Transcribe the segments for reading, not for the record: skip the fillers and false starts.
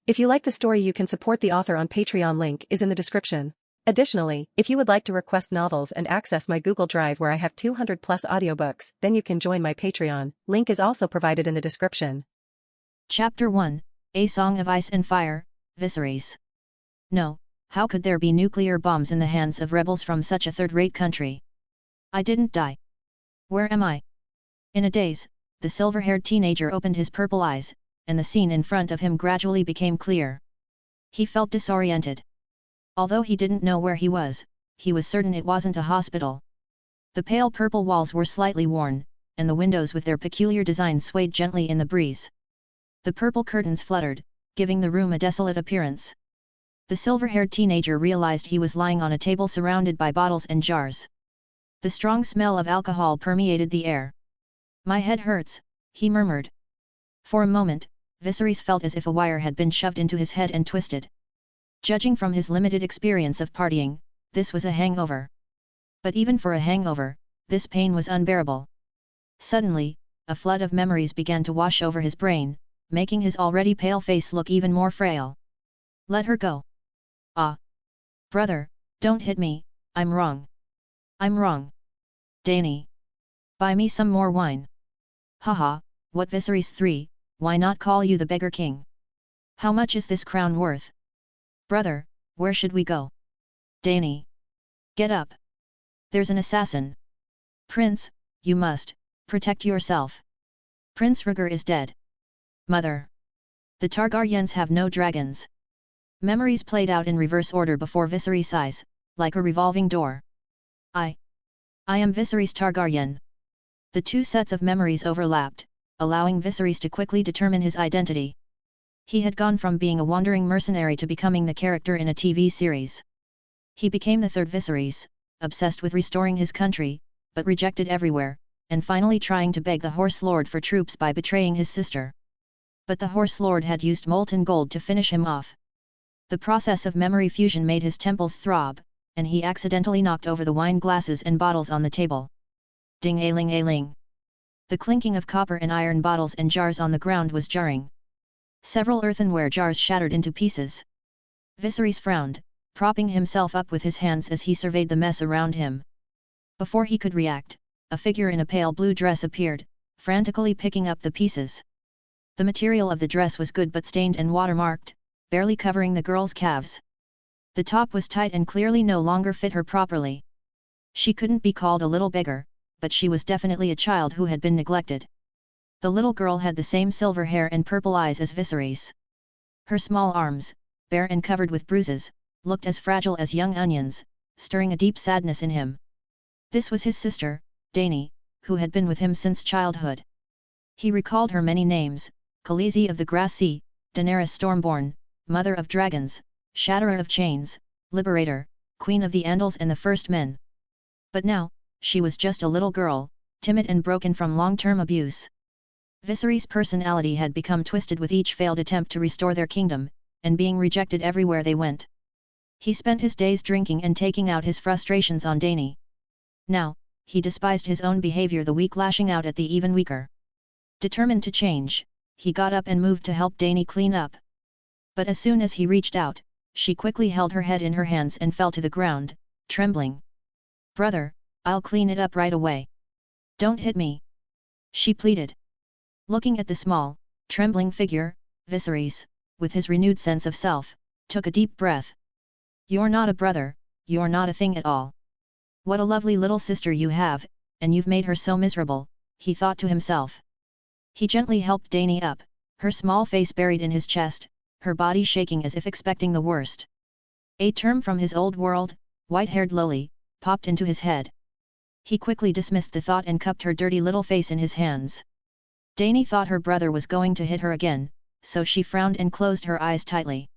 If you like the story, you can support the author on Patreon. Link is in the description. Additionally, if you would like to request novels and access my Google Drive where I have 200 plus audiobooks, then you can join my Patreon. Link is also provided in the description. Chapter 1, A Song of Ice and Fire, Viserys. No, how could there be nuclear bombs in the hands of rebels from such a third-rate country? I didn't die. Where am I? In a daze, the silver-haired teenager opened his purple eyes, and the scene in front of him gradually became clear. He felt disoriented. Although he didn't know where he was certain it wasn't a hospital. The pale purple walls were slightly worn, and the windows with their peculiar design swayed gently in the breeze. The purple curtains fluttered, giving the room a desolate appearance. The silver-haired teenager realized he was lying on a table surrounded by bottles and jars. The strong smell of alcohol permeated the air. "My head hurts," he murmured. For a moment, Viserys felt as if a wire had been shoved into his head and twisted. Judging from his limited experience of partying, this was a hangover. But even for a hangover, this pain was unbearable. Suddenly, a flood of memories began to wash over his brain, making his already pale face look even more frail. "Let her go. Ah! Brother, don't hit me, I'm wrong. I'm wrong. Dany. Buy me some more wine." "Haha, what Viserys 3, why not call you the Beggar King? How much is this crown worth?" "Brother, where should we go?" "Dany. Get up. There's an assassin." "Prince, you must protect yourself. Prince Rhaegar is dead." "Mother. The Targaryens have no dragons." Memories played out in reverse order before Viserys' eyes, like a revolving door. I am Viserys Targaryen." The two sets of memories overlapped, allowing Viserys to quickly determine his identity. He had gone from being a wandering mercenary to becoming the character in a TV series. He became the third Viserys, obsessed with restoring his country, but rejected everywhere, and finally trying to beg the Horse Lord for troops by betraying his sister. But the Horse Lord had used molten gold to finish him off. The process of memory fusion made his temples throb, and he accidentally knocked over the wine glasses and bottles on the table. Ding-a-ling-a-ling. The clinking of copper and iron bottles and jars on the ground was jarring. Several earthenware jars shattered into pieces. Viserys frowned, propping himself up with his hands as he surveyed the mess around him. Before he could react, a figure in a pale blue dress appeared, frantically picking up the pieces. The material of the dress was good but stained and watermarked, barely covering the girl's calves. The top was tight and clearly no longer fit her properly. She couldn't be called a little beggar, but she was definitely a child who had been neglected. The little girl had the same silver hair and purple eyes as Viserys. Her small arms, bare and covered with bruises, looked as fragile as young onions, stirring a deep sadness in him. This was his sister, Dany, who had been with him since childhood. He recalled her many names: Khaleesi of the Grass Sea, Daenerys Stormborn, Mother of Dragons, Shatterer of Chains, Liberator, Queen of the Andals and the First Men. But now, she was just a little girl, timid and broken from long-term abuse. Viserys' personality had become twisted with each failed attempt to restore their kingdom, and being rejected everywhere they went. He spent his days drinking and taking out his frustrations on Dany. Now, he despised his own behavior, the weak lashing out at the even weaker. Determined to change, he got up and moved to help Dany clean up. But as soon as he reached out, she quickly held her head in her hands and fell to the ground, trembling. "Brother, I'll clean it up right away. Don't hit me," she pleaded. Looking at the small, trembling figure, Viserys, with his renewed sense of self, took a deep breath. "You're not a brother, you're not a thing at all. What a lovely little sister you have, and you've made her so miserable," he thought to himself. He gently helped Dany up, her small face buried in his chest, her body shaking as if expecting the worst. A term from his old world, white-haired lowly, popped into his head. He quickly dismissed the thought and cupped her dirty little face in his hands. Dany thought her brother was going to hit her again, so she frowned and closed her eyes tightly.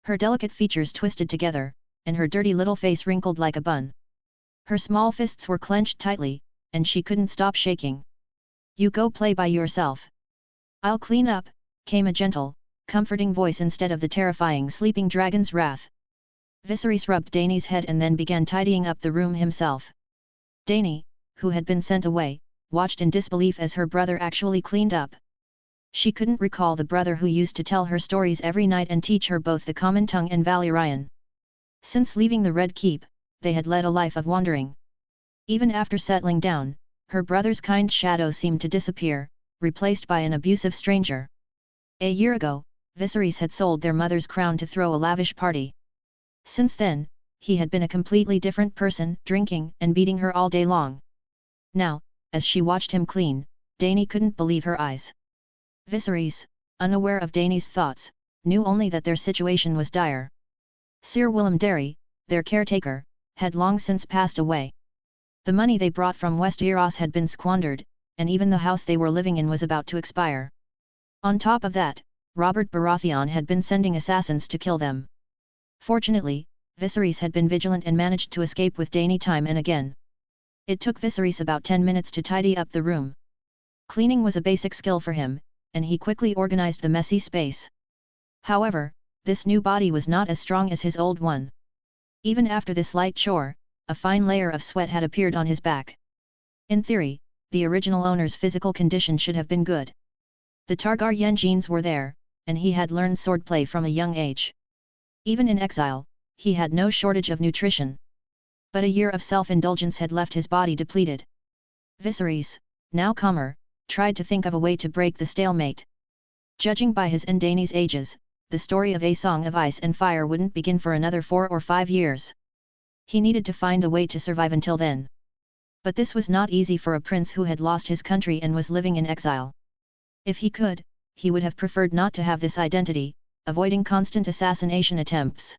Her delicate features twisted together, and her dirty little face wrinkled like a bun. Her small fists were clenched tightly, and she couldn't stop shaking. "You go play by yourself. I'll clean up," came a gentle, comforting voice instead of the terrifying sleeping dragon's wrath. Viserys rubbed Dany's head and then began tidying up the room himself. Dany, who had been sent away, watched in disbelief as her brother actually cleaned up. She couldn't recall the brother who used to tell her stories every night and teach her both the common tongue and Valyrian. Since leaving the Red Keep, they had led a life of wandering. Even after settling down, her brother's kind shadow seemed to disappear, replaced by an abusive stranger. A year ago, Viserys had sold their mother's crown to throw a lavish party. Since then, he had been a completely different person, drinking and beating her all day long. Now, as she watched him clean, Dany couldn't believe her eyes. Viserys, unaware of Dany's thoughts, knew only that their situation was dire. Sir Willem Darry, their caretaker, had long since passed away. The money they brought from Westeros had been squandered, and even the house they were living in was about to expire. On top of that, Robert Baratheon had been sending assassins to kill them. Fortunately, Viserys had been vigilant and managed to escape with Dany time and again. It took Viserys about 10 minutes to tidy up the room. Cleaning was a basic skill for him, and he quickly organized the messy space. However, this new body was not as strong as his old one. Even after this light chore, a fine layer of sweat had appeared on his back. In theory, the original owner's physical condition should have been good. The Targaryen genes were there, and he had learned swordplay from a young age. Even in exile, he had no shortage of nutrition. But a year of self-indulgence had left his body depleted. Viserys, now calmer, tried to think of a way to break the stalemate. Judging by his and Dany's ages, the story of A Song of Ice and Fire wouldn't begin for another 4 or 5 years. He needed to find a way to survive until then. But this was not easy for a prince who had lost his country and was living in exile. If he could, he would have preferred not to have this identity, avoiding constant assassination attempts.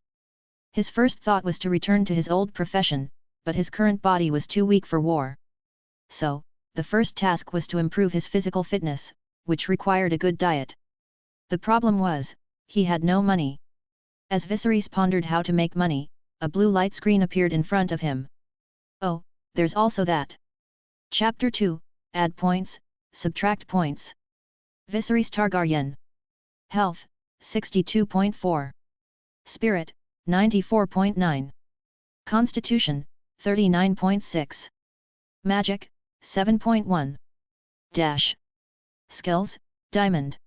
His first thought was to return to his old profession, but his current body was too weak for war. So, the first task was to improve his physical fitness, which required a good diet. The problem was, he had no money. As Viserys pondered how to make money, a blue light screen appeared in front of him. Oh, there's also that. Chapter 2, Add Points, Subtract Points. Viserys Targaryen. Health, 62.4. Spirit, 94.9. Constitution, 39.6. Magic, 7.1. Dash. Skills, Diamond.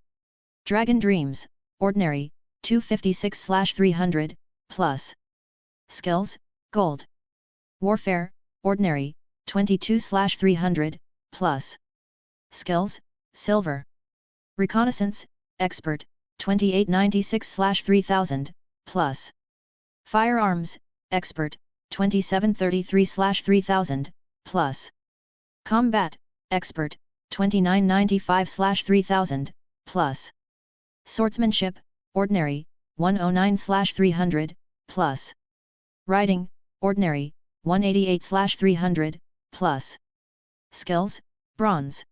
Dragon Dreams, Ordinary, 256/300, plus. Skills, Gold. Warfare, Ordinary, 22/300, plus. Skills, Silver. Reconnaissance, Expert, 2896/3000, plus. Firearms, Expert, 2733/3000, plus. Combat, Expert, 2995/3000, plus. Swordsmanship, Ordinary, 109/300, plus. Riding, Ordinary, 188/300, plus. Skills, Bronze.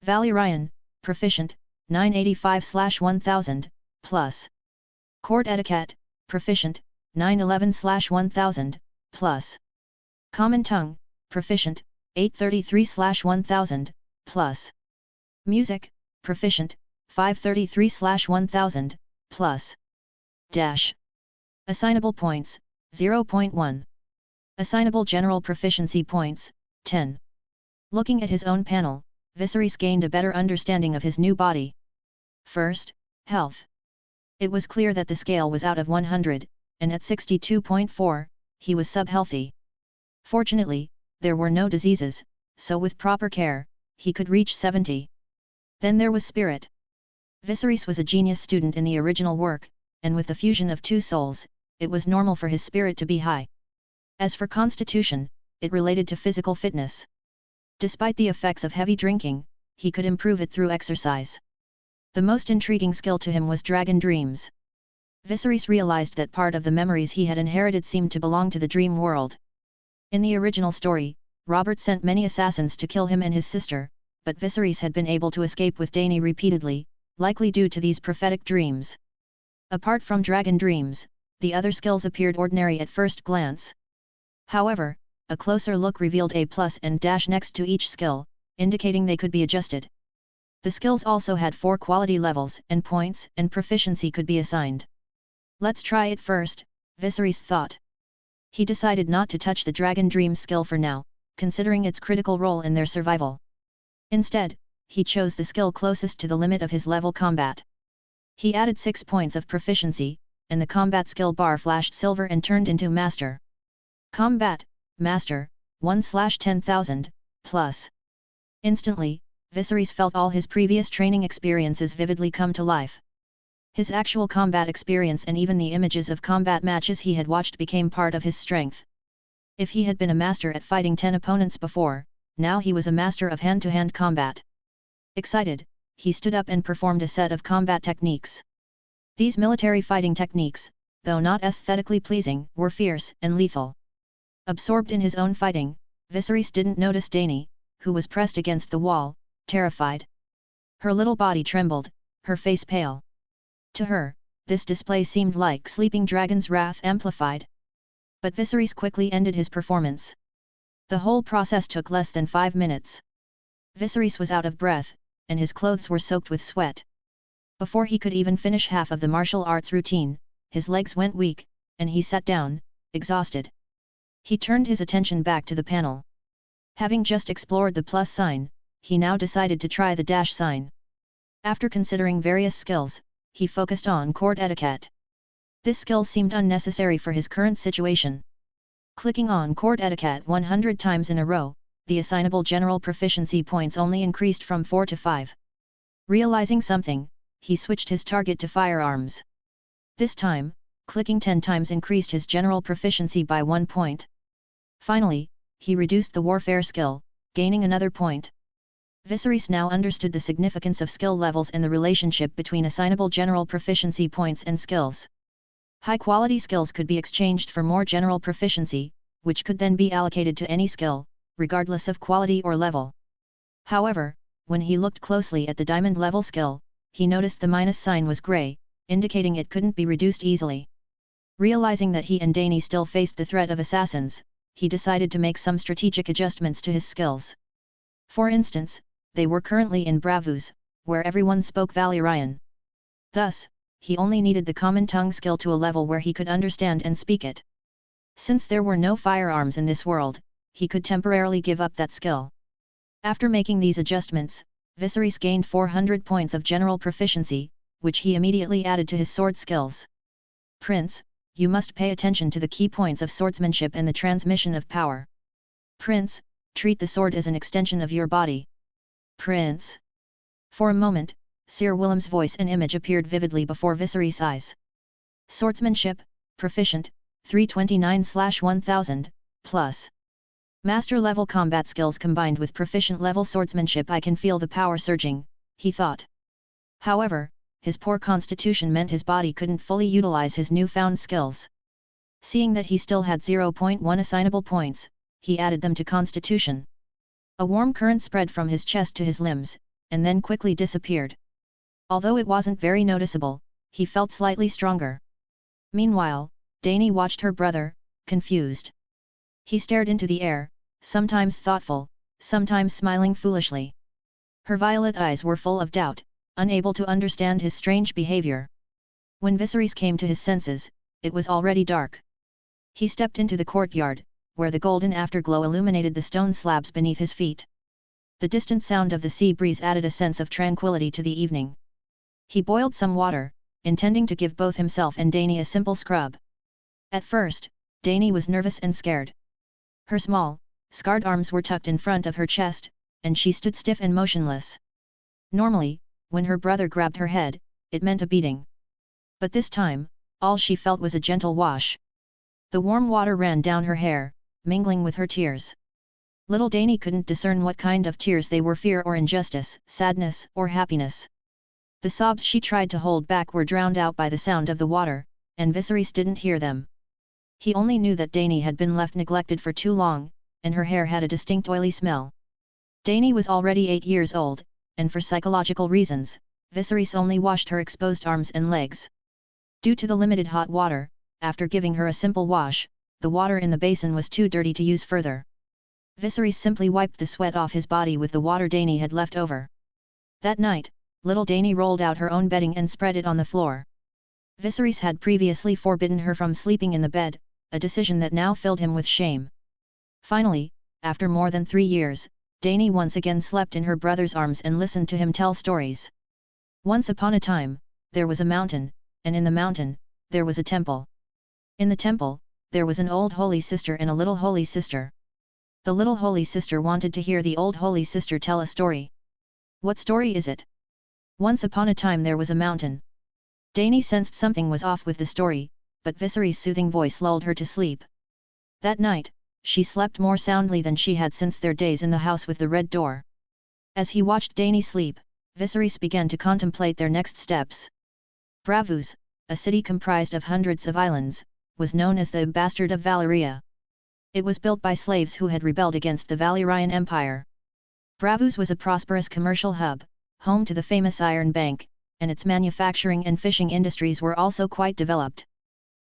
Valyrian, Proficient, 985/1000, plus. Court Etiquette, Proficient, 911/1000, plus. Common Tongue, Proficient, 833/1000, plus. Music, Proficient, 533/1000, plus. Dash. Assignable points, 0.1. Assignable general proficiency points, 10. Looking at his own panel, Viserys gained a better understanding of his new body. First, health. It was clear that the scale was out of 100, and at 62.4, he was sub-healthy. Fortunately, there were no diseases, so with proper care, he could reach 70. Then there was spirit. Viserys was a genius student in the original work, and with the fusion of two souls, it was normal for his spirit to be high. As for constitution, it related to physical fitness. Despite the effects of heavy drinking, he could improve it through exercise. The most intriguing skill to him was Dragon Dreams. Viserys realized that part of the memories he had inherited seemed to belong to the dream world. In the original story, Robert sent many assassins to kill him and his sister, but Viserys had been able to escape with Dany repeatedly, likely due to these prophetic dreams. Apart from Dragon Dreams, the other skills appeared ordinary at first glance. However, a closer look revealed a plus and dash next to each skill, indicating they could be adjusted. The skills also had 4 quality levels and points and proficiency could be assigned. Let's try it first, Viserys thought. He decided not to touch the Dragon Dream skill for now, considering its critical role in their survival. Instead, he chose the skill closest to the limit of his level combat. He added 6 points of proficiency, and the combat skill bar flashed silver and turned into Master. Combat, Master, 1/10,000, plus. Instantly, Viserys felt all his previous training experiences vividly come to life. His actual combat experience and even the images of combat matches he had watched became part of his strength. If he had been a master at fighting 10 opponents before, now he was a master of hand-to-hand combat. Excited, he stood up and performed a set of combat techniques. These military fighting techniques, though not aesthetically pleasing, were fierce and lethal. Absorbed in his own fighting, Viserys didn't notice Dany, who was pressed against the wall, terrified. Her little body trembled, her face pale. To her, this display seemed like sleeping dragon's wrath amplified. But Viserys quickly ended his performance. The whole process took less than 5 minutes. Viserys was out of breath, and his clothes were soaked with sweat. Before he could even finish half of the martial arts routine, his legs went weak, and he sat down, exhausted. He turned his attention back to the panel. Having just explored the plus sign, he now decided to try the dash sign. After considering various skills, he focused on court etiquette. This skill seemed unnecessary for his current situation. Clicking on court etiquette 100 times in a row, the assignable general proficiency points only increased from 4 to 5. Realizing something, he switched his target to firearms. This time, clicking 10 times increased his general proficiency by 1 point. Finally, he reduced the warfare skill, gaining another point. Viserys now understood the significance of skill levels and the relationship between assignable general proficiency points and skills. High-quality skills could be exchanged for more general proficiency, which could then be allocated to any skill, regardless of quality or level. However, when he looked closely at the diamond level skill, he noticed the minus sign was grey, indicating it couldn't be reduced easily. Realizing that he and Dany still faced the threat of assassins, he decided to make some strategic adjustments to his skills. For instance, they were currently in Braavos, where everyone spoke Valyrian. Thus, he only needed the common tongue skill to a level where he could understand and speak it. Since there were no firearms in this world, he could temporarily give up that skill. After making these adjustments, Viserys gained 400 points of general proficiency, which he immediately added to his sword skills. Prince, you must pay attention to the key points of swordsmanship and the transmission of power. Prince, treat the sword as an extension of your body. Prince. For a moment, Sir Willem's voice and image appeared vividly before Viserys' eyes. Swordsmanship, proficient, 329/1000, plus. Master-level combat skills combined with proficient-level swordsmanship. I can feel the power surging, he thought. However, his poor constitution meant his body couldn't fully utilize his newfound skills. Seeing that he still had 0.1 assignable points, he added them to constitution. A warm current spread from his chest to his limbs, and then quickly disappeared. Although it wasn't very noticeable, he felt slightly stronger. Meanwhile, Dany watched her brother, confused. He stared into the air, sometimes thoughtful, sometimes smiling foolishly. Her violet eyes were full of doubt, unable to understand his strange behavior. When Viserys came to his senses, it was already dark. He stepped into the courtyard, where the golden afterglow illuminated the stone slabs beneath his feet. The distant sound of the sea breeze added a sense of tranquility to the evening. He boiled some water, intending to give both himself and Dany a simple scrub. At first, Dany was nervous and scared. Her small, scarred arms were tucked in front of her chest, and she stood stiff and motionless. Normally, when her brother grabbed her head, it meant a beating. But this time, all she felt was a gentle wash. The warm water ran down her hair, mingling with her tears. Little Dany couldn't discern what kind of tears they were: fear or injustice, sadness or happiness. The sobs she tried to hold back were drowned out by the sound of the water, and Viserys didn't hear them. He only knew that Dany had been left neglected for too long, and her hair had a distinct oily smell. Dany was already 8 years old, and for psychological reasons, Viserys only washed her exposed arms and legs. Due to the limited hot water, after giving her a simple wash, the water in the basin was too dirty to use further. Viserys simply wiped the sweat off his body with the water Dany had left over. That night, little Dany rolled out her own bedding and spread it on the floor. Viserys had previously forbidden her from sleeping in the bed, a decision that now filled him with shame. Finally, after more than 3 years, Dany once again slept in her brother's arms and listened to him tell stories. Once upon a time, there was a mountain, and in the mountain, there was a temple. In the temple, there was an old holy sister and a little holy sister. The little holy sister wanted to hear the old holy sister tell a story. What story is it? Once upon a time there was a mountain. Dany sensed something was off with the story, but Viserys' soothing voice lulled her to sleep. That night, she slept more soundly than she had since their days in the house with the red door. As he watched Dany sleep, Viserys began to contemplate their next steps. Braavos, a city comprised of hundreds of islands, was known as the Bastard of Valyria. It was built by slaves who had rebelled against the Valyrian Empire. Braavos was a prosperous commercial hub, home to the famous Iron Bank, and its manufacturing and fishing industries were also quite developed.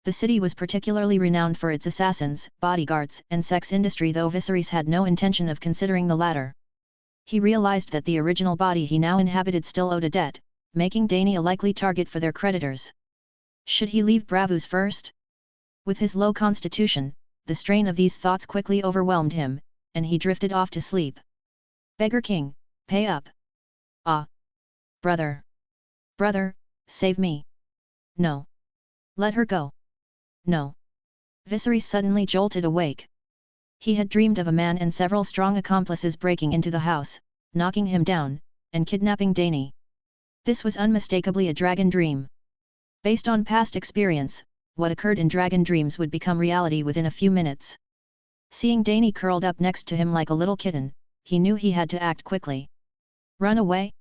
The city was particularly renowned for its assassins, bodyguards, and sex industry, though Viserys had no intention of considering the latter. He realized that the original body he now inhabited still owed a debt, making Dany a likely target for their creditors. Should he leave Braavos first? With his low constitution, the strain of these thoughts quickly overwhelmed him, and he drifted off to sleep. Beggar King, pay up! Ah! Brother! Brother, save me! No! Let her go! No! Viserys suddenly jolted awake. He had dreamed of a man and several strong accomplices breaking into the house, knocking him down, and kidnapping Dany. This was unmistakably a dragon dream. Based on past experience, what occurred in dragon dreams would become reality within a few minutes. Seeing Dany curled up next to him like a little kitten, he knew he had to act quickly. Run away?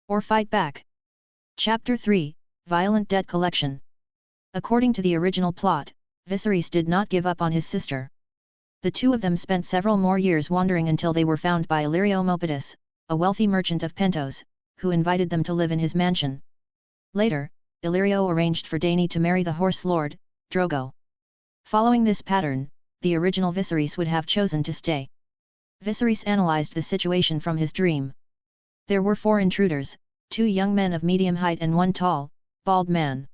Or fight back? Chapter 3, Violent Debt Collection. According to the original plot, Viserys did not give up on his sister. The two of them spent several more years wandering until they were found by Illyrio Mopetus, a wealthy merchant of Pentos, who invited them to live in his mansion. Later, Illyrio arranged for Dany to marry the Horse Lord, Drogo. Following this pattern, the original Viserys would have chosen to stay. Viserys analyzed the situation from his dream. There were 4 intruders, 2 young men of medium height and 1 tall, bald man.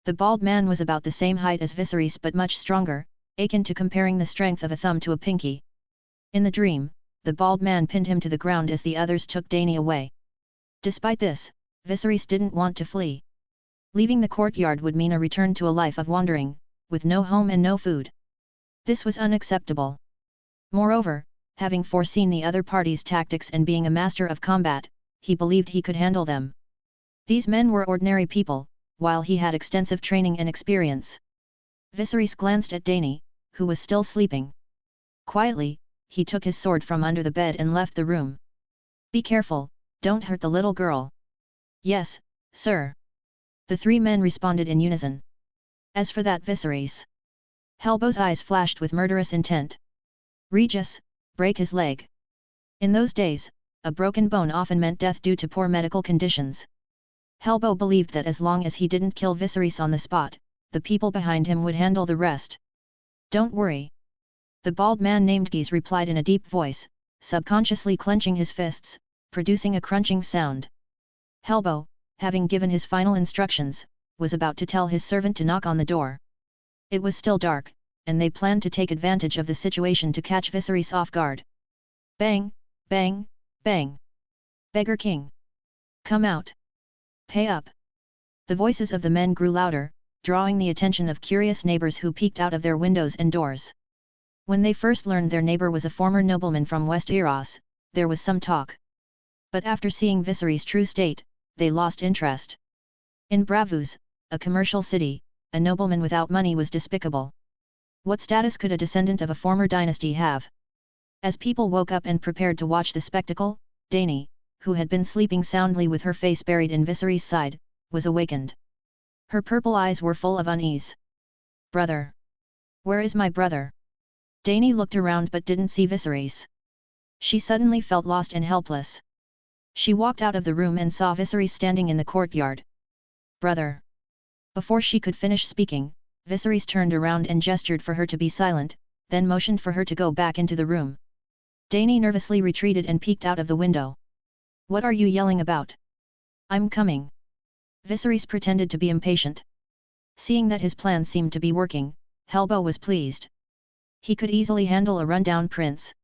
The bald man was about the same height as Viserys but much stronger, akin to comparing the strength of a thumb to a pinky. In the dream, the bald man pinned him to the ground as the others took Dany away. Despite this, Viserys didn't want to flee. Leaving the courtyard would mean a return to a life of wandering, with no home and no food. This was unacceptable. Moreover, having foreseen the other party's tactics and being a master of combat, he believed he could handle them. These men were ordinary people, while he had extensive training and experience. Viserys glanced at Dany, who was still sleeping. Quietly, he took his sword from under the bed and left the room. Be careful, don't hurt the little girl. Yes, sir. The 3 men responded in unison. As for that Viserys, Helbo's eyes flashed with murderous intent. Regis, break his leg. In those days, a broken bone often meant death due to poor medical conditions. Helbo believed that as long as he didn't kill Viserys on the spot, the people behind him would handle the rest. Don't worry. The bald man named Geese replied in a deep voice, subconsciously clenching his fists, producing a crunching sound. Helbo, having given his final instructions, was about to tell his servant to knock on the door. It was still dark, and they planned to take advantage of the situation to catch Viserys off guard. Bang, bang, bang. Beggar King. Come out. Pay up. The voices of the men grew louder, drawing the attention of curious neighbors who peeked out of their windows and doors. When they first learned their neighbor was a former nobleman from West Eros, there was some talk. But after seeing Viserys' true state, they lost interest. In Braavos, a commercial city, a nobleman without money was despicable. What status could a descendant of a former dynasty have? As people woke up and prepared to watch the spectacle, Dany, who had been sleeping soundly with her face buried in Viserys' side, was awakened. Her purple eyes were full of unease. Brother! Where is my brother? Dany looked around but didn't see Viserys. She suddenly felt lost and helpless. She walked out of the room and saw Viserys standing in the courtyard. Brother! Before she could finish speaking, Viserys turned around and gestured for her to be silent, then motioned for her to go back into the room. Dany nervously retreated and peeked out of the window. What are you yelling about? I'm coming. Viserys pretended to be impatient. Seeing that his plan seemed to be working, Helbo was pleased. He could easily handle a rundown prince.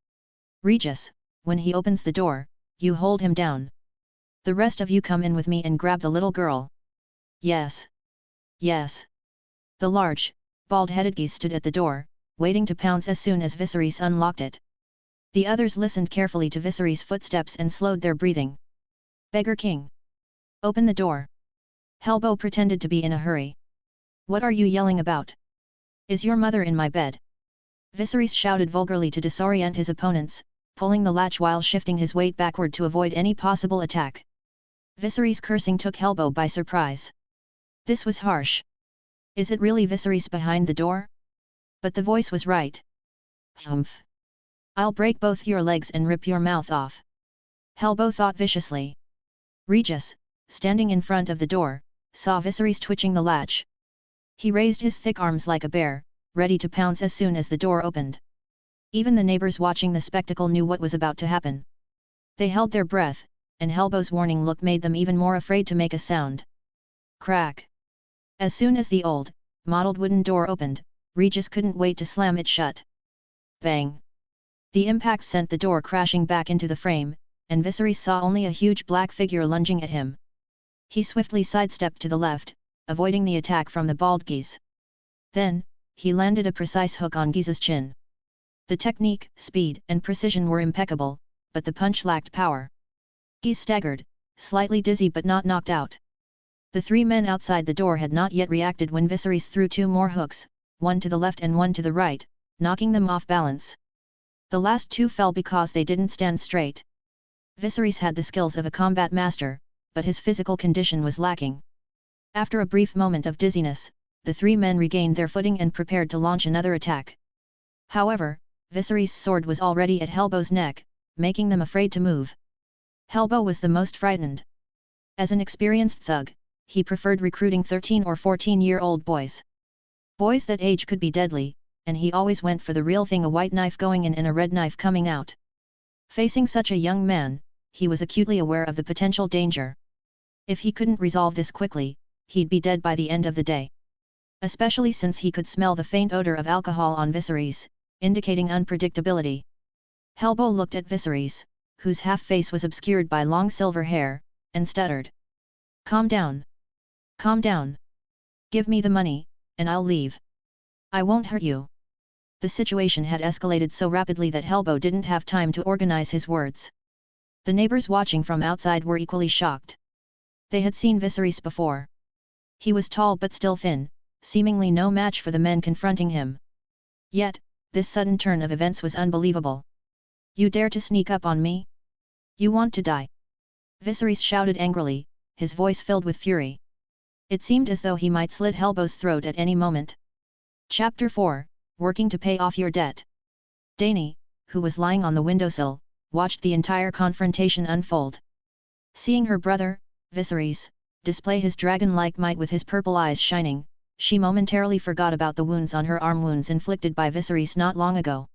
Regis, when he opens the door, you hold him down. The rest of you come in with me and grab the little girl. Yes. Yes. The large, bald-headed geese stood at the door, waiting to pounce as soon as Viserys unlocked it. The others listened carefully to Viserys' footsteps and slowed their breathing. Beggar King! Open the door! Helbo pretended to be in a hurry. What are you yelling about? Is your mother in my bed? Viserys shouted vulgarly to disorient his opponents, pulling the latch while shifting his weight backward to avoid any possible attack. Viserys' cursing took Helbo by surprise. This was harsh. Is it really Viserys behind the door? But the voice was right. Humph! I'll break both your legs and rip your mouth off. Helbo thought viciously. Regis, standing in front of the door, saw Viserys twitching the latch. He raised his thick arms like a bear, ready to pounce as soon as the door opened. Even the neighbors watching the spectacle knew what was about to happen. They held their breath, and Helbo's warning look made them even more afraid to make a sound. Crack! As soon as the old, mottled wooden door opened, Regis couldn't wait to slam it shut. Bang! The impact sent the door crashing back into the frame, and Viserys saw only a huge black figure lunging at him. He swiftly sidestepped to the left, avoiding the attack from the bald geese. Then, he landed a precise hook on Geese's chin. The technique, speed, and precision were impeccable, but the punch lacked power. Geese staggered, slightly dizzy but not knocked out. The three men outside the door had not yet reacted when Viserys threw two more hooks, one to the left and one to the right, knocking them off balance. The last two fell because they didn't stand straight. Viserys had the skills of a combat master, but his physical condition was lacking. After a brief moment of dizziness, the three men regained their footing and prepared to launch another attack. However, Viserys' sword was already at Helbo's neck, making them afraid to move. Helbo was the most frightened. As an experienced thug, he preferred recruiting 13 or 14-year-old boys. Boys that age could be deadly, and he always went for the real thing, a white knife going in and a red knife coming out. Facing such a young man, he was acutely aware of the potential danger. If he couldn't resolve this quickly, he'd be dead by the end of the day. Especially since he could smell the faint odor of alcohol on Viserys, indicating unpredictability. Helbo looked at Viserys, whose half-face was obscured by long silver hair, and stuttered. Calm down. Calm down. Give me the money, and I'll leave. I won't hurt you. The situation had escalated so rapidly that Helbo didn't have time to organize his words. The neighbors watching from outside were equally shocked. They had seen Viserys before. He was tall but still thin, seemingly no match for the men confronting him. Yet, this sudden turn of events was unbelievable. You dare to sneak up on me? You want to die? Viserys shouted angrily, his voice filled with fury. It seemed as though he might slit Helbo's throat at any moment. Chapter 4, Working to Pay Off Your Debt. Dany, who was lying on the windowsill, watched the entire confrontation unfold. Seeing her brother, Viserys, display his dragon-like might with his purple eyes shining, she momentarily forgot about the wounds on her arm, wounds inflicted by Viserys not long ago.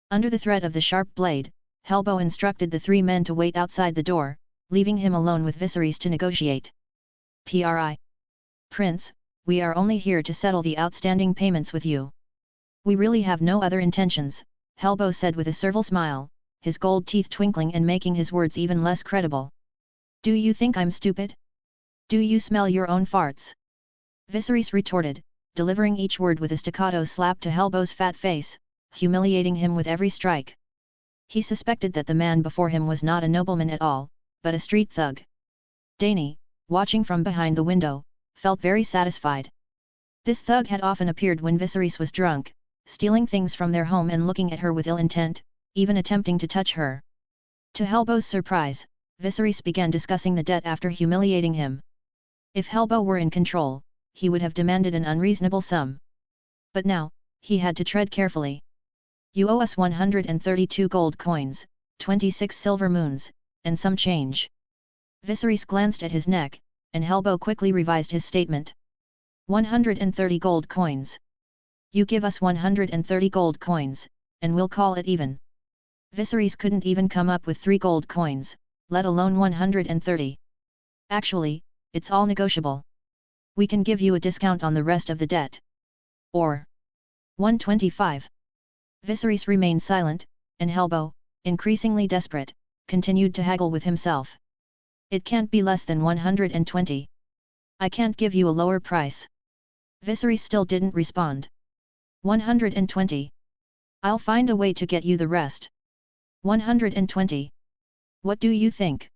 Under the threat of the sharp blade, Helbo instructed the three men to wait outside the door, leaving him alone with Viserys to negotiate. Prince, we are only here to settle the outstanding payments with you. We really have no other intentions, Helbo said with a servile smile, his gold teeth twinkling and making his words even less credible. Do you think I'm stupid? Do you smell your own farts? Viserys retorted, delivering each word with a staccato slap to Helbo's fat face, humiliating him with every strike. He suspected that the man before him was not a nobleman at all, but a street thug. Dany, watching from behind the window, felt very satisfied. This thug had often appeared when Viserys was drunk, stealing things from their home and looking at her with ill intent, even attempting to touch her. To Helbo's surprise, Viserys began discussing the debt after humiliating him. If Helbo were in control, he would have demanded an unreasonable sum. But now, he had to tread carefully. You owe us 132 gold coins, 26 silver moons, and some change. Viserys glanced at his neck, and Helbo quickly revised his statement. 130 gold coins. You give us 130 gold coins, and we'll call it even. Viserys couldn't even come up with 3 gold coins, let alone 130. Actually, it's all negotiable. We can give you a discount on the rest of the debt. Or 125. Viserys remained silent, and Helbo, increasingly desperate, continued to haggle with himself. It can't be less than 120. I can't give you a lower price. Viserys still didn't respond. 120. I'll find a way to get you the rest. 120. What do you think?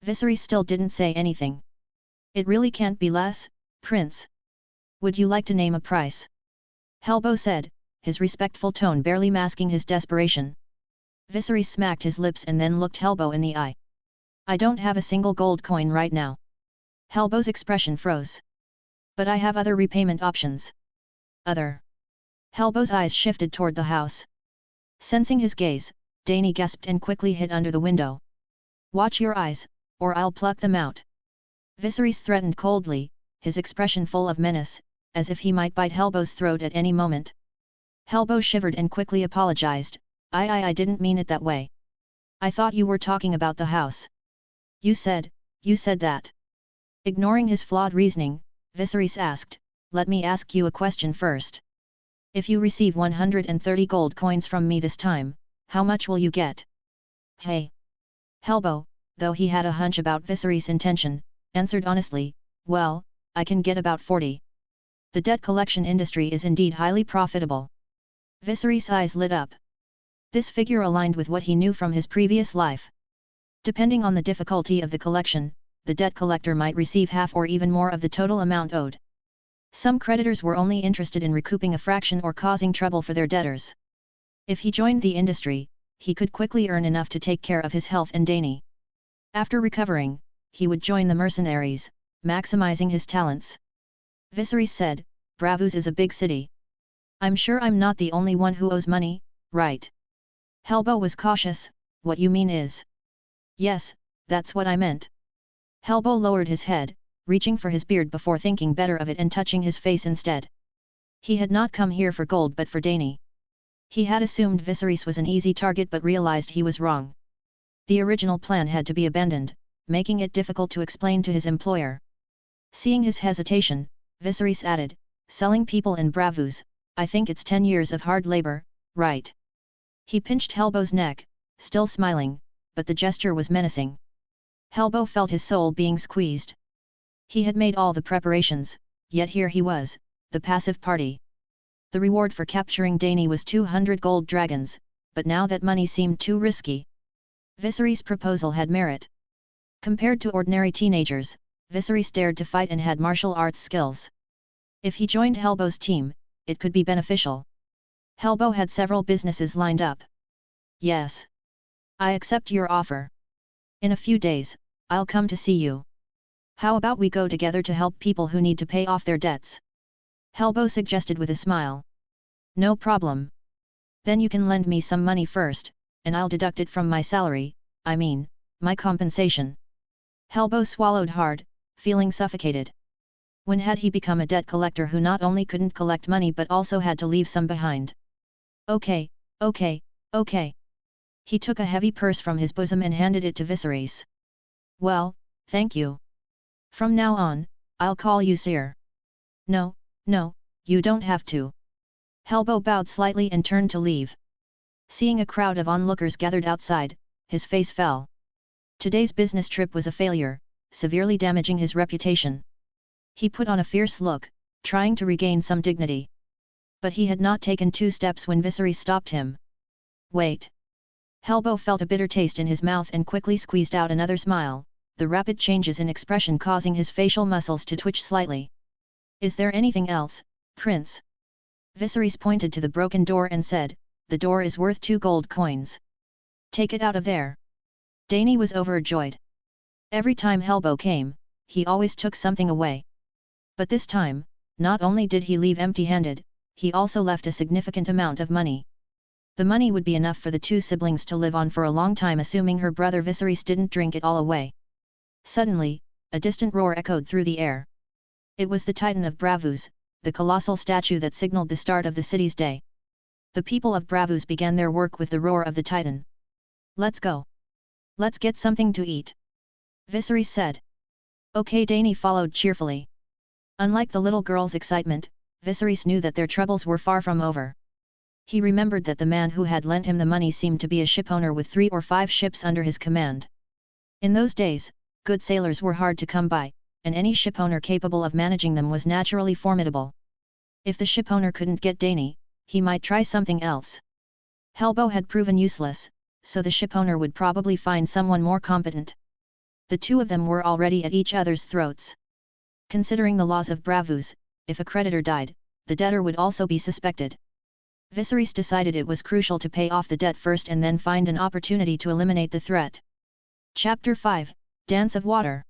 Viserys still didn't say anything. It really can't be less, Prince. Would you like to name a price? Helbo said, his respectful tone barely masking his desperation. Viserys smacked his lips and then looked Helbo in the eye. I don't have a single gold coin right now. Helbo's expression froze. But I have other repayment options. Other? Helbo's eyes shifted toward the house. Sensing his gaze, Dany gasped and quickly hid under the window. Watch your eyes, or I'll pluck them out. Viserys threatened coldly, his expression full of menace, as if he might bite Helbo's throat at any moment. Helbo shivered and quickly apologized. I didn't mean it that way. I thought you were talking about the house. You said that. Ignoring his flawed reasoning, Viserys asked, let me ask you a question first. If you receive 130 gold coins from me this time, how much will you get? Hey! Helbo, though he had a hunch about Viserys' intention, answered honestly, well, I can get about 40. The debt collection industry is indeed highly profitable. Viserys' eyes lit up. This figure aligned with what he knew from his previous life. Depending on the difficulty of the collection, the debt collector might receive half or even more of the total amount owed. Some creditors were only interested in recouping a fraction or causing trouble for their debtors. If he joined the industry, he could quickly earn enough to take care of his health and Dany. After recovering, he would join the mercenaries, maximizing his talents. Viserys said, Braavos is a big city. I'm sure I'm not the only one who owes money, right? Helbo was cautious, what you mean is... Yes, that's what I meant. Helbo lowered his head, reaching for his beard before thinking better of it and touching his face instead. He had not come here for gold but for Dany. He had assumed Viserys was an easy target but realized he was wrong. The original plan had to be abandoned, making it difficult to explain to his employer. Seeing his hesitation, Viserys added, selling people in Braavos, I think it's 10 years of hard labor, right? He pinched Helbo's neck, still smiling, but the gesture was menacing. Helbo felt his soul being squeezed. He had made all the preparations, yet here he was, the passive party. The reward for capturing Dany was 200 gold dragons, but now that money seemed too risky. Viserys' proposal had merit. Compared to ordinary teenagers, Viserys dared to fight and had martial arts skills. If he joined Helbo's team, it could be beneficial. Helbo had several businesses lined up. Yes. I accept your offer. In a few days, I'll come to see you. How about we go together to help people who need to pay off their debts? Helbo suggested with a smile. No problem. Then you can lend me some money first, and I'll deduct it from my salary, I mean, my compensation. Helbo swallowed hard, feeling suffocated. When had he become a debt collector who not only couldn't collect money but also had to leave some behind? Okay. He took a heavy purse from his bosom and handed it to Viserys. Well, thank you. From now on, I'll call you Sir. No, you don't have to. Helbo bowed slightly and turned to leave. Seeing a crowd of onlookers gathered outside, his face fell. Today's business trip was a failure, severely damaging his reputation. He put on a fierce look, trying to regain some dignity. But he had not taken 2 steps when Viserys stopped him. Wait. Helbo felt a bitter taste in his mouth and quickly squeezed out another smile, the rapid changes in expression causing his facial muscles to twitch slightly. Is there anything else, Prince? Viserys pointed to the broken door and said, the door is worth 2 gold coins. Take it out of there. Dany was overjoyed. Every time Helbo came, he always took something away. But this time, not only did he leave empty-handed, he also left a significant amount of money. The money would be enough for the 2 siblings to live on for a long time assuming her brother Viserys didn't drink it all away. Suddenly, a distant roar echoed through the air. It was the Titan of Braavos, the colossal statue that signaled the start of the city's day. The people of Braavos began their work with the roar of the Titan. Let's go. Let's get something to eat. Viserys said. Okay, Dany followed cheerfully. Unlike the little girl's excitement, Viserys knew that their troubles were far from over. He remembered that the man who had lent him the money seemed to be a shipowner with 3 or 5 ships under his command. In those days, good sailors were hard to come by, and any shipowner capable of managing them was naturally formidable. If the shipowner couldn't get Dany, he might try something else. Helbo had proven useless, so the shipowner would probably find someone more competent. The two of them were already at each other's throats. Considering the laws of Braavos, if a creditor died, the debtor would also be suspected. Viserys decided it was crucial to pay off the debt first and then find an opportunity to eliminate the threat. Chapter 5, Dance of Water.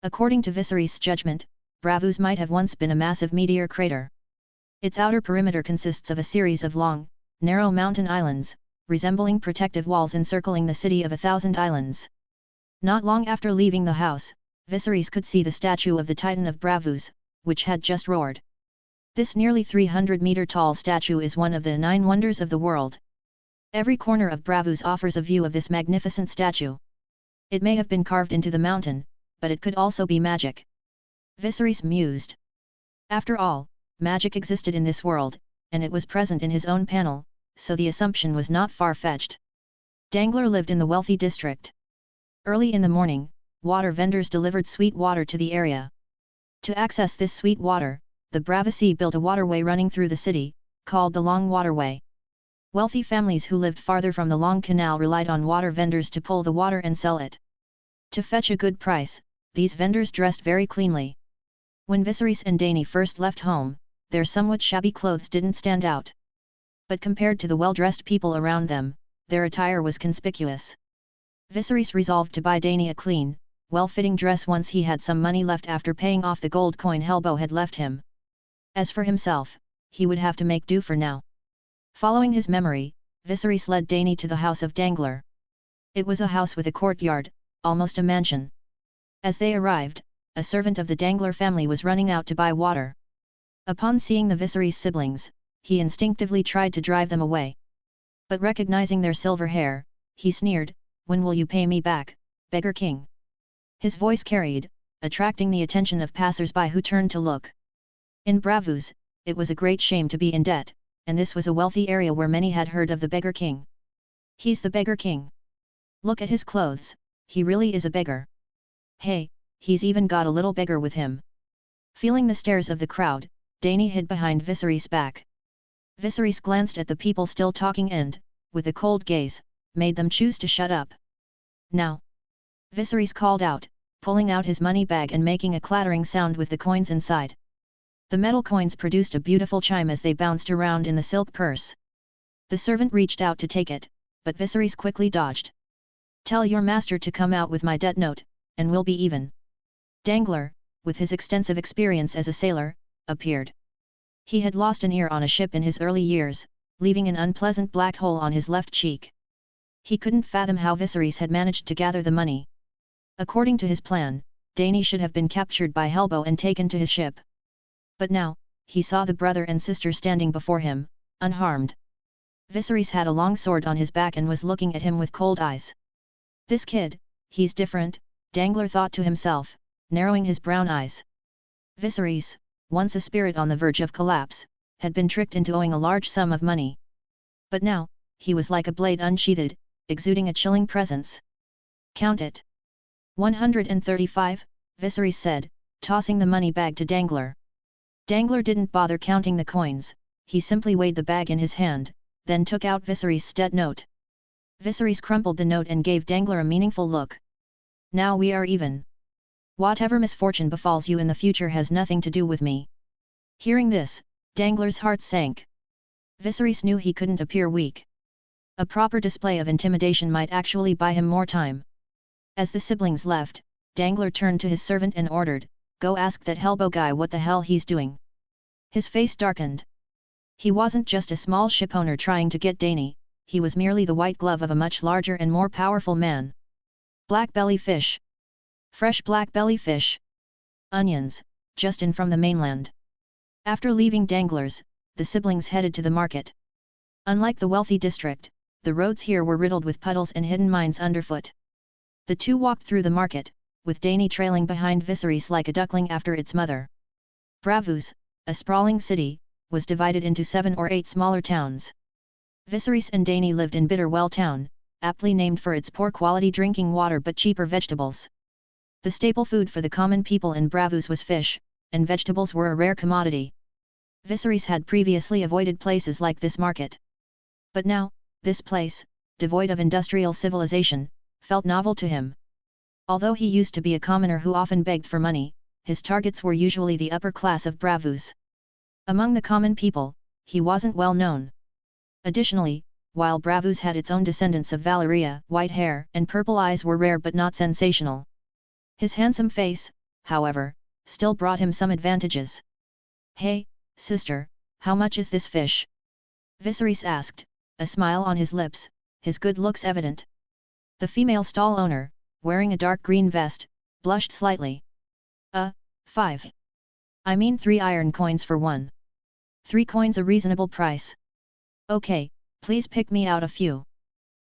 According to Viserys' judgment, Braavos might have once been a massive meteor crater. Its outer perimeter consists of a series of long, narrow mountain islands, resembling protective walls encircling the city of 1,000 islands. Not long after leaving the house, Viserys could see the statue of the Titan of Braavos, which had just roared. This nearly 300-meter-tall statue is one of the 9 wonders of the world. Every corner of Braavos offers a view of this magnificent statue. It may have been carved into the mountain, but it could also be magic. Viserys mused. After all, magic existed in this world, and it was present in his own panel, so the assumption was not far-fetched. Dangler lived in the wealthy district. Early in the morning, water vendors delivered sweet water to the area. To access this sweet water, the Braavos built a waterway running through the city, called the Long Waterway. Wealthy families who lived farther from the Long Canal relied on water vendors to pull the water and sell it. To fetch a good price, these vendors dressed very cleanly. When Viserys and Dany first left home, their somewhat shabby clothes didn't stand out. But compared to the well-dressed people around them, their attire was conspicuous. Viserys resolved to buy Dany a clean, well-fitting dress once he had some money left after paying off the gold coin Helbo had left him. As for himself, he would have to make do for now. Following his memory, Viserys led Dany to the house of Dangler. It was a house with a courtyard, almost a mansion. As they arrived, a servant of the Dangler family was running out to buy water. Upon seeing the Viserys siblings, he instinctively tried to drive them away. But recognizing their silver hair, he sneered, "When will you pay me back, Beggar King?" His voice carried, attracting the attention of passers-by who turned to look. In Braavos, it was a great shame to be in debt, and this was a wealthy area where many had heard of the Beggar King. "He's the Beggar King. Look at his clothes, he really is a beggar. Hey, he's even got a little beggar with him." Feeling the stares of the crowd, Dany hid behind Viserys' back. Viserys glanced at the people still talking and, with a cold gaze, made them choose to shut up. "Now!" Viserys called out, pulling out his money bag and making a clattering sound with the coins inside. The metal coins produced a beautiful chime as they bounced around in the silk purse. The servant reached out to take it, but Viserys quickly dodged. "Tell your master to come out with my debt note, and we'll be even." Dangler, with his extensive experience as a sailor, appeared. He had lost an ear on a ship in his early years, leaving an unpleasant black hole on his left cheek. He couldn't fathom how Viserys had managed to gather the money. According to his plan, Dany should have been captured by Helbo and taken to his ship. But now, he saw the brother and sister standing before him, unharmed. Viserys had a long sword on his back and was looking at him with cold eyes. "This kid, he's different," Dangler thought to himself, narrowing his brown eyes. Viserys, once a spirit on the verge of collapse, had been tricked into owing a large sum of money. But now, he was like a blade unsheathed, exuding a chilling presence. "Count it." 135, Viserys said, tossing the money bag to Dangler. Dangler didn't bother counting the coins, he simply weighed the bag in his hand, then took out Viserys' debt note. Viserys crumpled the note and gave Dangler a meaningful look. "Now we are even. Whatever misfortune befalls you in the future has nothing to do with me." Hearing this, Dangler's heart sank. Viserys knew he couldn't appear weak. A proper display of intimidation might actually buy him more time. As the siblings left, Dangler turned to his servant and ordered, "Go ask that Helbo guy what the hell he's doing." His face darkened. He wasn't just a small shipowner trying to get Dany, he was merely the white glove of a much larger and more powerful man. Black belly fish. Fresh black belly fish. Onions, just in from the mainland. After leaving Dangler's, the siblings headed to the market. Unlike the wealthy district, the roads here were riddled with puddles and hidden mines underfoot. The two walked through the market, with Dany trailing behind Viserys like a duckling after its mother. Braavos, a sprawling city, was divided into 7 or 8 smaller towns. Viserys and Dany lived in Bitterwell town, aptly named for its poor quality drinking water but cheaper vegetables. The staple food for the common people in Braavos was fish, and vegetables were a rare commodity. Viserys had previously avoided places like this market. But now, this place, devoid of industrial civilization, felt novel to him. Although he used to be a commoner who often begged for money, his targets were usually the upper class of Braavos. Among the common people, he wasn't well known. Additionally, while Braavos had its own descendants of Valyria, white hair and purple eyes were rare but not sensational. His handsome face, however, still brought him some advantages. "Hey, sister, how much is this fish?" Viserys asked, a smile on his lips, his good looks evident. The female stall owner, wearing a dark green vest, blushed slightly. 5. I mean 3 iron coins for one. 3 coins a reasonable price. Okay, please pick me out a few.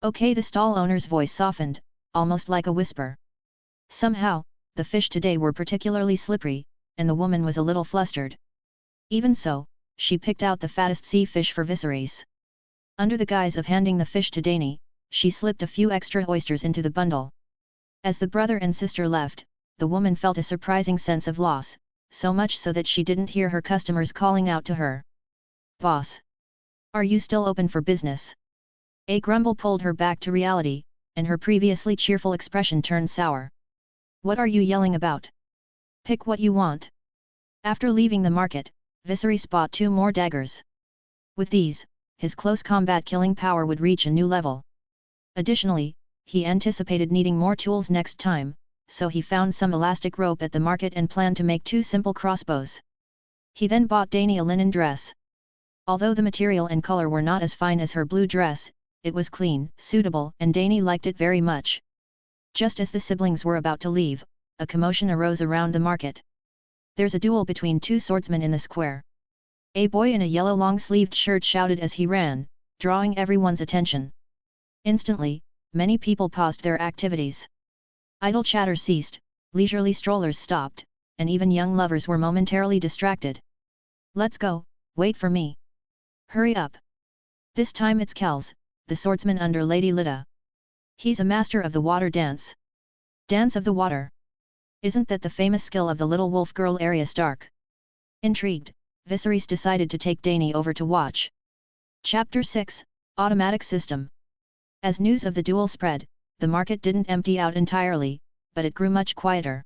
Okay, the stall owner's voice softened, almost like a whisper. Somehow, the fish today were particularly slippery, and the woman was a little flustered. Even so, she picked out the fattest sea fish for Viserys. Under the guise of handing the fish to Dany, she slipped a few extra oysters into the bundle. As the brother and sister left, the woman felt a surprising sense of loss, so much so that she didn't hear her customers calling out to her. "Boss! Are you still open for business?" A grumble pulled her back to reality, and her previously cheerful expression turned sour. "What are you yelling about? Pick what you want." After leaving the market, Viserys bought 2 more daggers. With these, his close combat killing power would reach a new level. Additionally, he anticipated needing more tools next time, so he found some elastic rope at the market and planned to make 2 simple crossbows. He then bought Dany a linen dress. Although the material and color were not as fine as her blue dress, it was clean, suitable, and Dany liked it very much. Just as the siblings were about to leave, a commotion arose around the market. "There's a duel between 2 swordsmen in the square." A boy in a yellow long-sleeved shirt shouted as he ran, drawing everyone's attention. Instantly, many people paused their activities. Idle chatter ceased, leisurely strollers stopped, and even young lovers were momentarily distracted. "Let's go, wait for me. Hurry up. This time it's Kells, the swordsman under Lady Lyta. He's a master of the water dance." "Dance of the water? Isn't that the famous skill of the little wolf girl Arya Stark?" Intrigued, Viserys decided to take Dany over to watch. Chapter 6, Automatic System. As news of the duel spread, the market didn't empty out entirely, but it grew much quieter.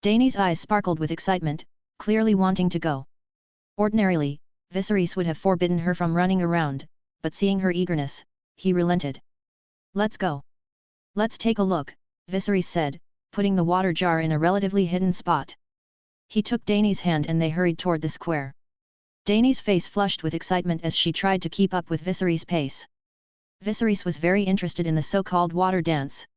Dany's eyes sparkled with excitement, clearly wanting to go. Ordinarily, Viserys would have forbidden her from running around, but seeing her eagerness, he relented. "Let's go. Let's take a look," Viserys said, putting the water jar in a relatively hidden spot. He took Dany's hand and they hurried toward the square. Dany's face flushed with excitement as she tried to keep up with Viserys' pace. Viserys was very interested in the so-called water dance.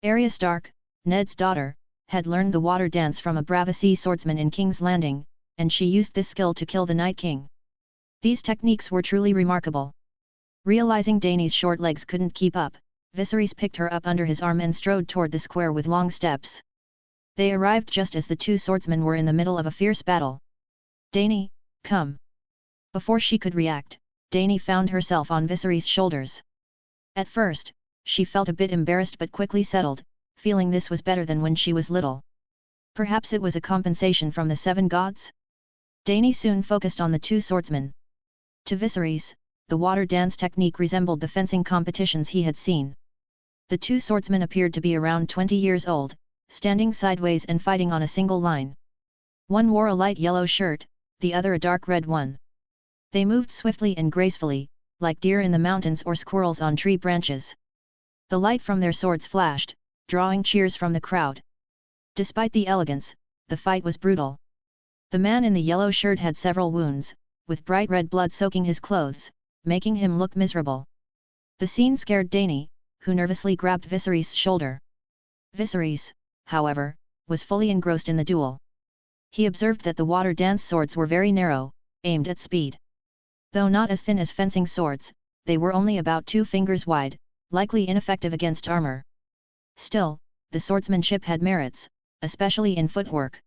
Arya Stark, Ned's daughter, had learned the water dance from a Braavos swordsman in King's Landing, and she used this skill to kill the Night King. These techniques were truly remarkable. Realizing Dany's short legs couldn't keep up, Viserys picked her up under his arm and strode toward the square with long steps. They arrived just as the 2 swordsmen were in the middle of a fierce battle. "Dany, come!" Before she could react, Dany found herself on Viserys' shoulders. At first, she felt a bit embarrassed but quickly settled, feeling this was better than when she was little. Perhaps it was a compensation from the 7 gods? Dany soon focused on the 2 swordsmen. To Viserys, the water dance technique resembled the fencing competitions he had seen. The 2 swordsmen appeared to be around 20 years old, standing sideways and fighting on a single line. One wore a light yellow shirt, the other a dark red one. They moved swiftly and gracefully, like deer in the mountains or squirrels on tree branches. The light from their swords flashed, drawing cheers from the crowd. Despite the elegance, the fight was brutal. The man in the yellow shirt had several wounds, with bright red blood soaking his clothes, making him look miserable. The scene scared Dany, who nervously grabbed Viserys' shoulder. Viserys, however, was fully engrossed in the duel. He observed that the water dance swords were very narrow, aimed at speed. Though not as thin as fencing swords, they were only about 2 fingers wide, likely ineffective against armor. Still, the swordsmanship had merits, especially in footwork.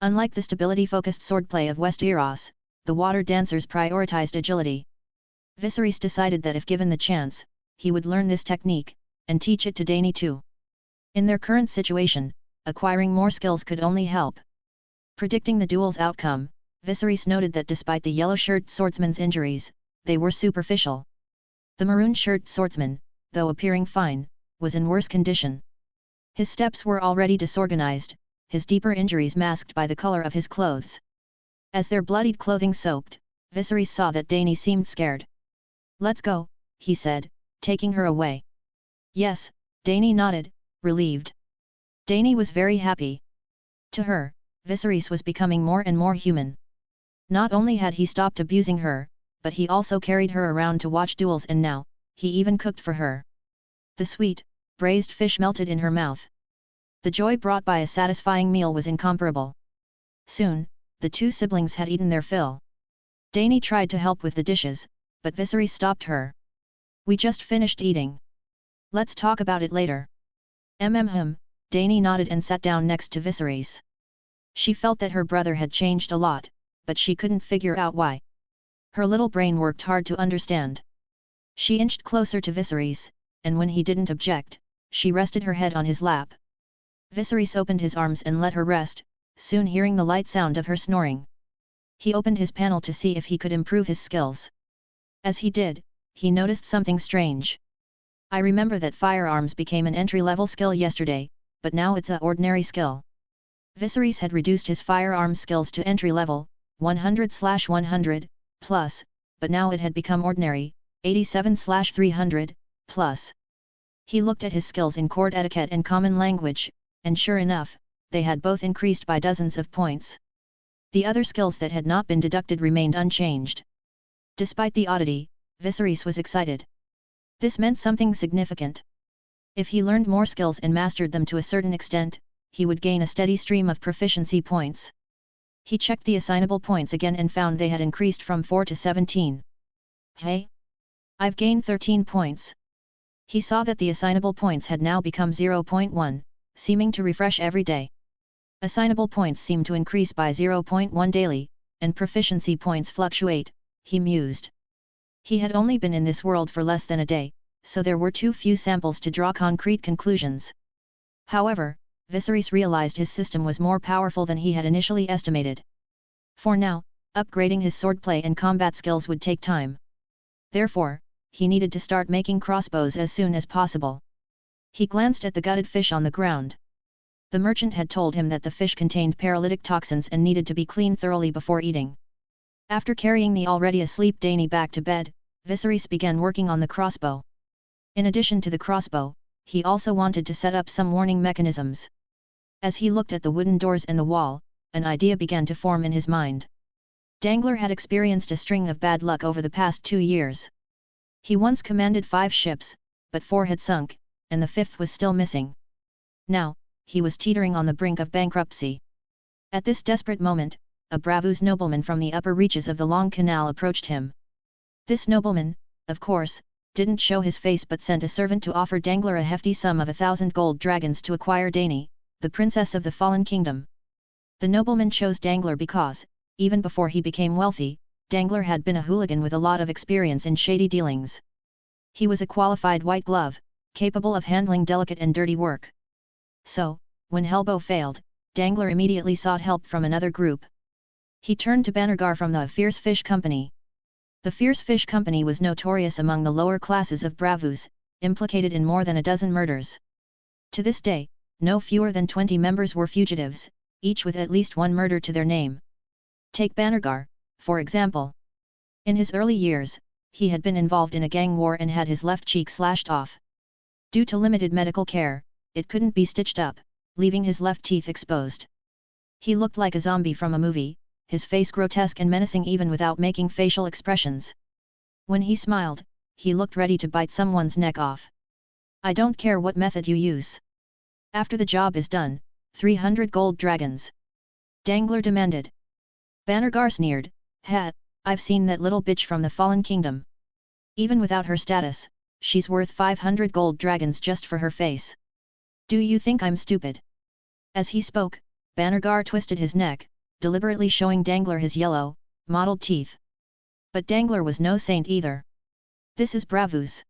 Unlike the stability-focused swordplay of Westeros, the water dancers prioritized agility. Viserys decided that if given the chance, he would learn this technique, and teach it to Dany too. In their current situation, acquiring more skills could only help. Predicting the duel's outcome, Viserys noted that despite the yellow-shirted swordsman's injuries, they were superficial. The maroon-shirted swordsman, though appearing fine, was in worse condition. His steps were already disorganized, his deeper injuries masked by the color of his clothes. As their bloodied clothing soaked, Viserys saw that Dany seemed scared. "Let's go," he said, taking her away. "Yes," Dany nodded, relieved. Dany was very happy. To her, Viserys was becoming more and more human. Not only had he stopped abusing her, but he also carried her around to watch duels, and now, he even cooked for her. The sweet, braised fish melted in her mouth. The joy brought by a satisfying meal was incomparable. Soon, the two siblings had eaten their fill. Dany tried to help with the dishes, but Viserys stopped her. "We just finished eating. Let's talk about it later." Dany nodded and sat down next to Viserys. She felt that her brother had changed a lot, but she couldn't figure out why. Her little brain worked hard to understand. She inched closer to Viserys, and when he didn't object, she rested her head on his lap. Viserys opened his arms and let her rest, soon hearing the light sound of her snoring. He opened his panel to see if he could improve his skills. As he did, he noticed something strange. "I remember that firearms became an entry-level skill yesterday, but now it's a ordinary skill." Viserys had reduced his firearms skills to entry-level, 100/100, plus, but now it had become ordinary, 87/300, plus. He looked at his skills in court etiquette and common language, and sure enough, they had both increased by dozens of points. The other skills that had not been deducted remained unchanged. Despite the oddity, Viserys was excited. This meant something significant. If he learned more skills and mastered them to a certain extent, he would gain a steady stream of proficiency points. He checked the assignable points again and found they had increased from 4 to 17. "Hey! I've gained 13 points." He saw that the assignable points had now become 0.1, seeming to refresh every day. Assignable points seem to increase by 0.1 daily, and proficiency points fluctuate, he mused. He had only been in this world for less than a day, so there were too few samples to draw concrete conclusions. However, Viserys realized his system was more powerful than he had initially estimated. For now, upgrading his swordplay and combat skills would take time. Therefore, he needed to start making crossbows as soon as possible. He glanced at the gutted fish on the ground. The merchant had told him that the fish contained paralytic toxins and needed to be cleaned thoroughly before eating. After carrying the already asleep Dany back to bed, Viserys began working on the crossbow. In addition to the crossbow, he also wanted to set up some warning mechanisms. As he looked at the wooden doors in the wall, an idea began to form in his mind. Dangler had experienced a string of bad luck over the past 2 years. He once commanded 5 ships, but 4 had sunk, and the 5th was still missing. Now, he was teetering on the brink of bankruptcy. At this desperate moment, a Braavos nobleman from the upper reaches of the Long Canal approached him. This nobleman, of course, didn't show his face but sent a servant to offer Dangler a hefty sum of 1,000 gold dragons to acquire Dany, the princess of the fallen kingdom. The nobleman chose Dangler because, even before he became wealthy, Dangler had been a hooligan with a lot of experience in shady dealings. He was a qualified white glove, capable of handling delicate and dirty work. So, when Helbo failed, Dangler immediately sought help from another group. He turned to Bannergar from the Fierce Fish Company. The Fierce Fish Company was notorious among the lower classes of Braavos, implicated in more than a dozen murders. To this day, no fewer than 20 members were fugitives, each with at least one murder to their name. Take Bannergar, for example. In his early years, he had been involved in a gang war and had his left cheek slashed off. Due to limited medical care, it couldn't be stitched up, leaving his left teeth exposed. He looked like a zombie from a movie, his face grotesque and menacing even without making facial expressions. When he smiled, he looked ready to bite someone's neck off. "I don't care what method you use. After the job is done, 300 gold dragons," Dangler demanded. Bannergar sneered, I've seen that little bitch from the fallen kingdom. Even without her status, she's worth 500 gold dragons just for her face. Do you think I'm stupid?" As he spoke, Bannergar twisted his neck, deliberately showing Dangler his yellow, mottled teeth. But Dangler was no saint either. This is Braavos.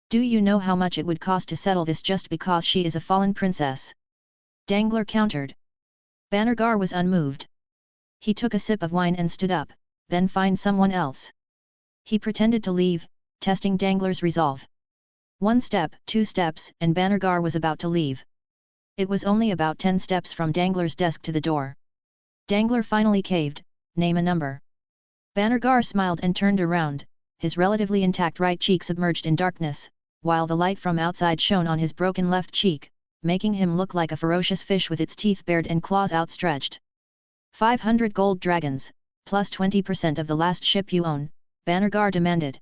Do you know how much it would cost to settle this just because she is a fallen princess? Dangler countered. Bannergar was unmoved. He took a sip of wine and stood up, then find someone else. He pretended to leave, testing Dangler's resolve. 1 step, 2 steps, and Bannergar was about to leave. It was only about 10 steps from Dangler's desk to the door. Dangler finally caved, name a number. Bannergar smiled and turned around, his relatively intact right cheek submerged in darkness, while the light from outside shone on his broken left cheek, making him look like a ferocious fish with its teeth bared and claws outstretched. 500 gold dragons, plus 20% of the last ship you own, Bannergar demanded.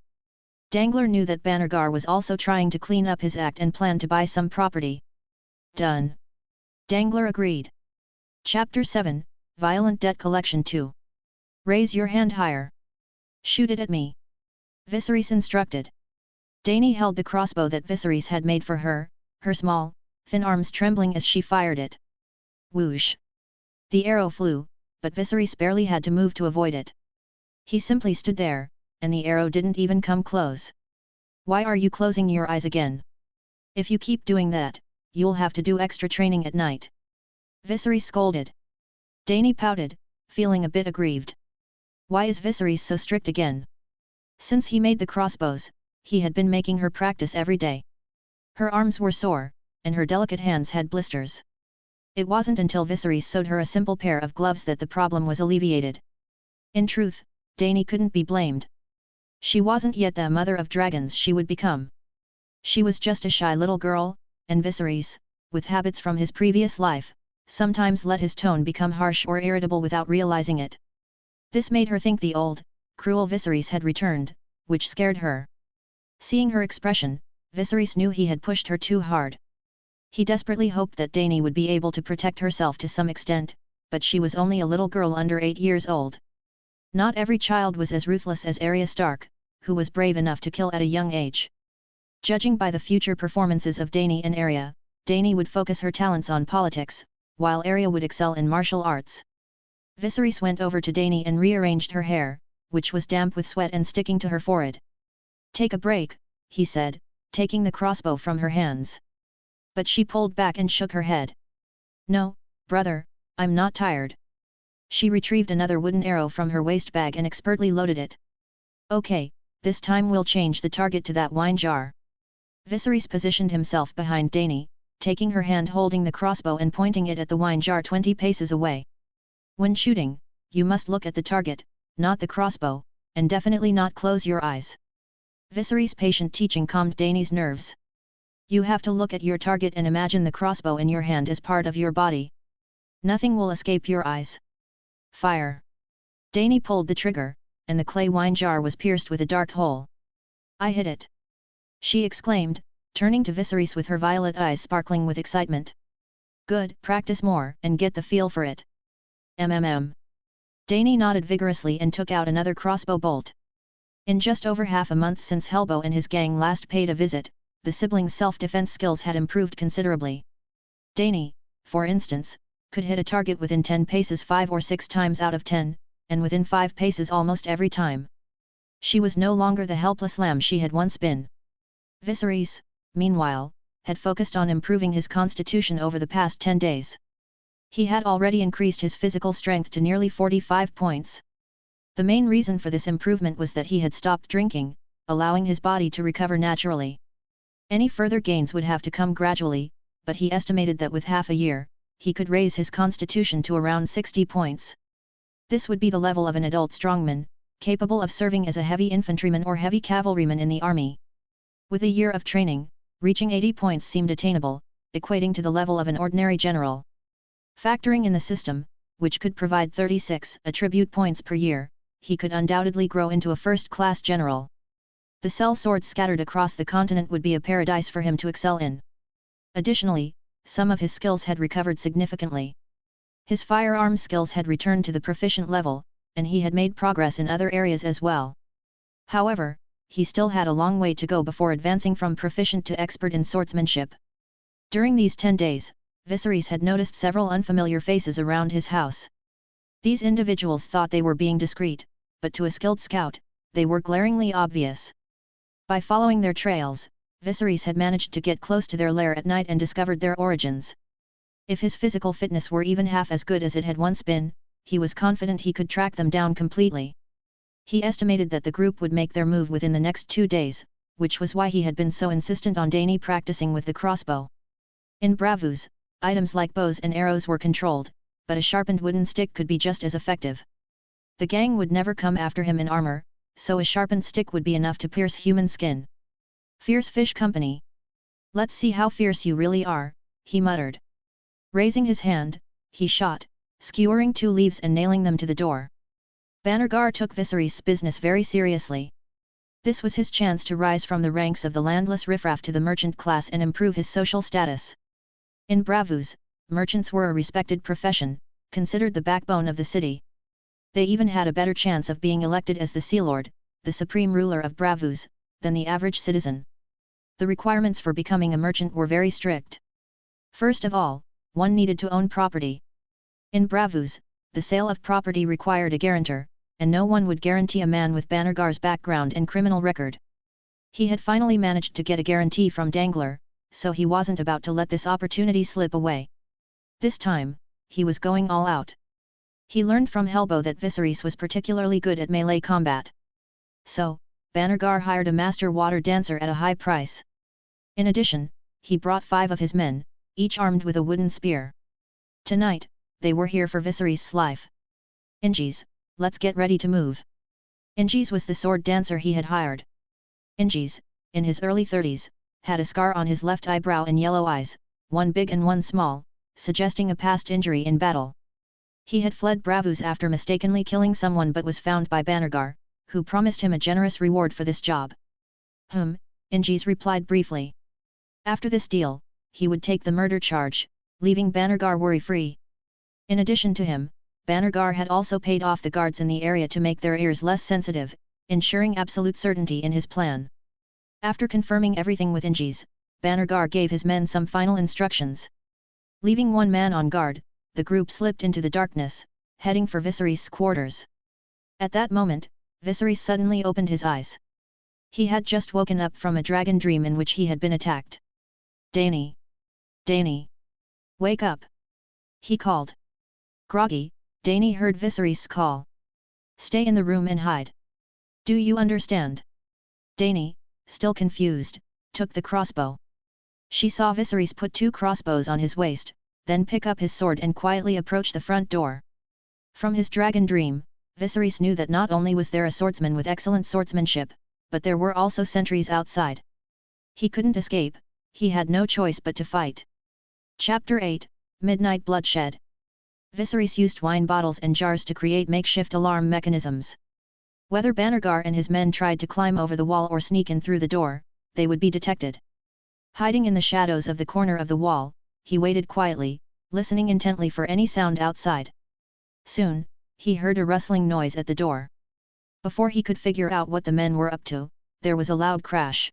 Dangler knew that Bannergar was also trying to clean up his act and planned to buy some property. Done. Dangler agreed. Chapter 7, Violent Debt Collection 2. Raise your hand higher. Shoot it at me. Viserys instructed. Dany held the crossbow that Viserys had made for her, her small, thin arms trembling as she fired it. Whoosh! The arrow flew, but Viserys barely had to move to avoid it. He simply stood there, and the arrow didn't even come close. Why are you closing your eyes again? If you keep doing that, you'll have to do extra training at night. Viserys scolded. Dany pouted, feeling a bit aggrieved. Why is Viserys so strict again? Since he made the crossbows, he had been making her practice every day. Her arms were sore, and her delicate hands had blisters. It wasn't until Viserys sewed her a simple pair of gloves that the problem was alleviated. In truth, Dany couldn't be blamed. She wasn't yet the mother of dragons she would become. She was just a shy little girl, and Viserys, with habits from his previous life, sometimes let his tone become harsh or irritable without realizing it. This made her think the old, cruel Viserys had returned, which scared her. Seeing her expression, Viserys knew he had pushed her too hard. He desperately hoped that Dany would be able to protect herself to some extent, but she was only a little girl under 8 years old. Not every child was as ruthless as Arya Stark, who was brave enough to kill at a young age. Judging by the future performances of Dany and Arya, Dany would focus her talents on politics, while Arya would excel in martial arts. Viserys went over to Dany and rearranged her hair, which was damp with sweat and sticking to her forehead. Take a break, he said, taking the crossbow from her hands. But she pulled back and shook her head. No, brother, I'm not tired. She retrieved another wooden arrow from her waist bag and expertly loaded it. Okay, this time we'll change the target to that wine jar. Viserys positioned himself behind Dany, taking her hand holding the crossbow and pointing it at the wine jar 20 paces away. When shooting, you must look at the target, not the crossbow, and definitely not close your eyes. Viserys' patient teaching calmed Dany's nerves. You have to look at your target and imagine the crossbow in your hand as part of your body. Nothing will escape your eyes. Fire! Dany pulled the trigger, and the clay wine jar was pierced with a dark hole. I hit it! She exclaimed, turning to Viserys with her violet eyes sparkling with excitement. Good, practice more and get the feel for it. Dany nodded vigorously and took out another crossbow bolt. In just over half a month since Helbo and his gang last paid a visit, the siblings' self-defense skills had improved considerably. Dany, for instance, could hit a target within 10 paces 5 or 6 times out of 10, and within 5 paces almost every time. She was no longer the helpless lamb she had once been. Viserys, meanwhile, had focused on improving his constitution over the past 10 days. He had already increased his physical strength to nearly 45 points. The main reason for this improvement was that he had stopped drinking, allowing his body to recover naturally. Any further gains would have to come gradually, but he estimated that with half a year, he could raise his constitution to around 60 points. This would be the level of an adult strongman, capable of serving as a heavy infantryman or heavy cavalryman in the army. With a year of training, reaching 80 points seemed attainable, equating to the level of an ordinary general. Factoring in the system, which could provide 36 attribute points per year, he could undoubtedly grow into a first-class general. The sellswords scattered across the continent would be a paradise for him to excel in. Additionally, some of his skills had recovered significantly. His firearm skills had returned to the proficient level, and he had made progress in other areas as well. However, he still had a long way to go before advancing from proficient to expert in swordsmanship. During these 10 days, Viserys had noticed several unfamiliar faces around his house. These individuals thought they were being discreet, but to a skilled scout, they were glaringly obvious. By following their trails, Viserys had managed to get close to their lair at night and discovered their origins. If his physical fitness were even half as good as it had once been, he was confident he could track them down completely. He estimated that the group would make their move within the next 2 days, which was why he had been so insistent on Dany practicing with the crossbow. In Braavos, items like bows and arrows were controlled, but a sharpened wooden stick could be just as effective. The gang would never come after him in armor, so a sharpened stick would be enough to pierce human skin. Fierce Fish Company. Let's see how fierce you really are, he muttered. Raising his hand, he shot, skewering 2 leaves and nailing them to the door. Bannergar took Viserys' business very seriously. This was his chance to rise from the ranks of the landless riffraff to the merchant class and improve his social status. In Braavos, merchants were a respected profession, considered the backbone of the city. They even had a better chance of being elected as the Sea Lord, the supreme ruler of Braavos, than the average citizen. The requirements for becoming a merchant were very strict. First of all, one needed to own property. In Braavos, the sale of property required a guarantor, and no one would guarantee a man with Bannergar's background and criminal record. He had finally managed to get a guarantee from Dangler, so he wasn't about to let this opportunity slip away. This time, he was going all out. He learned from Helbo that Viserys was particularly good at melee combat. So, Bannergar hired a master water dancer at a high price. In addition, he brought 5 of his men, each armed with a wooden spear. Tonight, they were here for Viserys' life. Inges, let's get ready to move. Inges was the sword dancer he had hired. Inges, in his early 30s, had a scar on his left eyebrow and yellow eyes, one big and one small, suggesting a past injury in battle. He had fled Braavos after mistakenly killing someone but was found by Bannergar, who promised him a generous reward for this job. Inges replied briefly. After this deal, he would take the murder charge, leaving Bannergar worry-free. In addition to him, Bannergar had also paid off the guards in the area to make their ears less sensitive, ensuring absolute certainty in his plan. After confirming everything with Inges, Bannergar gave his men some final instructions. Leaving 1 man on guard, the group slipped into the darkness, heading for Viserys' quarters. At that moment, Viserys suddenly opened his eyes. He had just woken up from a dragon dream in which he had been attacked. Dany! Dany! Wake up! He called. Groggy, Dany heard Viserys' call. Stay in the room and hide. Do you understand? Dany, still confused, took the crossbow. She saw Viserys put 2 crossbows on his waist, then pick up his sword and quietly approach the front door. From his dragon dream, Viserys knew that not only was there a swordsman with excellent swordsmanship, but there were also sentries outside. He couldn't escape, he had no choice but to fight. Chapter 8, Midnight Bloodshed. Viserys used wine bottles and jars to create makeshift alarm mechanisms. Whether Bannergar and his men tried to climb over the wall or sneak in through the door, they would be detected. Hiding in the shadows of the corner of the wall, he waited quietly, listening intently for any sound outside. Soon, he heard a rustling noise at the door. Before he could figure out what the men were up to, there was a loud crash.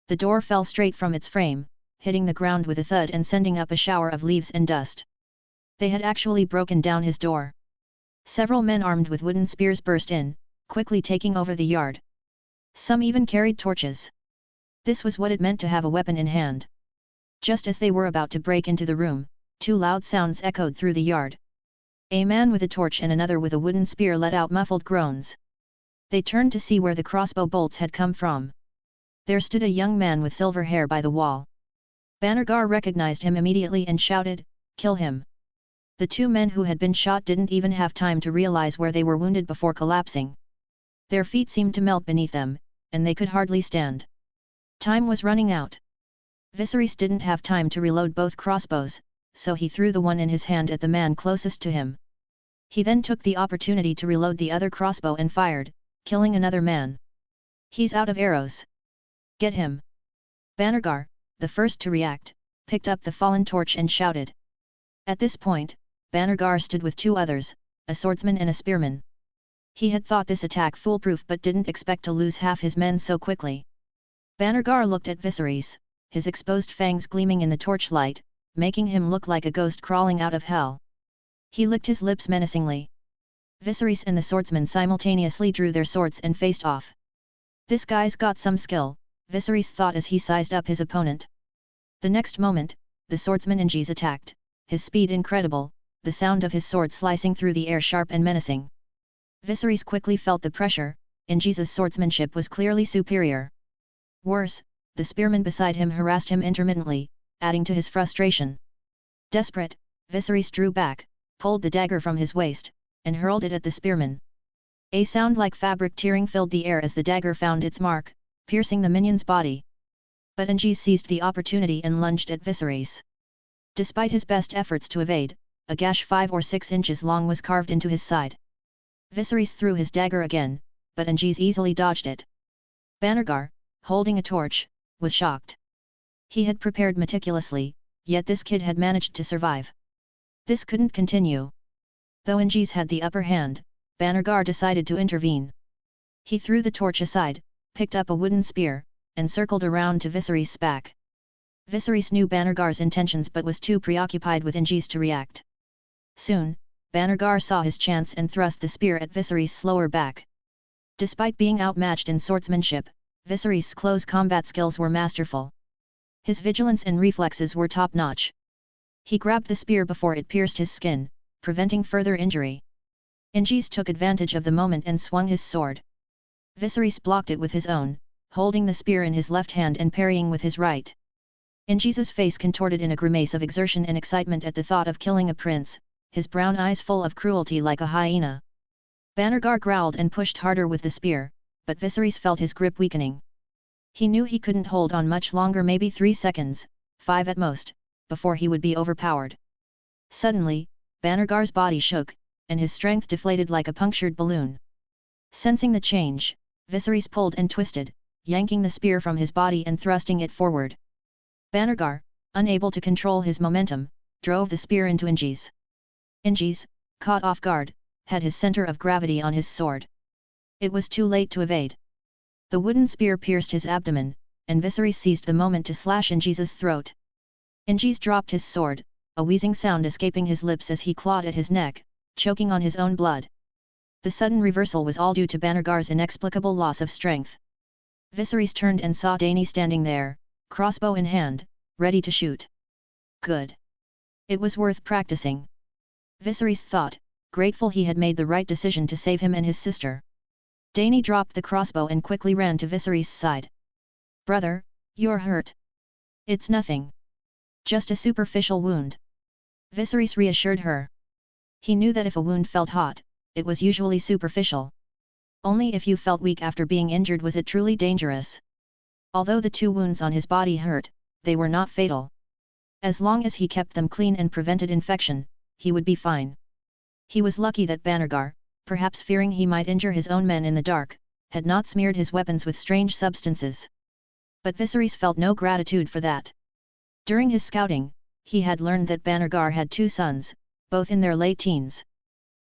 The door fell straight from its frame, hitting the ground with a thud and sending up a shower of leaves and dust. They had actually broken down his door. Several men armed with wooden spears burst in, quickly taking over the yard. Some even carried torches. This was what it meant to have a weapon in hand. Just as they were about to break into the room, 2 loud sounds echoed through the yard. A man with a torch and another with a wooden spear let out muffled groans. They turned to see where the crossbow bolts had come from. There stood a young man with silver hair by the wall. Bannergar recognized him immediately and shouted, "Kill him!" The 2 men who had been shot didn't even have time to realize where they were wounded before collapsing. Their feet seemed to melt beneath them, and they could hardly stand. Time was running out. Viserys didn't have time to reload both crossbows, so he threw the one in his hand at the man closest to him. He then took the opportunity to reload the other crossbow and fired, killing another man. "He's out of arrows. Get him!" Bannergar, the first to react, picked up the fallen torch and shouted. At this point, Bannergar stood with 2 others, a swordsman and a spearman. He had thought this attack foolproof but didn't expect to lose half his men so quickly. Bannergar looked at Viserys, his exposed fangs gleaming in the torchlight, making him look like a ghost crawling out of hell. He licked his lips menacingly. Viserys and the swordsman simultaneously drew their swords and faced off. "This guy's got some skill," Viserys thought as he sized up his opponent. The next moment, the swordsman Injis attacked, his speed incredible, the sound of his sword slicing through the air sharp and menacing. Viserys quickly felt the pressure. Injis' swordsmanship was clearly superior. Worse, the spearman beside him harassed him intermittently, adding to his frustration. Desperate, Viserys drew back, pulled the dagger from his waist, and hurled it at the spearman. A sound like fabric tearing filled the air as the dagger found its mark, piercing the minion's body. But Injis seized the opportunity and lunged at Viserys. Despite his best efforts to evade, a gash 5 or 6 inches long was carved into his side. Viserys threw his dagger again, but Injis easily dodged it. Bannergar, holding a torch, was shocked. He had prepared meticulously, yet this kid had managed to survive. This couldn't continue. Though Injis had the upper hand, Bannergar decided to intervene. He threw the torch aside, picked up a wooden spear, and circled around to Viserys' back. Viserys knew Bannergar's intentions but was too preoccupied with Injis to react. Soon, Bannergar saw his chance and thrust the spear at Viserys' slower back. Despite being outmatched in swordsmanship, Viserys' close combat skills were masterful. His vigilance and reflexes were top-notch. He grabbed the spear before it pierced his skin, preventing further injury. Injis took advantage of the moment and swung his sword. Viserys blocked it with his own, holding the spear in his left hand and parrying with his right. Injis' face contorted in a grimace of exertion and excitement at the thought of killing a prince, his brown eyes full of cruelty like a hyena. Bannergar growled and pushed harder with the spear, but Viserys felt his grip weakening. He knew he couldn't hold on much longer, maybe 3 seconds, 5 at most, before he would be overpowered. Suddenly, Bannergar's body shook, and his strength deflated like a punctured balloon. Sensing the change, Viserys pulled and twisted, yanking the spear from his body and thrusting it forward. Bannergar, unable to control his momentum, drove the spear into Injis. Injis, caught off guard, had his center of gravity on his sword. It was too late to evade. The wooden spear pierced his abdomen, and Viserys seized the moment to slash Injis' throat. Injis dropped his sword, a wheezing sound escaping his lips as he clawed at his neck, choking on his own blood. The sudden reversal was all due to Bannergar's inexplicable loss of strength. Viserys turned and saw Dany standing there, crossbow in hand, ready to shoot. Good. It was worth practicing. Viserys thought, grateful he had made the right decision to save him and his sister. Dany dropped the crossbow and quickly ran to Viserys' side. "Brother, you're hurt." "It's nothing. Just a superficial wound." Viserys reassured her. He knew that if a wound felt hot, it was usually superficial. Only if you felt weak after being injured was it truly dangerous. Although the 2 wounds on his body hurt, they were not fatal. As long as he kept them clean and prevented infection, he would be fine. He was lucky that Bannergar, perhaps fearing he might injure his own men in the dark, had not smeared his weapons with strange substances. But Viserys felt no gratitude for that. During his scouting, he had learned that Bannergar had 2 sons, both in their late teens.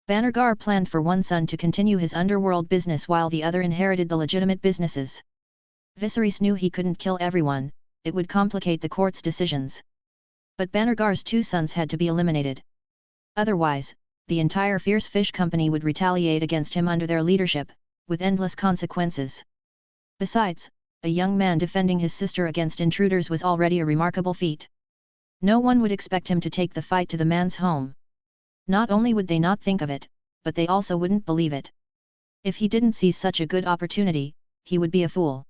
Bannergar planned for one son to continue his underworld business while the other inherited the legitimate businesses. Viserys knew he couldn't kill everyone, it would complicate the court's decisions. But Bannergar's 2 sons had to be eliminated. Otherwise, the entire Fierce Fish Company would retaliate against him under their leadership, with endless consequences. Besides, a young man defending his sister against intruders was already a remarkable feat. No one would expect him to take the fight to the man's home. Not only would they not think of it, but they also wouldn't believe it. If he didn't seize such a good opportunity, he would be a fool.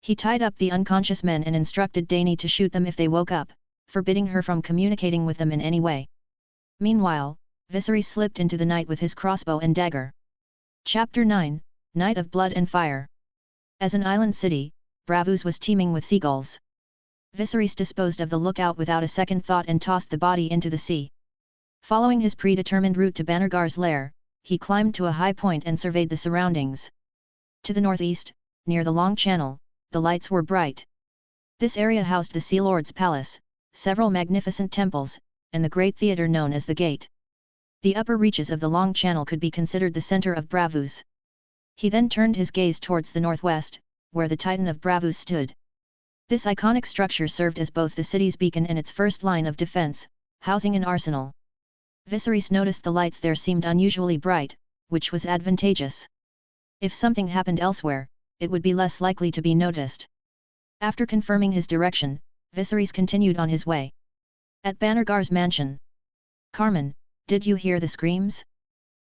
He tied up the unconscious men and instructed Dany to shoot them if they woke up, forbidding her from communicating with them in any way. Meanwhile, Viserys slipped into the night with his crossbow and dagger. Chapter 9, Night of Blood and Fire. As an island city, Braavos was teeming with seagulls. Viserys disposed of the lookout without a second thought and tossed the body into the sea. Following his predetermined route to Bannergar's lair, he climbed to a high point and surveyed the surroundings. To the northeast, near the Long Channel, the lights were bright. This area housed the Sea Lord's palace, several magnificent temples, and the great theatre known as the Gate. The upper reaches of the Long Channel could be considered the center of Braavos. He then turned his gaze towards the northwest, where the Titan of Braavos stood. This iconic structure served as both the city's beacon and its first line of defense, housing an arsenal. Viserys noticed the lights there seemed unusually bright, which was advantageous. If something happened elsewhere, it would be less likely to be noticed. After confirming his direction, Viserys continued on his way. At Bannergar's mansion. Carmen, did you hear the screams?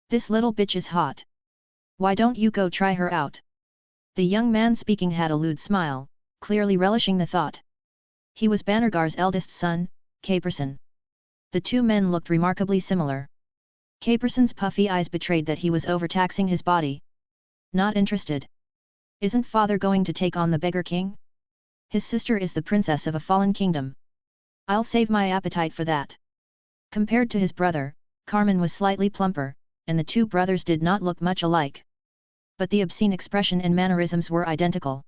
This little bitch is hot. Why don't you go try her out? The young man speaking had a lewd smile, clearly relishing the thought. He was Bannergar's eldest son, Caperson. The two men looked remarkably similar. Caperson's puffy eyes betrayed that he was overtaxing his body. Not interested. Isn't father going to take on the Beggar King? His sister is the princess of a fallen kingdom. I'll save my appetite for that. Compared to his brother, Carmen was slightly plumper, and the two brothers did not look much alike. But the obscene expression and mannerisms were identical.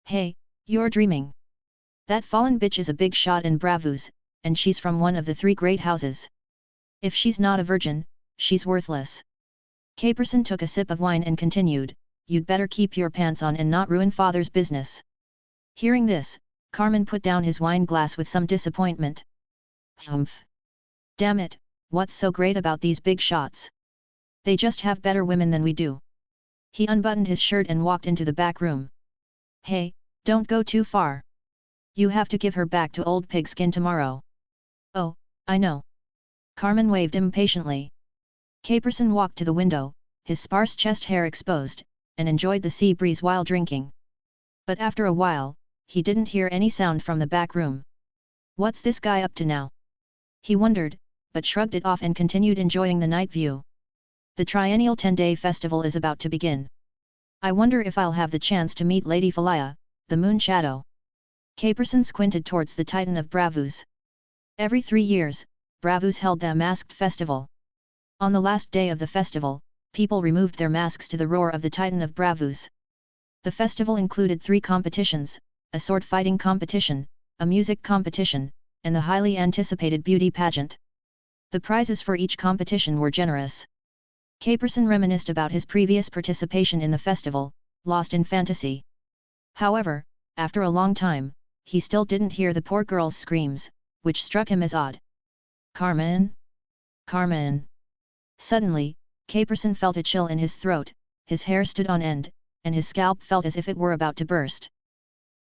Hey, you're dreaming. That fallen bitch is a big shot in Braavos, and she's from one of the three great houses. If she's not a virgin, she's worthless. Caperson took a sip of wine and continued, you'd better keep your pants on and not ruin father's business. Hearing this, Carmen put down his wine glass with some disappointment. Humph. Damn it, what's so great about these big shots? They just have better women than we do. He unbuttoned his shirt and walked into the back room. Hey, don't go too far. You have to give her back to old Pigskin tomorrow. Oh, I know. Carmen waved impatiently. Caperson walked to the window, his sparse chest hair exposed, and enjoyed the sea breeze while drinking. But after a while, he didn't hear any sound from the back room. What's this guy up to now? He wondered, but shrugged it off and continued enjoying the night view. The triennial 10-day festival is about to begin. I wonder if I'll have the chance to meet Lady Phalia, the Moon Shadow. Caperson squinted towards the Titan of Braavos. Every 3 years, Braavos held the masked festival. On the last day of the festival, people removed their masks to the roar of the Titan of Braavos. The festival included 3 competitions, a sword fighting competition, a music competition, and the highly anticipated beauty pageant. The prizes for each competition were generous. Caperson reminisced about his previous participation in the festival, lost in fantasy. However, after a long time, he still didn't hear the poor girl's screams, which struck him as odd. Carmen? Carmen! Suddenly, Caperson felt a chill in his throat, his hair stood on end, and his scalp felt as if it were about to burst.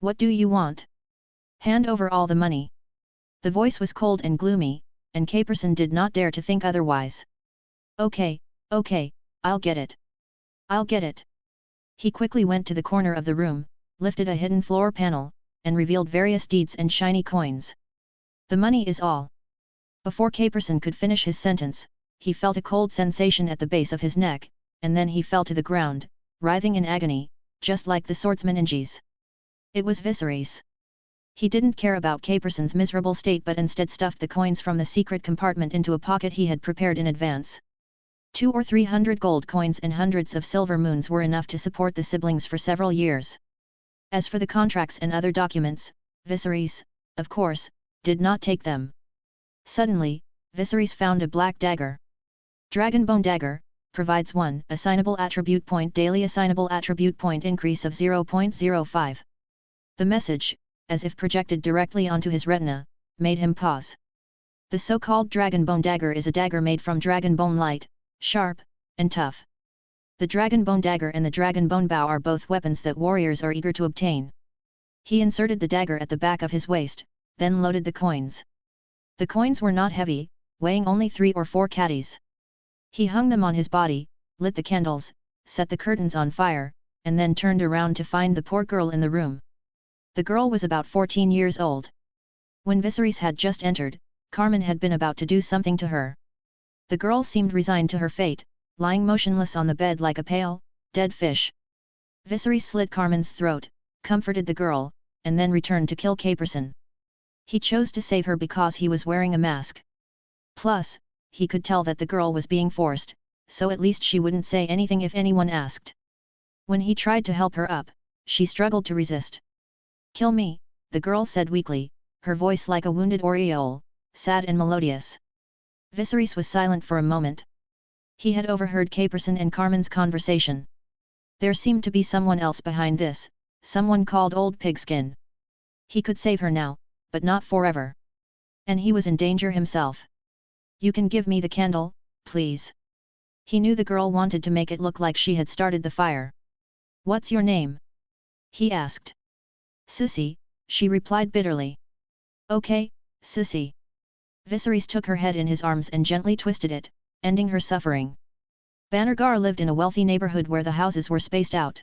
What do you want? Hand over all the money. The voice was cold and gloomy, and Caperson did not dare to think otherwise. Okay, I'll get it. I'll get it. He quickly went to the corner of the room, lifted a hidden floor panel, and revealed various deeds and shiny coins. The money is all. Before Caperson could finish his sentence, he felt a cold sensation at the base of his neck, and then he fell to the ground, writhing in agony, just like the swordsman. It was Viserys. He didn't care about Caperson's miserable state but instead stuffed the coins from the secret compartment into a pocket he had prepared in advance. 200 or 300 gold coins and hundreds of silver moons were enough to support the siblings for several years. As for the contracts and other documents, Viserys, of course, did not take them. Suddenly, Viserys found a black dagger. Dragonbone dagger, provides 1 assignable attribute point daily assignable attribute point increase of 0.05. The message, as if projected directly onto his retina, made him pause. The so-called Dragonbone dagger is a dagger made from dragonbone light, sharp, and tough. The Dragonbone dagger and the Dragonbone bow are both weapons that warriors are eager to obtain. He inserted the dagger at the back of his waist, then loaded the coins. The coins were not heavy, weighing only 3 or 4 catties. He hung them on his body, lit the candles, set the curtains on fire, and then turned around to find the poor girl in the room. The girl was about 14 years old. When Viserys had just entered, Carmen had been about to do something to her. The girl seemed resigned to her fate, lying motionless on the bed like a pale, dead fish. Viserys slit Carmen's throat, comforted the girl, and then returned to kill Caperson. He chose to save her because he was wearing a mask. Plus, he could tell that the girl was being forced, so at least she wouldn't say anything if anyone asked. When he tried to help her up, she struggled to resist. Kill me, the girl said weakly, her voice like a wounded oriole, sad and melodious. Viserys was silent for a moment. He had overheard Caperson and Carmen's conversation. There seemed to be someone else behind this, someone called Old Pigskin. He could save her now, but not forever. And he was in danger himself. You can give me the candle, please. He knew the girl wanted to make it look like she had started the fire. What's your name? He asked. Sissy, she replied bitterly. Okay, sissy. Viserys took her head in his arms and gently twisted it, ending her suffering. Bannergar lived in a wealthy neighborhood where the houses were spaced out.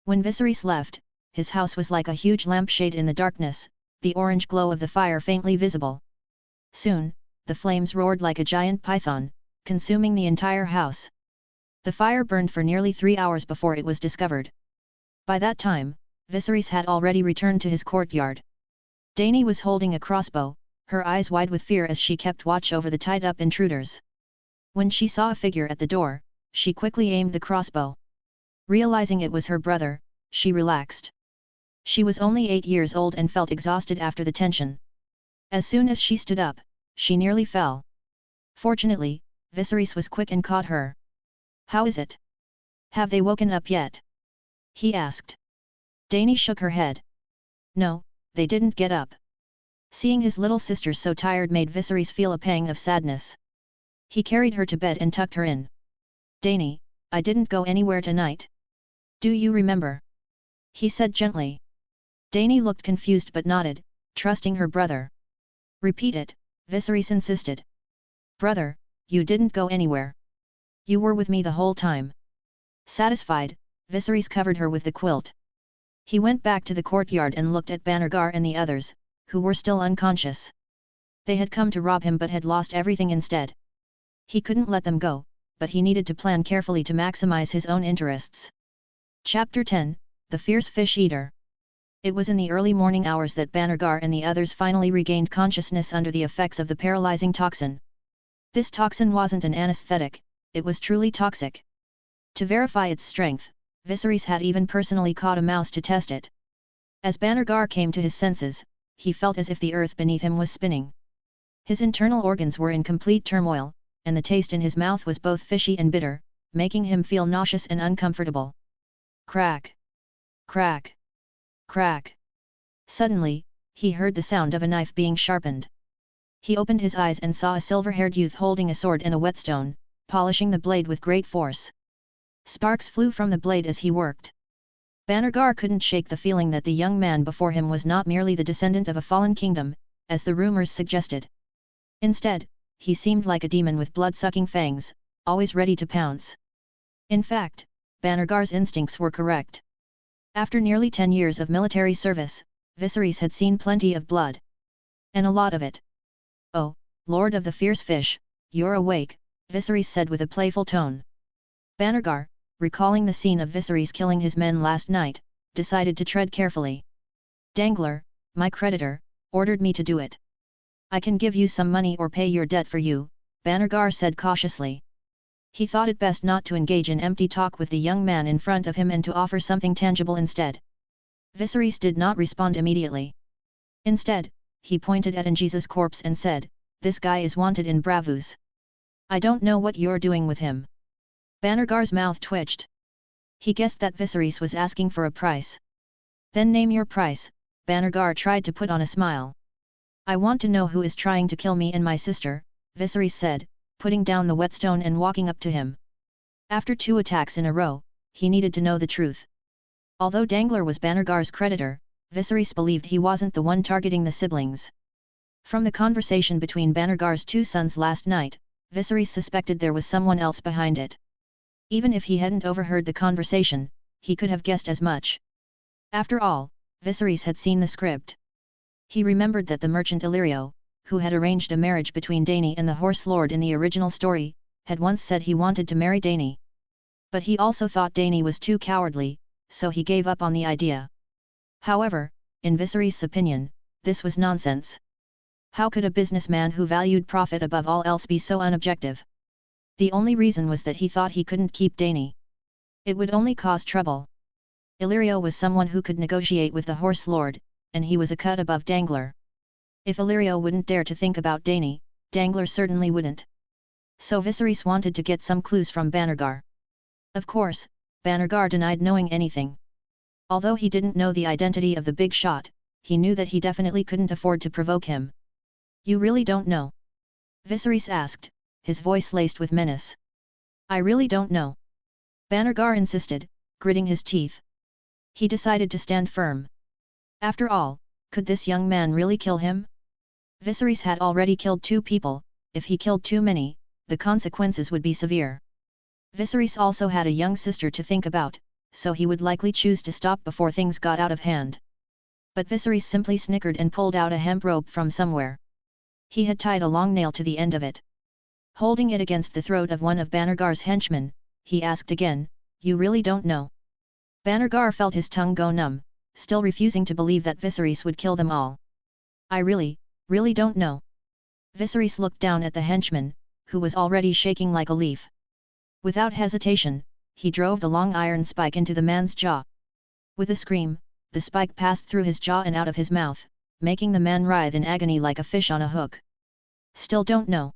When Viserys left, his house was like a huge lampshade in the darkness, the orange glow of the fire faintly visible. Soon, the flames roared like a giant python, consuming the entire house. The fire burned for nearly 3 hours before it was discovered. By that time, Viserys had already returned to his courtyard. Dany was holding a crossbow, her eyes wide with fear as she kept watch over the tied-up intruders. When she saw a figure at the door, she quickly aimed the crossbow. Realizing it was her brother, she relaxed. She was only 8 years old and felt exhausted after the tension. As soon as she stood up, she nearly fell. Fortunately, Viserys was quick and caught her. "How is it? Have they woken up yet?" he asked. Dany shook her head. "No, they didn't get up." Seeing his little sister so tired made Viserys feel a pang of sadness. He carried her to bed and tucked her in. "Dany, I didn't go anywhere tonight. Do you remember?" he said gently. Dany looked confused but nodded, trusting her brother. "Repeat it," Viserys insisted. "Brother, you didn't go anywhere. You were with me the whole time." Satisfied, Viserys covered her with the quilt. He went back to the courtyard and looked at Bannergar and the others, who were still unconscious. They had come to rob him but had lost everything instead. He couldn't let them go, but he needed to plan carefully to maximize his own interests. Chapter 10, The Fierce Fish Eater. It was in the early morning hours that Bannergar and the others finally regained consciousness under the effects of the paralyzing toxin. This toxin wasn't an anesthetic, it was truly toxic. To verify its strength, Viserys had even personally caught a mouse to test it. As Bannergar came to his senses, he felt as if the earth beneath him was spinning. His internal organs were in complete turmoil, and the taste in his mouth was both fishy and bitter, making him feel nauseous and uncomfortable. Crack! Crack! Crack! Suddenly, he heard the sound of a knife being sharpened. He opened his eyes and saw a silver-haired youth holding a sword and a whetstone, polishing the blade with great force. Sparks flew from the blade as he worked. Bannergar couldn't shake the feeling that the young man before him was not merely the descendant of a fallen kingdom, as the rumors suggested. Instead, he seemed like a demon with blood-sucking fangs, always ready to pounce. In fact, Bannergar's instincts were correct. After nearly 10 years of military service, Viserys had seen plenty of blood. And a lot of it. "Oh, Lord of the Fierce Fish, you're awake," Viserys said with a playful tone. Bannergar, recalling the scene of Viserys killing his men last night, decided to tread carefully. "Dangler, my creditor, ordered me to do it. I can give you some money or pay your debt for you," Bannergar said cautiously. He thought it best not to engage in empty talk with the young man in front of him and to offer something tangible instead. Viserys did not respond immediately. Instead, he pointed at Angisa's corpse and said, "This guy is wanted in Braavos. I don't know what you're doing with him." Bannergar's mouth twitched. He guessed that Viserys was asking for a price. "Then name your price," Bannergar tried to put on a smile. "I want to know who is trying to kill me and my sister," Viserys said, putting down the whetstone and walking up to him. After 2 attacks in a row, he needed to know the truth. Although Dangler was Bannergar's creditor, Viserys believed he wasn't the one targeting the siblings. From the conversation between Bannergar's 2 sons last night, Viserys suspected there was someone else behind it. Even if he hadn't overheard the conversation, he could have guessed as much. After all, Viserys had seen the script. He remembered that the merchant Illyrio, who had arranged a marriage between Dany and the Horse Lord in the original story, had once said he wanted to marry Dany. But he also thought Dany was too cowardly, so he gave up on the idea. However, in Viserys' opinion, this was nonsense. How could a businessman who valued profit above all else be so unobjective? The only reason was that he thought he couldn't keep Dany. It would only cause trouble. Illyrio was someone who could negotiate with the Horse Lord, and he was a cut above Dangler. If Illyrio wouldn't dare to think about Dany, Dangler certainly wouldn't. So Viserys wanted to get some clues from Bannergar. Of course, Bannergar denied knowing anything. Although he didn't know the identity of the big shot, he knew that he definitely couldn't afford to provoke him. "You really don't know?" Viserys asked, his voice laced with menace. "I really don't know," Bannergar insisted, gritting his teeth. He decided to stand firm. After all, Could this young man really kill him? Viserys had already killed 2 people, if he killed too many, the consequences would be severe. Viserys also had a young sister to think about, so he would likely choose to stop before things got out of hand. But Viserys simply snickered and pulled out a hemp rope from somewhere. He had tied a long nail to the end of it. Holding it against the throat of one of Bannergar's henchmen, he asked again, "You really don't know?" Bannergar felt his tongue go numb, still refusing to believe that Viserys would kill them all. "I really don't know." Viserys looked down at the henchman, who was already shaking like a leaf. Without hesitation, he drove the long iron spike into the man's jaw. With a scream, the spike passed through his jaw and out of his mouth, making the man writhe in agony like a fish on a hook. "Still don't know?"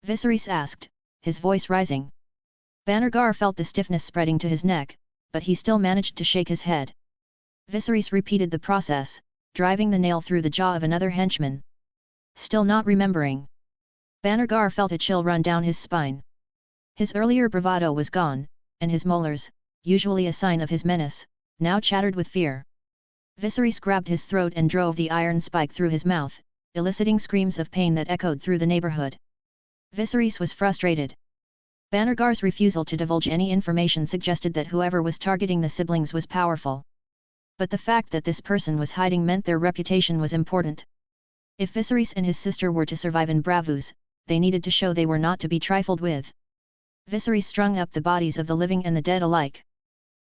Viserys asked, his voice rising. Bannergar felt the stiffness spreading to his neck, but he still managed to shake his head. Viserys repeated the process, driving the nail through the jaw of another henchman. Still not remembering. Bannergar felt a chill run down his spine. His earlier bravado was gone, and his molars, usually a sign of his menace, now chattered with fear. Viserys grabbed his throat and drove the iron spike through his mouth, eliciting screams of pain that echoed through the neighborhood. Viserys was frustrated. Bannergar's refusal to divulge any information suggested that whoever was targeting the siblings was powerful. But the fact that this person was hiding meant their reputation was important. If Viserys and his sister were to survive in Braavos, they needed to show they were not to be trifled with. Viserys strung up the bodies of the living and the dead alike.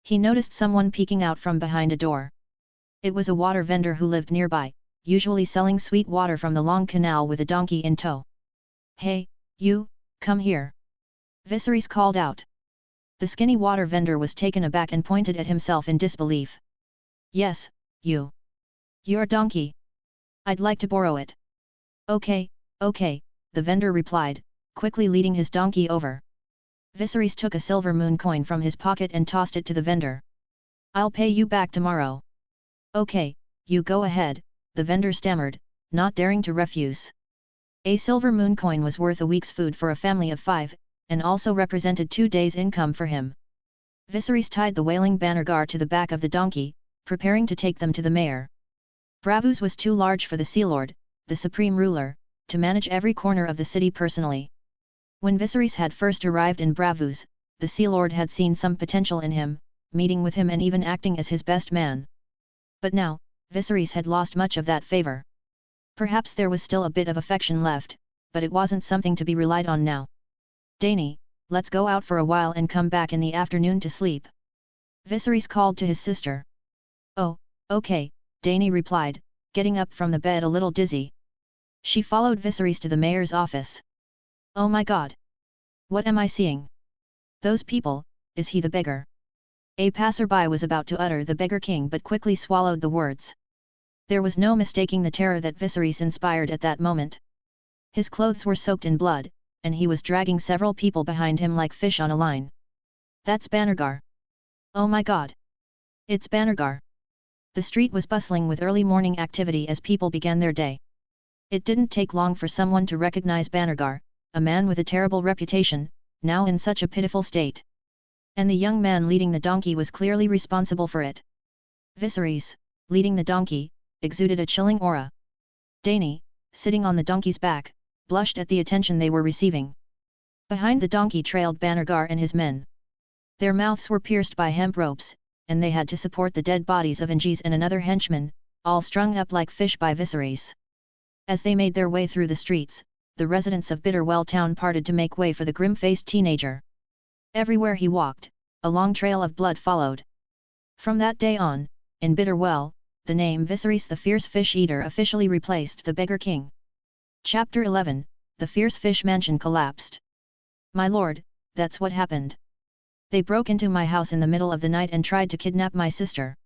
He noticed someone peeking out from behind a door. It was a water vendor who lived nearby, usually selling sweet water from the long canal with a donkey in tow. "Hey, you, come here!" Viserys called out. The skinny water vendor was taken aback and pointed at himself in disbelief. "Yes, you. You're a donkey. I'd like to borrow it." Okay, the vendor replied, quickly leading his donkey over. Viserys took a silver moon coin from his pocket and tossed it to the vendor. "I'll pay you back tomorrow." "Okay, you go ahead," the vendor stammered, not daring to refuse. A silver moon coin was worth a week's food for a family of 5, and also represented 2 days' income for him. Viserys tied the wailing Bannergar to the back of the donkey, preparing to take them to the mayor. Braavos was too large for the Sea Lord, the supreme ruler, to manage every corner of the city personally. When Viserys had first arrived in Braavos, the Sea Lord had seen some potential in him, meeting with him and even acting as his best man. But now, Viserys had lost much of that favor. Perhaps there was still a bit of affection left, but it wasn't something to be relied on now. "Dany, let's go out for a while and come back in the afternoon to sleep," Viserys called to his sister. "Oh, okay," Dany replied, getting up from the bed a little dizzy. She followed Viserys to the mayor's office. "Oh my god! What am I seeing? Those people, is he the beggar?" A passerby was about to utter the Beggar King but quickly swallowed the words. There was no mistaking the terror that Viserys inspired at that moment. His clothes were soaked in blood, and he was dragging several people behind him like fish on a line. "That's Bannergar! Oh my god! It's Bannergar!" The street was bustling with early morning activity as people began their day. It didn't take long for someone to recognize Bannergar, a man with a terrible reputation, now in such a pitiful state. And the young man leading the donkey was clearly responsible for it. Viserys, leading the donkey, exuded a chilling aura. Dany, sitting on the donkey's back, blushed at the attention they were receiving. Behind the donkey trailed Bannergar and his men. Their mouths were pierced by hemp ropes, and they had to support the dead bodies of Anges and another henchman, all strung up like fish by Viserys. As they made their way through the streets, the residents of Bitterwell town parted to make way for the grim-faced teenager. Everywhere he walked, a long trail of blood followed. From that day on, in Bitterwell, the name Viserys the Fierce Fish Eater officially replaced the Beggar King. Chapter 11, The Fierce Fish Mansion Collapsed. "My lord, that's what happened. They broke into my house in the middle of the night and tried to kidnap my sister.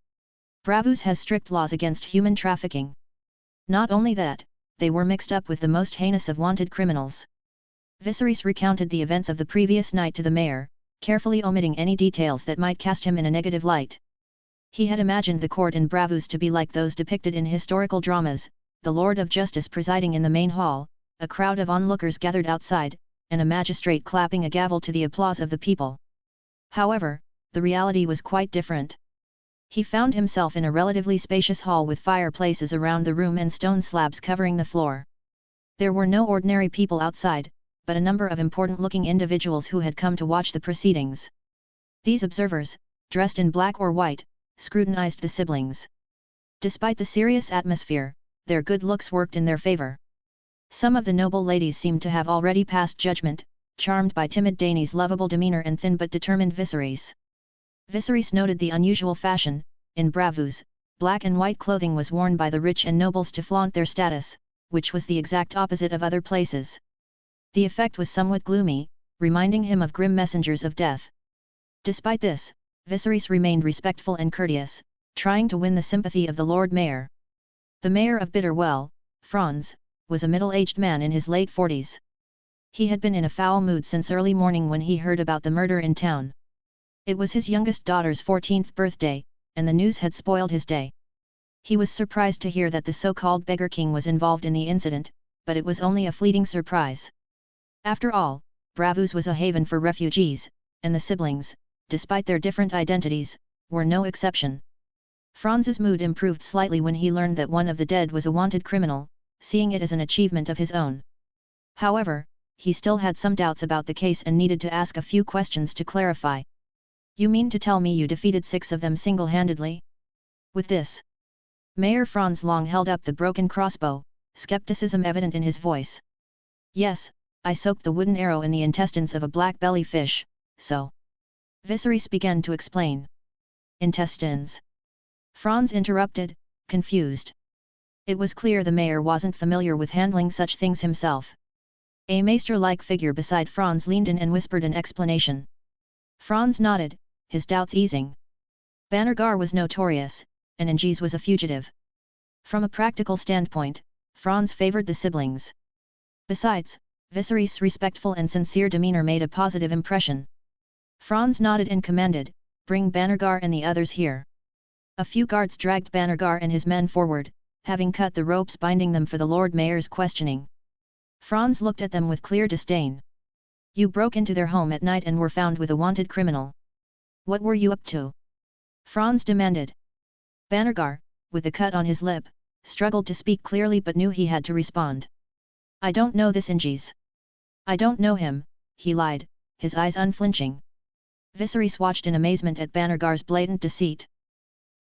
Braavos has strict laws against human trafficking. Not only that, they were mixed up with the most heinous of wanted criminals." Viserys recounted the events of the previous night to the mayor, carefully omitting any details that might cast him in a negative light. He had imagined the court in Braavos to be like those depicted in historical dramas, the Lord of Justice presiding in the main hall, a crowd of onlookers gathered outside, and a magistrate clapping a gavel to the applause of the people. However, the reality was quite different. He found himself in a relatively spacious hall with fireplaces around the room and stone slabs covering the floor. There were no ordinary people outside, but a number of important-looking individuals who had come to watch the proceedings. These observers, dressed in black or white, scrutinized the siblings. Despite the serious atmosphere, their good looks worked in their favor. Some of the noble ladies seemed to have already passed judgment, charmed by timid Dany's lovable demeanor and thin but determined Viserys. Viserys noted the unusual fashion. In Braavos, black and white clothing was worn by the rich and nobles to flaunt their status, which was the exact opposite of other places. The effect was somewhat gloomy, reminding him of grim messengers of death. Despite this, Viserys remained respectful and courteous, trying to win the sympathy of the Lord Mayor. The mayor of Bitterwell, Franz, was a middle-aged man in his late 40s. He had been in a foul mood since early morning when he heard about the murder in town. It was his youngest daughter's 14th birthday, and the news had spoiled his day. He was surprised to hear that the so-called Beggar King was involved in the incident, but it was only a fleeting surprise. After all, Braavos was a haven for refugees, and the siblings, despite their different identities, were no exception. Franz's mood improved slightly when he learned that one of the dead was a wanted criminal, seeing it as an achievement of his own. However, he still had some doubts about the case and needed to ask a few questions to clarify. "You mean to tell me you defeated 6 of them single-handedly?" With this, Mayor Franz long held up the broken crossbow, skepticism evident in his voice. "Yes, I soaked the wooden arrow in the intestines of a black belly fish, so..." Viserys began to explain. "Intestines?" Franz interrupted, confused. It was clear the mayor wasn't familiar with handling such things himself. A maester-like figure beside Franz leaned in and whispered an explanation. Franz nodded, his doubts easing. Bannergar was notorious, and Anges was a fugitive. From a practical standpoint, Franz favored the siblings. Besides, Viserys' respectful and sincere demeanor made a positive impression. Franz nodded and commanded, "Bring Bannergar and the others here." A few guards dragged Bannergar and his men forward, having cut the ropes binding them for the Lord Mayor's questioning. Franz looked at them with clear disdain. "You broke into their home at night and were found with a wanted criminal. What were you up to?" Franz demanded. Bannergar, with a cut on his lip, struggled to speak clearly but knew he had to respond. "I don't know this Anges. I don't know him," he lied, his eyes unflinching. Viserys watched in amazement at Bannergar's blatant deceit.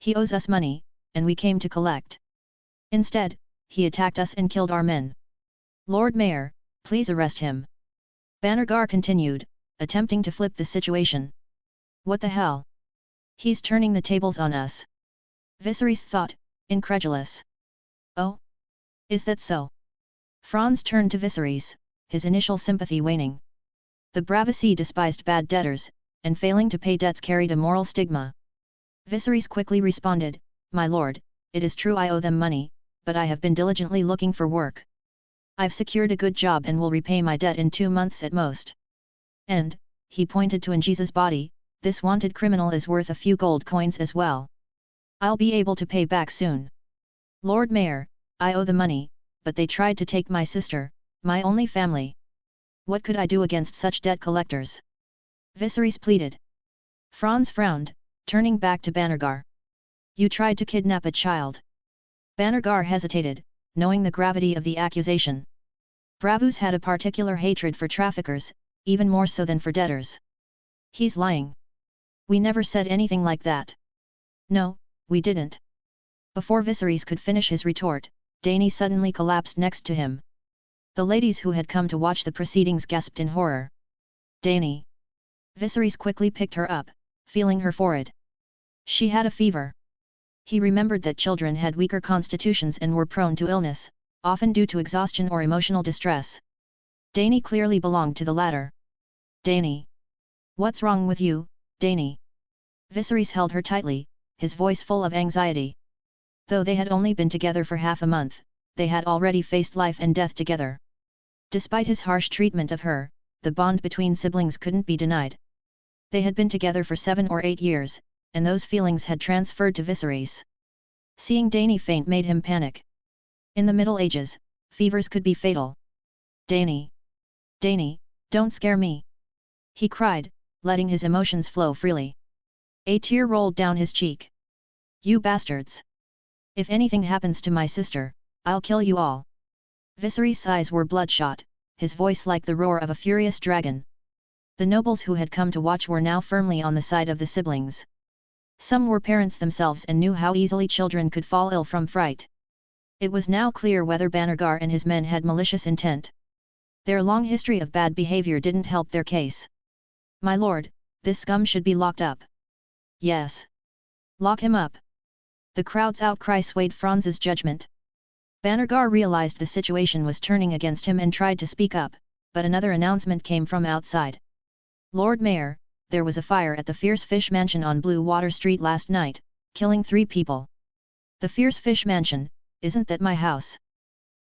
"He owes us money, and we came to collect. Instead, he attacked us and killed our men. Lord Mayor, please arrest him." Bannergar continued, attempting to flip the situation. "What the hell? He's turning the tables on us." Viserys thought, incredulous. "Oh? Is that so?" Franz turned to Viserys, his initial sympathy waning. The Braavos despised bad debtors, and failing to pay debts carried a moral stigma. Viserys quickly responded, "My lord, it is true I owe them money, but I have been diligently looking for work. I've secured a good job and will repay my debt in 2 months at most. And," he pointed to Anges's body, "this wanted criminal is worth a few gold coins as well. I'll be able to pay back soon. Lord Mayor, I owe the money, but they tried to take my sister, my only family. What could I do against such debt collectors?" Viserys pleaded. Franz frowned, turning back to Bannergar. "You tried to kidnap a child." Bannergar hesitated, knowing the gravity of the accusation. Braavos had a particular hatred for traffickers, even more so than for debtors. "He's lying. We never said anything like that." "No, we didn't." Before Viserys could finish his retort, Dany suddenly collapsed next to him. The ladies who had come to watch the proceedings gasped in horror. "Dany!" Viserys quickly picked her up, feeling her forehead. She had a fever. He remembered that children had weaker constitutions and were prone to illness, often due to exhaustion or emotional distress. Dany clearly belonged to the latter. "Dany! What's wrong with you, Dany?" Viserys held her tightly, his voice full of anxiety. Though they had only been together for half a month, they had already faced life and death together. Despite his harsh treatment of her, the bond between siblings couldn't be denied. They had been together for 7 or 8 years, and those feelings had transferred to Viserys. Seeing Dany faint made him panic. In the Middle Ages, fevers could be fatal. "Dany! Dany, don't scare me!" he cried, letting his emotions flow freely. A tear rolled down his cheek. You bastards! If anything happens to my sister, I'll kill you all. Viserys' eyes were bloodshot, his voice like the roar of a furious dragon. The nobles who had come to watch were now firmly on the side of the siblings. Some were parents themselves and knew how easily children could fall ill from fright. It was now clear whether Bannergar and his men had malicious intent. Their long history of bad behavior didn't help their case. My lord, this scum should be locked up. Yes. Lock him up. The crowd's outcry swayed Franz's judgment. Bannergar realized the situation was turning against him and tried to speak up, but another announcement came from outside. Lord Mayor, there was a fire at the Fierce Fish Mansion on Blue Water Street last night, killing 3 people. The Fierce Fish Mansion, isn't that my house?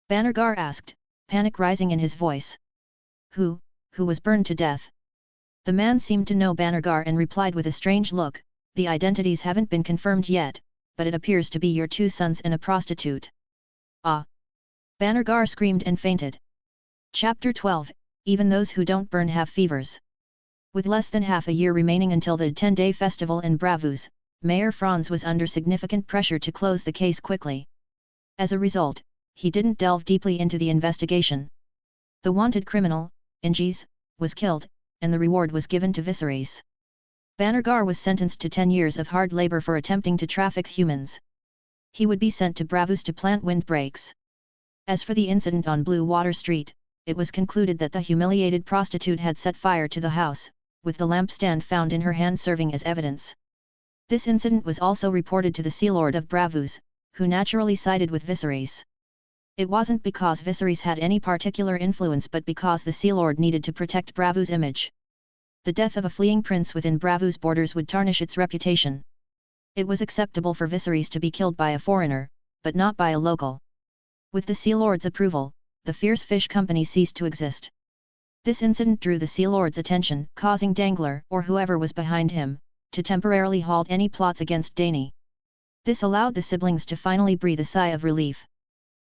Bannergar asked, panic rising in his voice. Who was burned to death? The man seemed to know Bannergar and replied with a strange look, the identities haven't been confirmed yet, but it appears to be your 2 sons and a prostitute. Ah! Bannergar screamed and fainted. Chapter 12, Even those who don't burn have fevers. With less than half a year remaining until the 10-day festival in Braavos, Mayor Franz was under significant pressure to close the case quickly. As a result, he didn't delve deeply into the investigation. The wanted criminal, Inges, was killed, and the reward was given to Viserys. Bannergar was sentenced to 10 years of hard labor for attempting to traffic humans. He would be sent to Braavos to plant windbreaks. As for the incident on Blue Water Street, it was concluded that the humiliated prostitute had set fire to the house, with the lampstand found in her hand serving as evidence. This incident was also reported to the Sea Lord of Braavos, who naturally sided with Viserys. It wasn't because Viserys had any particular influence but because the Sea Lord needed to protect Braavos' image. The death of a fleeing prince within Braavos' borders would tarnish its reputation. It was acceptable for Viserys to be killed by a foreigner, but not by a local. With the Sea Lord's approval, the Fierce Fish Company ceased to exist. This incident drew the Sea Lord's attention, causing Dangler, or whoever was behind him, to temporarily halt any plots against Dany. This allowed the siblings to finally breathe a sigh of relief.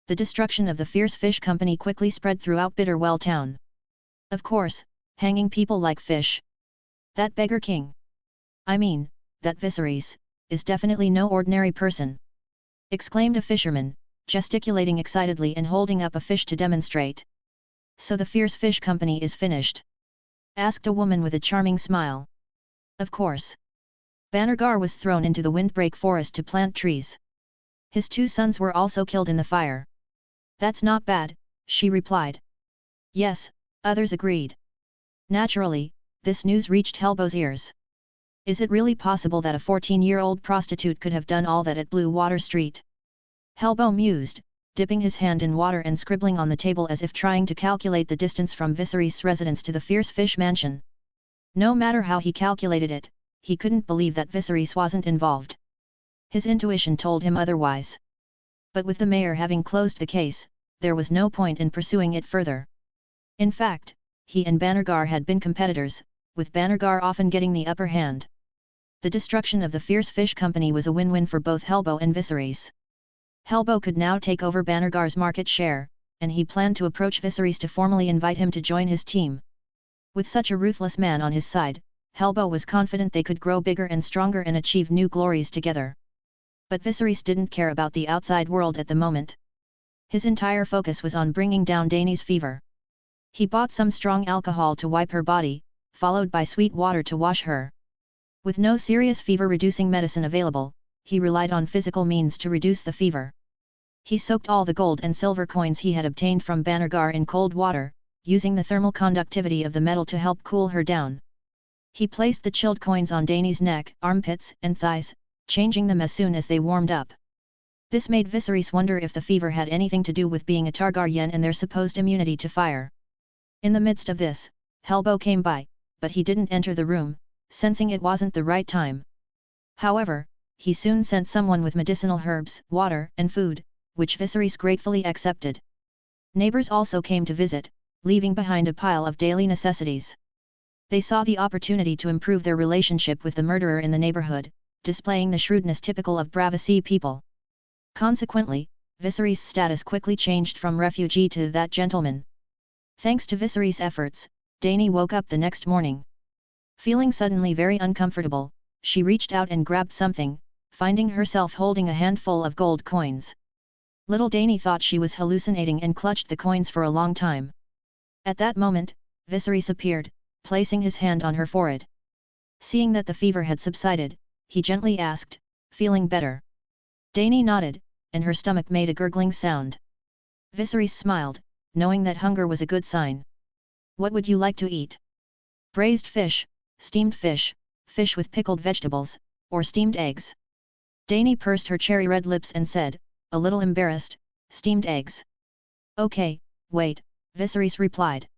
The destruction of the Fierce Fish Company quickly spread throughout Bitterwell town. Of course, hanging people like fish. That Beggar King. I mean, that Viserys, is definitely no ordinary person. Exclaimed a fisherman, gesticulating excitedly and holding up a fish to demonstrate. So the Fierce Fish Company is finished? Asked a woman with a charming smile. Of course. Bannergar was thrown into the windbreak forest to plant trees. His 2 sons were also killed in the fire. That's not bad, she replied. Yes, others agreed. Naturally, this news reached Helbo's ears. Is it really possible that a 14-year-old prostitute could have done all that at Blue Water Street? Helbo mused, dipping his hand in water and scribbling on the table as if trying to calculate the distance from Viserys' residence to the Fierce Fish Mansion. No matter how he calculated it, he couldn't believe that Viserys wasn't involved. His intuition told him otherwise. But with the mayor having closed the case, there was no point in pursuing it further. In fact, he and Bannergar had been competitors, with Bannergar often getting the upper hand. The destruction of the Fierce Fish Company was a win-win for both Helbo and Viserys. Helbo could now take over Bannergar's market share, and he planned to approach Viserys to formally invite him to join his team. With such a ruthless man on his side, Helbo was confident they could grow bigger and stronger and achieve new glories together. But Viserys didn't care about the outside world at the moment. His entire focus was on bringing down Dany's fever. He bought some strong alcohol to wipe her body, followed by sweet water to wash her. With no serious fever-reducing medicine available, he relied on physical means to reduce the fever. He soaked all the gold and silver coins he had obtained from Bannergar in cold water, using the thermal conductivity of the metal to help cool her down. He placed the chilled coins on Dany's neck, armpits, and thighs, changing them as soon as they warmed up. This made Viserys wonder if the fever had anything to do with being a Targaryen and their supposed immunity to fire. In the midst of this, Helbo came by, but he didn't enter the room, sensing it wasn't the right time. However, he soon sent someone with medicinal herbs, water, and food, which Viserys gratefully accepted. Neighbors also came to visit, leaving behind a pile of daily necessities. They saw the opportunity to improve their relationship with the murderer in the neighborhood, displaying the shrewdness typical of Braavos people. Consequently, Viserys' status quickly changed from refugee to that gentleman. Thanks to Viserys' efforts, Dany woke up the next morning. Feeling suddenly very uncomfortable, she reached out and grabbed something, finding herself holding a handful of gold coins. Little Dany thought she was hallucinating and clutched the coins for a long time. At that moment, Viserys appeared, placing his hand on her forehead. Seeing that the fever had subsided, he gently asked, "Feeling better?" Dany nodded, and her stomach made a gurgling sound. Viserys smiled, knowing that hunger was a good sign. "What would you like to eat? Braised fish, steamed fish, fish with pickled vegetables, or steamed eggs?" Dany pursed her cherry-red lips and said, a little embarrassed, "Steamed eggs." "Okay, wait," Viserys replied.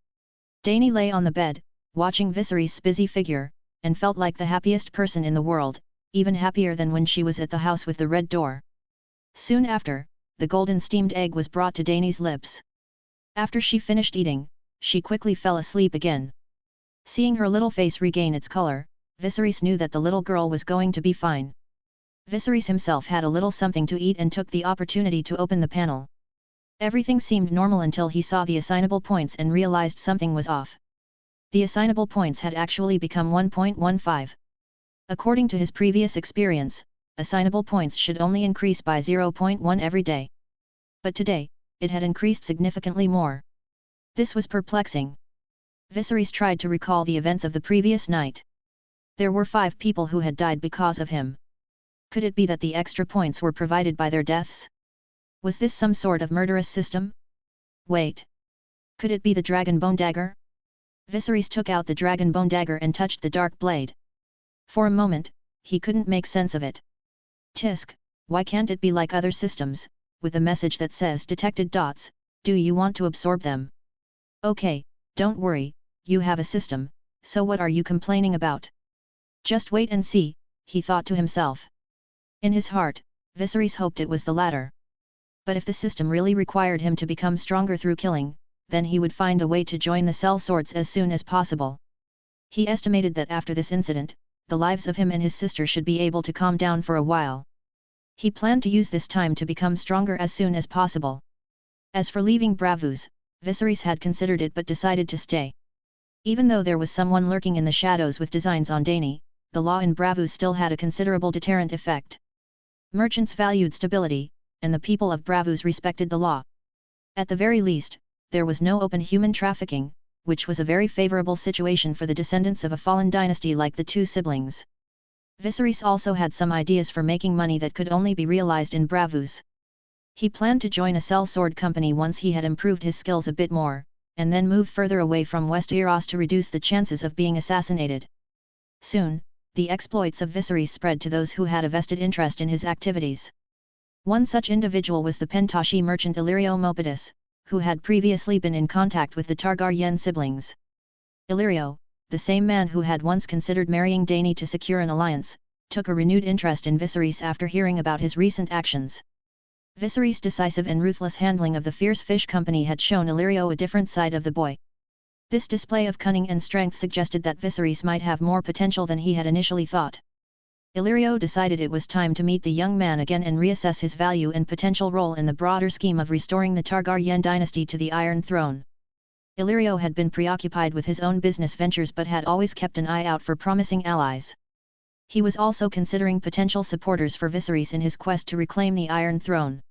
Dany lay on the bed, watching Viserys' busy figure, and felt like the happiest person in the world, even happier than when she was at the house with the red door. Soon after, the golden steamed egg was brought to Dany's lips. After she finished eating, she quickly fell asleep again. Seeing her little face regain its color, Viserys knew that the little girl was going to be fine. Viserys himself had a little something to eat and took the opportunity to open the panel. Everything seemed normal until he saw the assignable points and realized something was off. The assignable points had actually become 1.15. According to his previous experience, assignable points should only increase by 0.1 every day. But today, it had increased significantly more. This was perplexing. Viserys tried to recall the events of the previous night. There were 5 people who had died because of him. Could it be that the extra points were provided by their deaths? Was this some sort of murderous system? Wait. Could it be the dragon-bone dagger? Viserys took out the dragon-bone dagger and touched the dark blade. For a moment, he couldn't make sense of it. Tisk, why can't it be like other systems, with a message that says detected dots, do you want to absorb them? Okay, don't worry, you have a system, so what are you complaining about? Just wait and see, he thought to himself. In his heart, Viserys hoped it was the latter. But if the system really required him to become stronger through killing, then he would find a way to join the sellswords as soon as possible. He estimated that after this incident, the lives of him and his sister should be able to calm down for a while. He planned to use this time to become stronger as soon as possible. As for leaving Braavos, Viserys had considered it but decided to stay. Even though there was someone lurking in the shadows with designs on Dany, the law in Braavos still had a considerable deterrent effect. Merchants valued stability, and the people of Braavos respected the law. At the very least, there was no open human trafficking, which was a very favorable situation for the descendants of a fallen dynasty like the 2 siblings. Viserys also had some ideas for making money that could only be realized in Braavos. He planned to join a sellsword company once he had improved his skills a bit more, and then move further away from Westeros to reduce the chances of being assassinated. Soon, the exploits of Viserys spread to those who had a vested interest in his activities. One such individual was the Pentoshi merchant Illyrio Mopetus, who had previously been in contact with the Targaryen siblings. Illyrio, the same man who had once considered marrying Dany to secure an alliance, took a renewed interest in Viserys after hearing about his recent actions. Viserys' decisive and ruthless handling of the fierce fish company had shown Illyrio a different side of the boy. This display of cunning and strength suggested that Viserys might have more potential than he had initially thought. Illyrio decided it was time to meet the young man again and reassess his value and potential role in the broader scheme of restoring the Targaryen dynasty to the Iron Throne. Illyrio had been preoccupied with his own business ventures but had always kept an eye out for promising allies. He was also considering potential supporters for Viserys in his quest to reclaim the Iron Throne.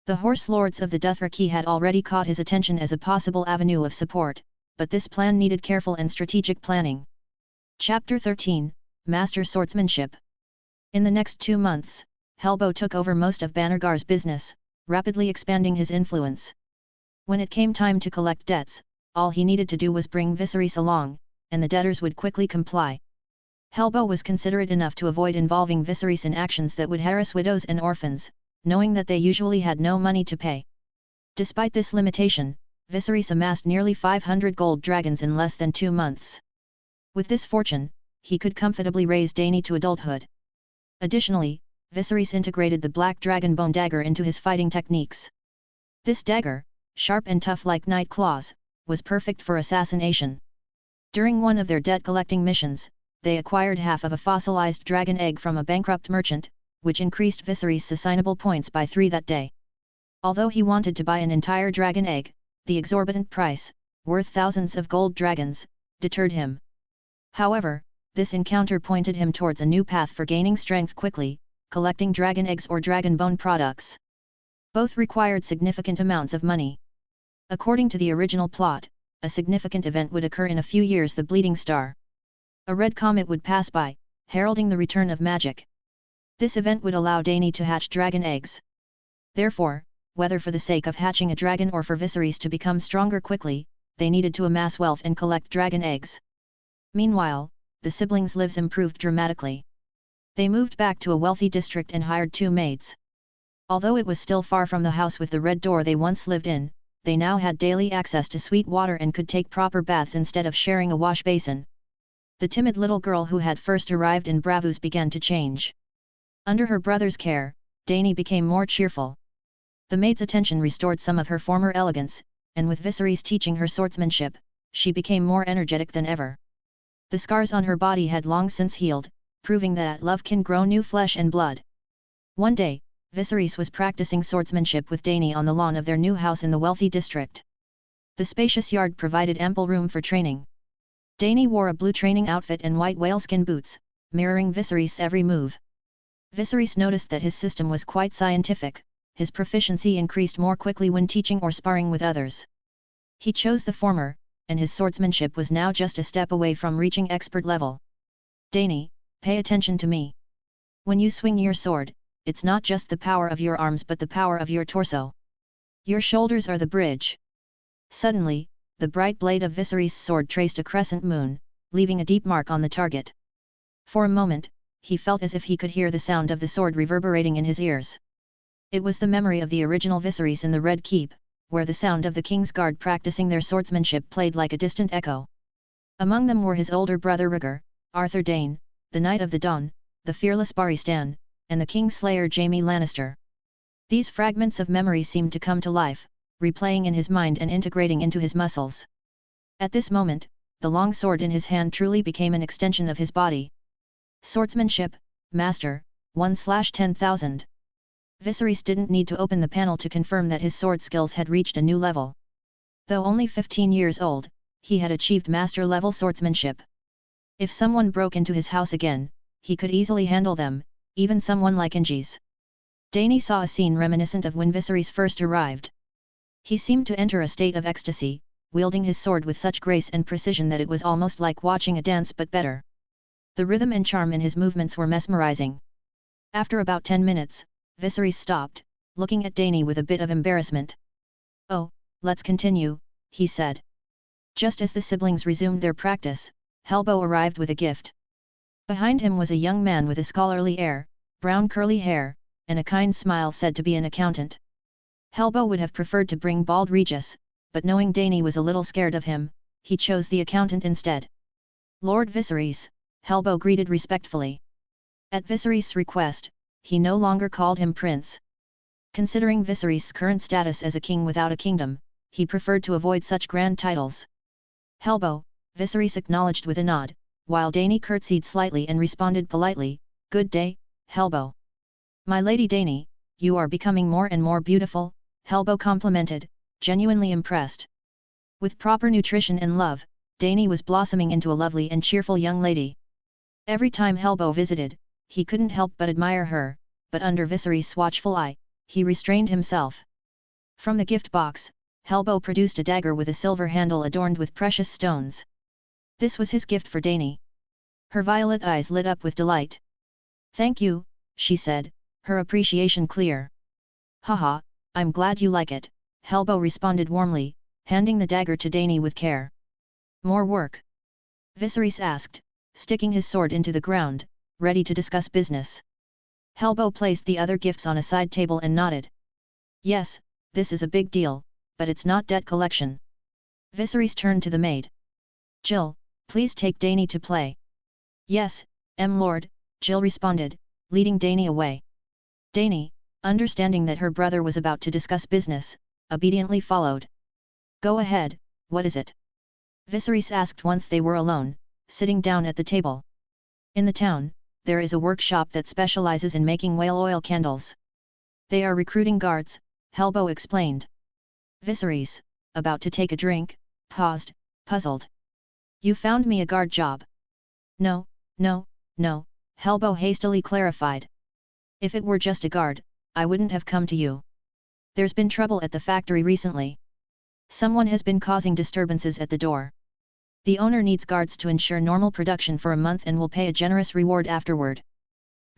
The Horse Lords of the Dothraki had already caught his attention as a possible avenue of support, but this plan needed careful and strategic planning. Chapter 13, Master Swordsmanship. In the next 2 months, Helbo took over most of Bannergar's business, rapidly expanding his influence. When it came time to collect debts, all he needed to do was bring Viserys along, and the debtors would quickly comply. Helbo was considerate enough to avoid involving Viserys in actions that would harass widows and orphans, knowing that they usually had no money to pay. Despite this limitation, Viserys amassed nearly 500 gold dragons in less than 2 months. With this fortune, he could comfortably raise Dany to adulthood. Additionally, Viserys integrated the black dragon-bone dagger into his fighting techniques. This dagger, sharp and tough like night claws, was perfect for assassination. During one of their debt-collecting missions, they acquired half of a fossilized dragon egg from a bankrupt merchant, which increased Viserys' assignable points by 3 that day. Although he wanted to buy an entire dragon egg, the exorbitant price, worth thousands of gold dragons, deterred him. However, this encounter pointed him towards a new path for gaining strength quickly, collecting dragon eggs or dragon bone products. Both required significant amounts of money. According to the original plot, a significant event would occur in a few years: the bleeding star. A red comet would pass by, heralding the return of magic. This event would allow Dany to hatch dragon eggs. Therefore, whether for the sake of hatching a dragon or for Viserys to become stronger quickly, they needed to amass wealth and collect dragon eggs. Meanwhile, the siblings' lives improved dramatically. They moved back to a wealthy district and hired 2 maids. Although it was still far from the house with the red door they once lived in, they now had daily access to sweet water and could take proper baths instead of sharing a wash basin. The timid little girl who had first arrived in Braavos began to change. Under her brother's care, Dany became more cheerful. The maid's attention restored some of her former elegance, and with Viserys teaching her swordsmanship, she became more energetic than ever. The scars on her body had long since healed, proving that love can grow new flesh and blood. One day, Viserys was practicing swordsmanship with Dany on the lawn of their new house in the wealthy district. The spacious yard provided ample room for training. Dany wore a blue training outfit and white whaleskin boots, mirroring Viserys' every move. Viserys noticed that his system was quite scientific. His proficiency increased more quickly when teaching or sparring with others. He chose the former, and his swordsmanship was now just a step away from reaching expert level. Dany, pay attention to me. When you swing your sword, it's not just the power of your arms but the power of your torso. Your shoulders are the bridge. Suddenly, the bright blade of Viserys' sword traced a crescent moon, leaving a deep mark on the target. For a moment, he felt as if he could hear the sound of the sword reverberating in his ears. It was the memory of the original Viserys in the Red Keep, where the sound of the King's Guard practicing their swordsmanship played like a distant echo. Among them were his older brother Rhaegar, Arthur Dayne, the Knight of the Dawn, the fearless Barristan, and the Kingslayer Jaime Lannister. These fragments of memory seemed to come to life, replaying in his mind and integrating into his muscles. At this moment, the long sword in his hand truly became an extension of his body. Swordsmanship, Master, 1/10,000. Viserys didn't need to open the panel to confirm that his sword skills had reached a new level. Though only 15 years old, he had achieved master-level swordsmanship. If someone broke into his house again, he could easily handle them, even someone like Anges. Dany saw a scene reminiscent of when Viserys first arrived. He seemed to enter a state of ecstasy, wielding his sword with such grace and precision that it was almost like watching a dance but better. The rhythm and charm in his movements were mesmerizing. After about 10 minutes, Viserys stopped, looking at Dany with a bit of embarrassment. "Oh, let's continue," he said. Just as the siblings resumed their practice, Helbo arrived with a gift. Behind him was a young man with a scholarly air, brown curly hair, and a kind smile said to be an accountant. Helbo would have preferred to bring bald Regis, but knowing Dany was a little scared of him, he chose the accountant instead. "Lord Viserys," Helbo greeted respectfully. At Viserys' request, he no longer called him prince. Considering Viserys' current status as a king without a kingdom, he preferred to avoid such grand titles. "Helbo," Viserys acknowledged with a nod, while Dany curtsied slightly and responded politely, "Good day, Helbo." "My lady Dany, you are becoming more and more beautiful," Helbo complimented, genuinely impressed. With proper nutrition and love, Dany was blossoming into a lovely and cheerful young lady. Every time Helbo visited, he couldn't help but admire her, but under Viserys' watchful eye, he restrained himself. From the gift box, Helbo produced a dagger with a silver handle adorned with precious stones. This was his gift for Dany. Her violet eyes lit up with delight. "Thank you," she said, her appreciation clear. "Haha, I'm glad you like it," Helbo responded warmly, handing the dagger to Dany with care. "More work?" Viserys asked, sticking his sword into the ground, ready to discuss business. Helbo placed the other gifts on a side table and nodded. "Yes, this is a big deal, but it's not debt collection." Viserys turned to the maid. "Jill, please take Dany to play." "Yes, Lord," Jill responded, leading Dany away. Dany, understanding that her brother was about to discuss business, obediently followed. "Go ahead, what is it?" Viserys asked once they were alone, sitting down at the table. "In the town, there is a workshop that specializes in making whale oil candles. They are recruiting guards," Helbo explained. Viserys, about to take a drink, paused, puzzled. "You found me a guard job." No, Helbo hastily clarified. If it were just a guard, I wouldn't have come to you. There's been trouble at the factory recently. Someone has been causing disturbances at the door. The owner needs guards to ensure normal production for a month and will pay a generous reward afterward.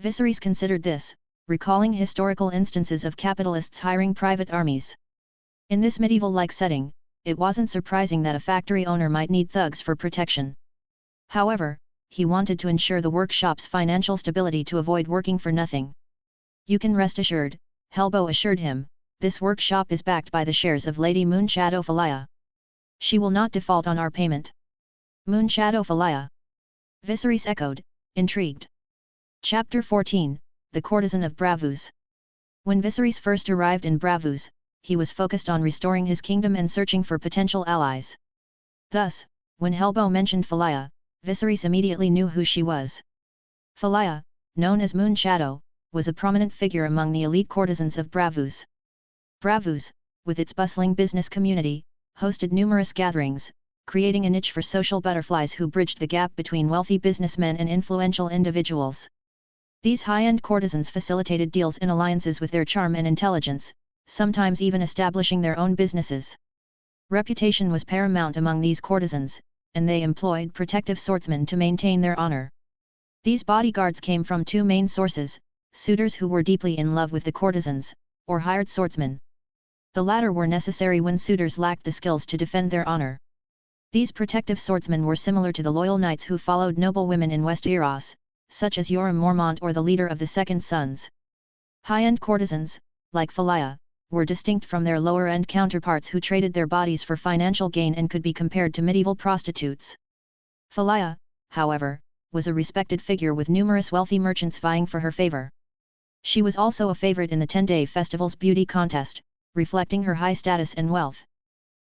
Viserys considered this, recalling historical instances of capitalists hiring private armies. In this medieval-like setting, it wasn't surprising that a factory owner might need thugs for protection. However, he wanted to ensure the workshop's financial stability to avoid working for nothing. You can rest assured, Helbo assured him, this workshop is backed by the shares of Lady Moonshadow Falaya. She will not default on our payment. Moonshadow Falaya? Viserys echoed, intrigued. Chapter 14, The Courtesan of Braavos. When Viserys first arrived in Braavos, he was focused on restoring his kingdom and searching for potential allies. Thus, when Helbo mentioned Falaya, Viserys immediately knew who she was. Falaya, known as Moonshadow, was a prominent figure among the elite courtesans of Braavos. Braavos, with its bustling business community, hosted numerous gatherings, creating a niche for social butterflies who bridged the gap between wealthy businessmen and influential individuals. These high-end courtesans facilitated deals and alliances with their charm and intelligence, sometimes even establishing their own businesses. Reputation was paramount among these courtesans, and they employed protective swordsmen to maintain their honor. These bodyguards came from two main sources: suitors who were deeply in love with the courtesans, or hired swordsmen. The latter were necessary when suitors lacked the skills to defend their honor. These protective swordsmen were similar to the loyal knights who followed noble women in Westeros, such as Yoram Mormont or the leader of the Second Sons. High-end courtesans, like Falaya, were distinct from their lower-end counterparts who traded their bodies for financial gain and could be compared to medieval prostitutes. Falaya, however, was a respected figure with numerous wealthy merchants vying for her favor. She was also a favorite in the 10-day festival's beauty contest, reflecting her high status and wealth.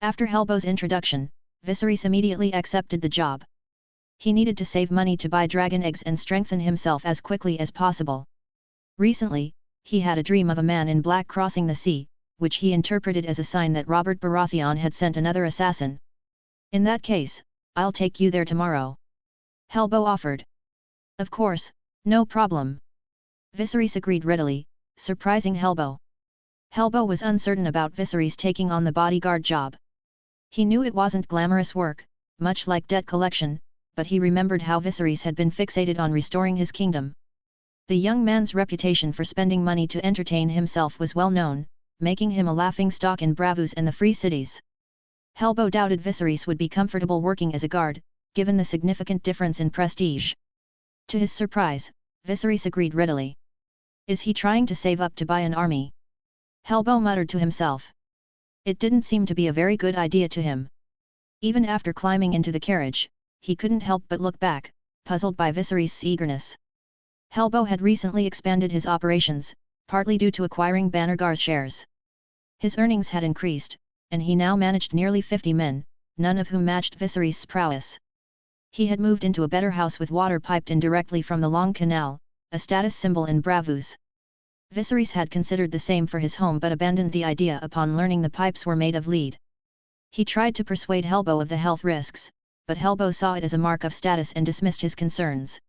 After Helbo's introduction, Viserys immediately accepted the job. He needed to save money to buy dragon eggs and strengthen himself as quickly as possible. Recently, he had a dream of a man in black crossing the sea, which he interpreted as a sign that Robert Baratheon had sent another assassin. In that case, I'll take you there tomorrow. Helbo offered. Of course, no problem. Viserys agreed readily, surprising Helbo. Helbo was uncertain about Viserys taking on the bodyguard job. He knew it wasn't glamorous work, much like debt collection, but he remembered how Viserys had been fixated on restoring his kingdom. The young man's reputation for spending money to entertain himself was well known, making him a laughingstock in Braavos and the Free Cities. Helbo doubted Viserys would be comfortable working as a guard, given the significant difference in prestige. To his surprise, Viserys agreed readily. Is he trying to save up to buy an army? Helbo muttered to himself. It didn't seem to be a very good idea to him. Even after climbing into the carriage, he couldn't help but look back, puzzled by Viserys' eagerness. Helbo had recently expanded his operations, partly due to acquiring Bannergar's shares. His earnings had increased, and he now managed nearly 50 men, none of whom matched Viserys' prowess. He had moved into a better house with water piped in directly from the Long Canal, a status symbol in Braavos. Viserys had considered the same for his home but abandoned the idea upon learning the pipes were made of lead. He tried to persuade Helbo of the health risks, but Helbo saw it as a mark of status and dismissed his concerns.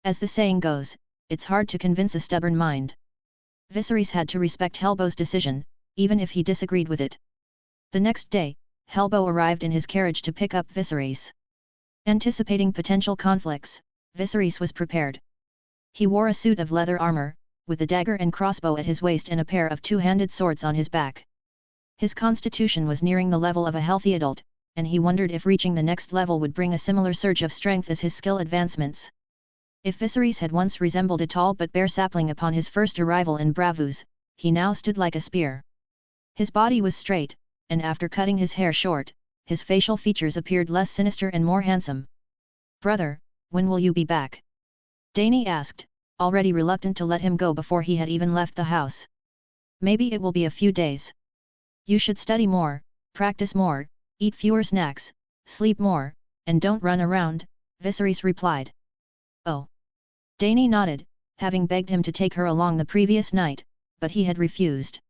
As the saying goes, it's hard to convince a stubborn mind. Viserys had to respect Helbo's decision, even if he disagreed with it. The next day, Helbo arrived in his carriage to pick up Viserys. Anticipating potential conflicts, Viserys was prepared. He wore a suit of leather armor, with a dagger and crossbow at his waist and a pair of two-handed swords on his back. His constitution was nearing the level of a healthy adult, and he wondered if reaching the next level would bring a similar surge of strength as his skill advancements. If Viserys had once resembled a tall but bare sapling upon his first arrival in Braavos, he now stood like a spear. His body was straight, and after cutting his hair short, his facial features appeared less sinister and more handsome. "Brother, when will you be back?" Dany asked, already reluctant to let him go before he had even left the house. "Maybe it will be a few days. You should study more, practice more, eat fewer snacks, sleep more, and don't run around," Viserys replied. "Oh." Dany nodded, having begged him to take her along the previous night, but he had refused.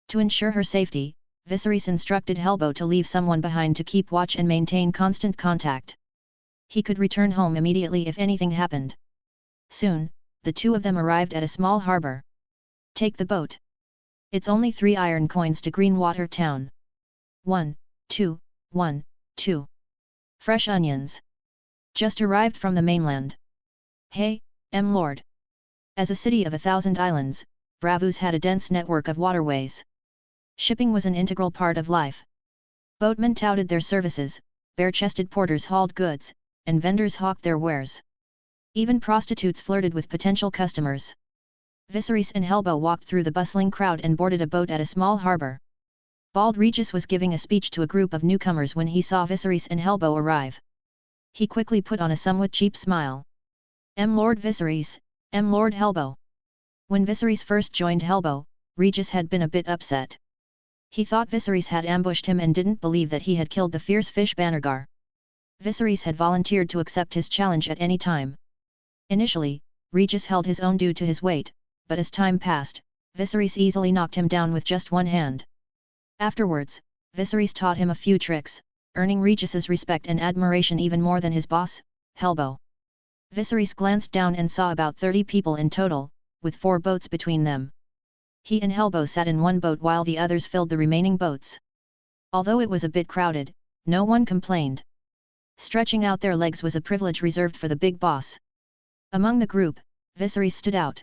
To ensure her safety, Viserys instructed Helbo to leave someone behind to keep watch and maintain constant contact. He could return home immediately if anything happened. Soon, the two of them arrived at a small harbor. Take the boat. It's only 3 iron coins to Greenwater town. 1, 2, 1, 2. Fresh onions. Just arrived from the mainland. Hey, Lord. As a city of 1,000 islands, Braavos had a dense network of waterways. Shipping was an integral part of life. Boatmen touted their services, bare-chested porters hauled goods, and vendors hawked their wares. Even prostitutes flirted with potential customers. Viserys and Helbo walked through the bustling crowd and boarded a boat at a small harbor. Bald Regis was giving a speech to a group of newcomers when he saw Viserys and Helbo arrive. He quickly put on a somewhat cheap smile. Lord Viserys, Lord Helbo. When Viserys first joined Helbo, Regis had been a bit upset. He thought Viserys had ambushed him and didn't believe that he had killed the fierce fish Bannergar. Viserys had volunteered to accept his challenge at any time. Initially, Regis held his own due to his weight, but as time passed, Viserys easily knocked him down with just one hand. Afterwards, Viserys taught him a few tricks, earning Regis's respect and admiration even more than his boss, Helbo. Viserys glanced down and saw about 30 people in total, with 4 boats between them. He and Helbo sat in one boat while the others filled the remaining boats. Although it was a bit crowded, no one complained. Stretching out their legs was a privilege reserved for the big boss. Among the group, Viserys stood out.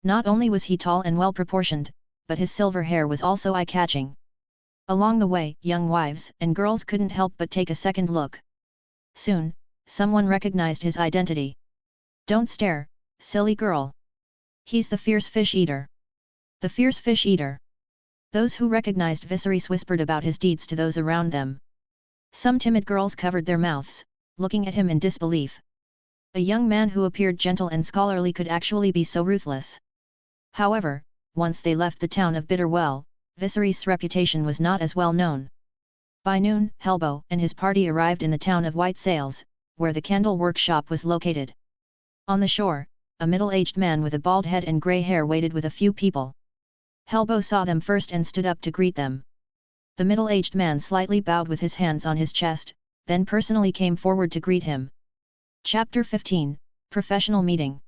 Not only was he tall and well-proportioned, but his silver hair was also eye-catching. Along the way, young wives and girls couldn't help but take a second look. Soon, someone recognized his identity. Don't stare, silly girl. He's the fierce fish eater. The fierce fish eater. Those who recognized Viserys whispered about his deeds to those around them. Some timid girls covered their mouths, looking at him in disbelief. A young man who appeared gentle and scholarly could actually be so ruthless. However, once they left the town of Bitterwell, Viserys' reputation was not as well known. By noon, Helbo and his party arrived in the town of White Sails, where the candle workshop was located. On the shore, a middle-aged man with a bald head and grey hair waited with a few people. Helbo saw them first and stood up to greet them. The middle-aged man slightly bowed with his hands on his chest, then personally came forward to greet him. Chapter 15, Professional Meeting.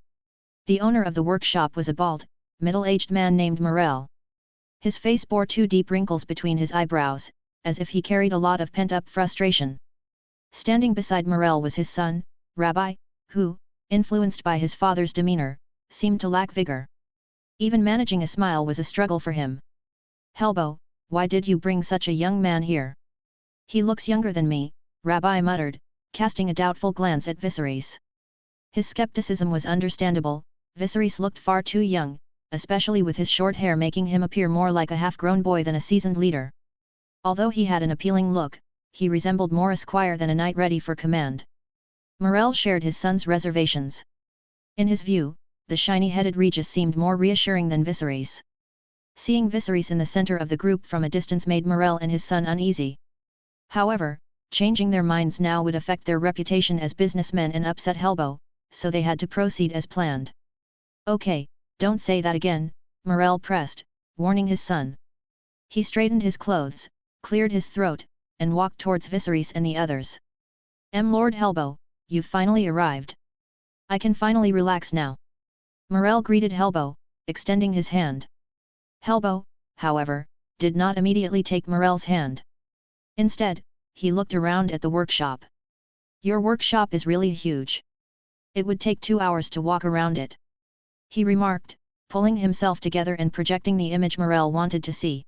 The owner of the workshop was a bald, middle-aged man named Morel. His face bore 2 deep wrinkles between his eyebrows, as if he carried a lot of pent-up frustration. Standing beside Morel was his son, Rabbi, who, influenced by his father's demeanor, seemed to lack vigor. Even managing a smile was a struggle for him. Helbo, why did you bring such a young man here? He looks younger than me, Rabbi muttered, casting a doubtful glance at Viserys. His skepticism was understandable. Viserys looked far too young, especially with his short hair making him appear more like a half-grown boy than a seasoned leader. Although he had an appealing look, he resembled more a squire than a knight ready for command. Morel shared his son's reservations. In his view, the shiny-headed Regis seemed more reassuring than Viserys. Seeing Viserys in the center of the group from a distance made Morel and his son uneasy. However, changing their minds now would affect their reputation as businessmen and upset Helbo, so they had to proceed as planned. Okay, don't say that again, Morel pressed, warning his son. He straightened his clothes, cleared his throat, and walked towards Viserys and the others. Lord Helbo, you've finally arrived. I can finally relax now. Morel greeted Helbo, extending his hand. Helbo, however, did not immediately take Morel's hand. Instead, he looked around at the workshop. Your workshop is really huge. It would take 2 hours to walk around it, he remarked, pulling himself together and projecting the image Morel wanted to see.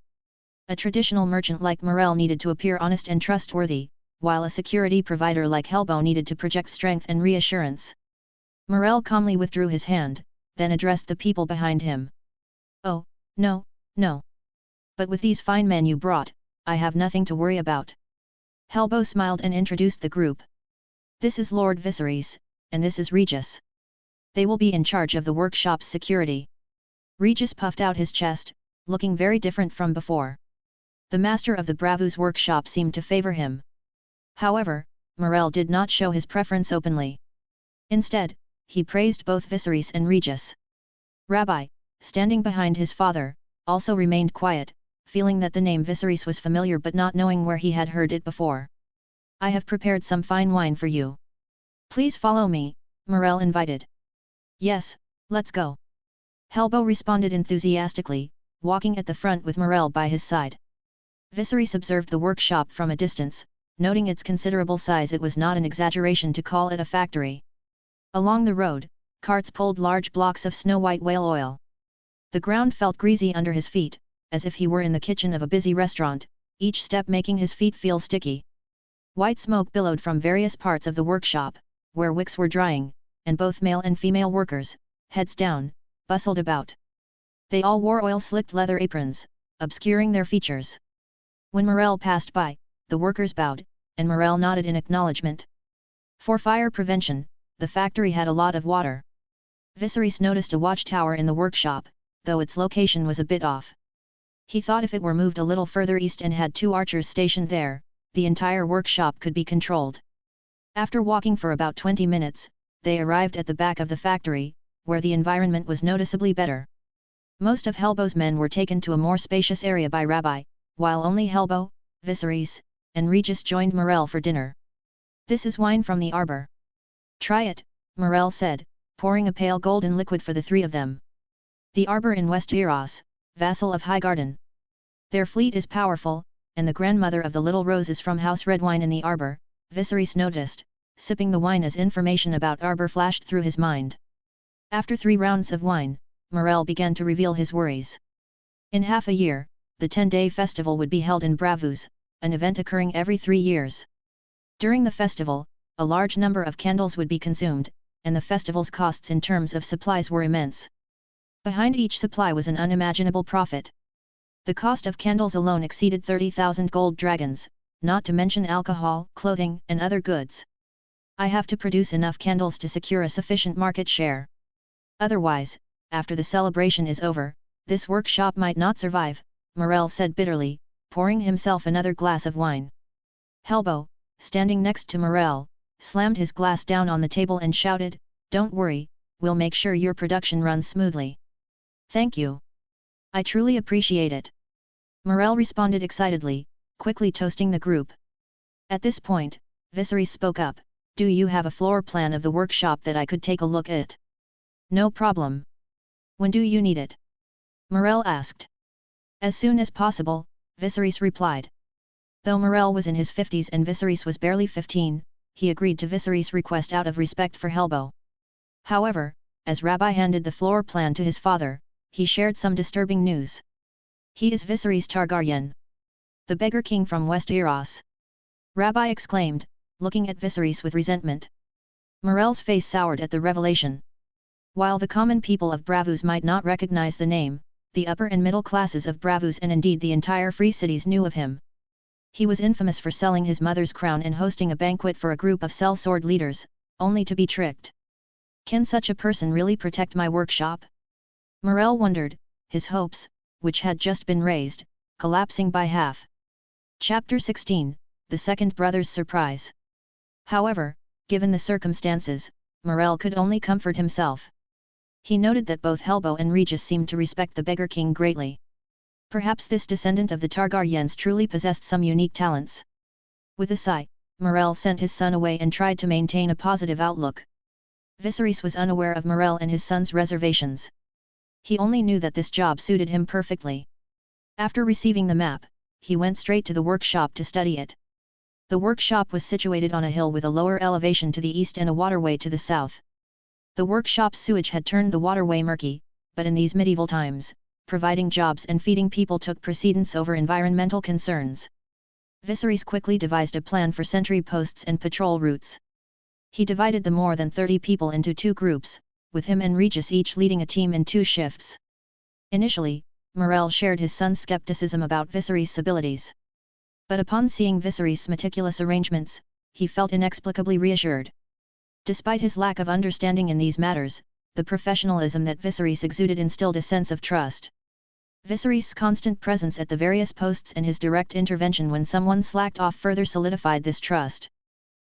A traditional merchant like Morel needed to appear honest and trustworthy, while a security provider like Helbo needed to project strength and reassurance. Morel calmly withdrew his hand, then addressed the people behind him. Oh, no, no. But with these fine men you brought, I have nothing to worry about. Helbo smiled and introduced the group. This is Lord Viserys, and this is Regis. They will be in charge of the workshop's security. Regis puffed out his chest, looking very different from before. The master of the Braavos workshop seemed to favor him. However, Morel did not show his preference openly. Instead, he praised both Viserys and Regis. Rabbi, standing behind his father, also remained quiet, feeling that the name Viserys was familiar but not knowing where he had heard it before. I have prepared some fine wine for you. Please follow me, Morel invited. Yes, Let's go. Helbo responded enthusiastically, walking at the front with Morel by his side. Viserys observed the workshop from a distance, noting its considerable size. It was not an exaggeration to call it a factory. Along the road, carts pulled large blocks of snow-white whale oil. The ground felt greasy under his feet, as if he were in the kitchen of a busy restaurant, each step making his feet feel sticky. White smoke billowed from various parts of the workshop, where wicks were drying, and both male and female workers, heads down, bustled about. They all wore oil-slicked leather aprons, obscuring their features. When Morel passed by, the workers bowed, and Morel nodded in acknowledgement. For fire prevention, the factory had a lot of water. Viserys noticed a watchtower in the workshop, though its location was a bit off. He thought if it were moved a little further east and had 2 archers stationed there, the entire workshop could be controlled. After walking for about 20 minutes, they arrived at the back of the factory, where the environment was noticeably better. Most of Helbo's men were taken to a more spacious area by Rabbi, while only Helbo, Viserys, and Regis joined Morel for dinner. "This is wine from the arbor. Try it," Morel said, pouring a pale golden liquid for the 3 of them. "The arbor in Westeros, vassal of Highgarden. Their fleet is powerful, and the grandmother of the little Rose is from House Redwine in the arbor," Viserys noticed, sipping the wine as information about arbor flashed through his mind. After 3 rounds of wine, Morel began to reveal his worries. In half a year, the 10-day festival would be held in Braavos, an event occurring every 3 years. During the festival, a large number of candles would be consumed, and the festival's costs in terms of supplies were immense. Behind each supply was an unimaginable profit. The cost of candles alone exceeded 30,000 gold dragons, not to mention alcohol, clothing, and other goods. "I have to produce enough candles to secure a sufficient market share. Otherwise, after the celebration is over, this workshop might not survive," Morel said bitterly, pouring himself another glass of wine. Helbo, standing next to Morel, slammed his glass down on the table and shouted, "Don't worry, we'll make sure your production runs smoothly." "Thank you. I truly appreciate it," Morel responded excitedly, quickly toasting the group. At this point, Viserys spoke up, "Do you have a floor plan of the workshop that I could take a look at?" "No problem. When do you need it?" Morel asked. "As soon as possible," Viserys replied. Though Morel was in his 50s and Viserys was barely 15, he agreed to Viserys' request out of respect for Helbo. However, as Rabbi handed the floor plan to his father, he shared some disturbing news. "He is Viserys Targaryen, the Beggar King from Westeros," Rabbi exclaimed, looking at Viserys with resentment. Morel's face soured at the revelation. While the common people of Braavos might not recognize the name, the upper and middle classes of Braavos and indeed the entire free cities knew of him. He was infamous for selling his mother's crown and hosting a banquet for a group of sellsword leaders, only to be tricked. "Can such a person really protect my workshop?" Morel wondered, his hopes, which had just been raised, collapsing by half. Chapter 16, The Second Brother's Surprise. However, given the circumstances, Morel could only comfort himself. He noted that both Helbo and Regis seemed to respect the Beggar King greatly. Perhaps this descendant of the Targaryens truly possessed some unique talents. With a sigh, Morel sent his son away and tried to maintain a positive outlook. Viserys was unaware of Morel and his son's reservations. He only knew that this job suited him perfectly. After receiving the map, he went straight to the workshop to study it. The workshop was situated on a hill with a lower elevation to the east and a waterway to the south. The workshop's sewage had turned the waterway murky, but in these medieval times, providing jobs and feeding people took precedence over environmental concerns. Viserys quickly devised a plan for sentry posts and patrol routes. He divided the more than 30 people into 2 groups, with him and Regis each leading a team in 2 shifts. Initially, Morel shared his son's skepticism about Viserys' abilities. But upon seeing Viserys' meticulous arrangements, he felt inexplicably reassured. Despite his lack of understanding in these matters, the professionalism that Viserys exuded instilled a sense of trust. Viserys' constant presence at the various posts and his direct intervention when someone slacked off further solidified this trust.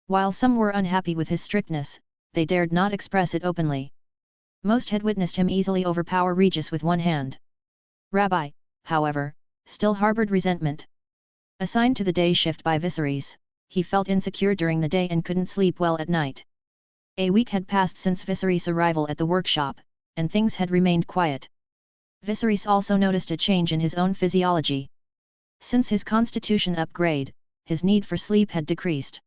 While some were unhappy with his strictness, they dared not express it openly. Most had witnessed him easily overpower Regis with one hand. Rabbi, however, still harbored resentment. Assigned to the day shift by Viserys, he felt insecure during the day and couldn't sleep well at night. A week had passed since Viserys' arrival at the workshop, and things had remained quiet. Viserys also noticed a change in his own physiology. Since his constitution upgrade, his need for sleep had decreased.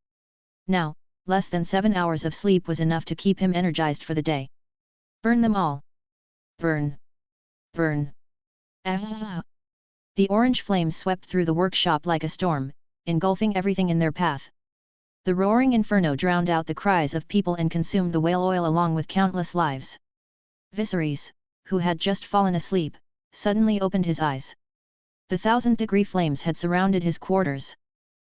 Now, less than 7 hours of sleep was enough to keep him energized for the day. Burn them all! Burn! Burn! Ah! The orange flames swept through the workshop like a storm, engulfing everything in their path. The roaring inferno drowned out the cries of people and consumed the whale oil along with countless lives. Viserys, who had just fallen asleep, suddenly opened his eyes. The 1,000-degree flames had surrounded his quarters.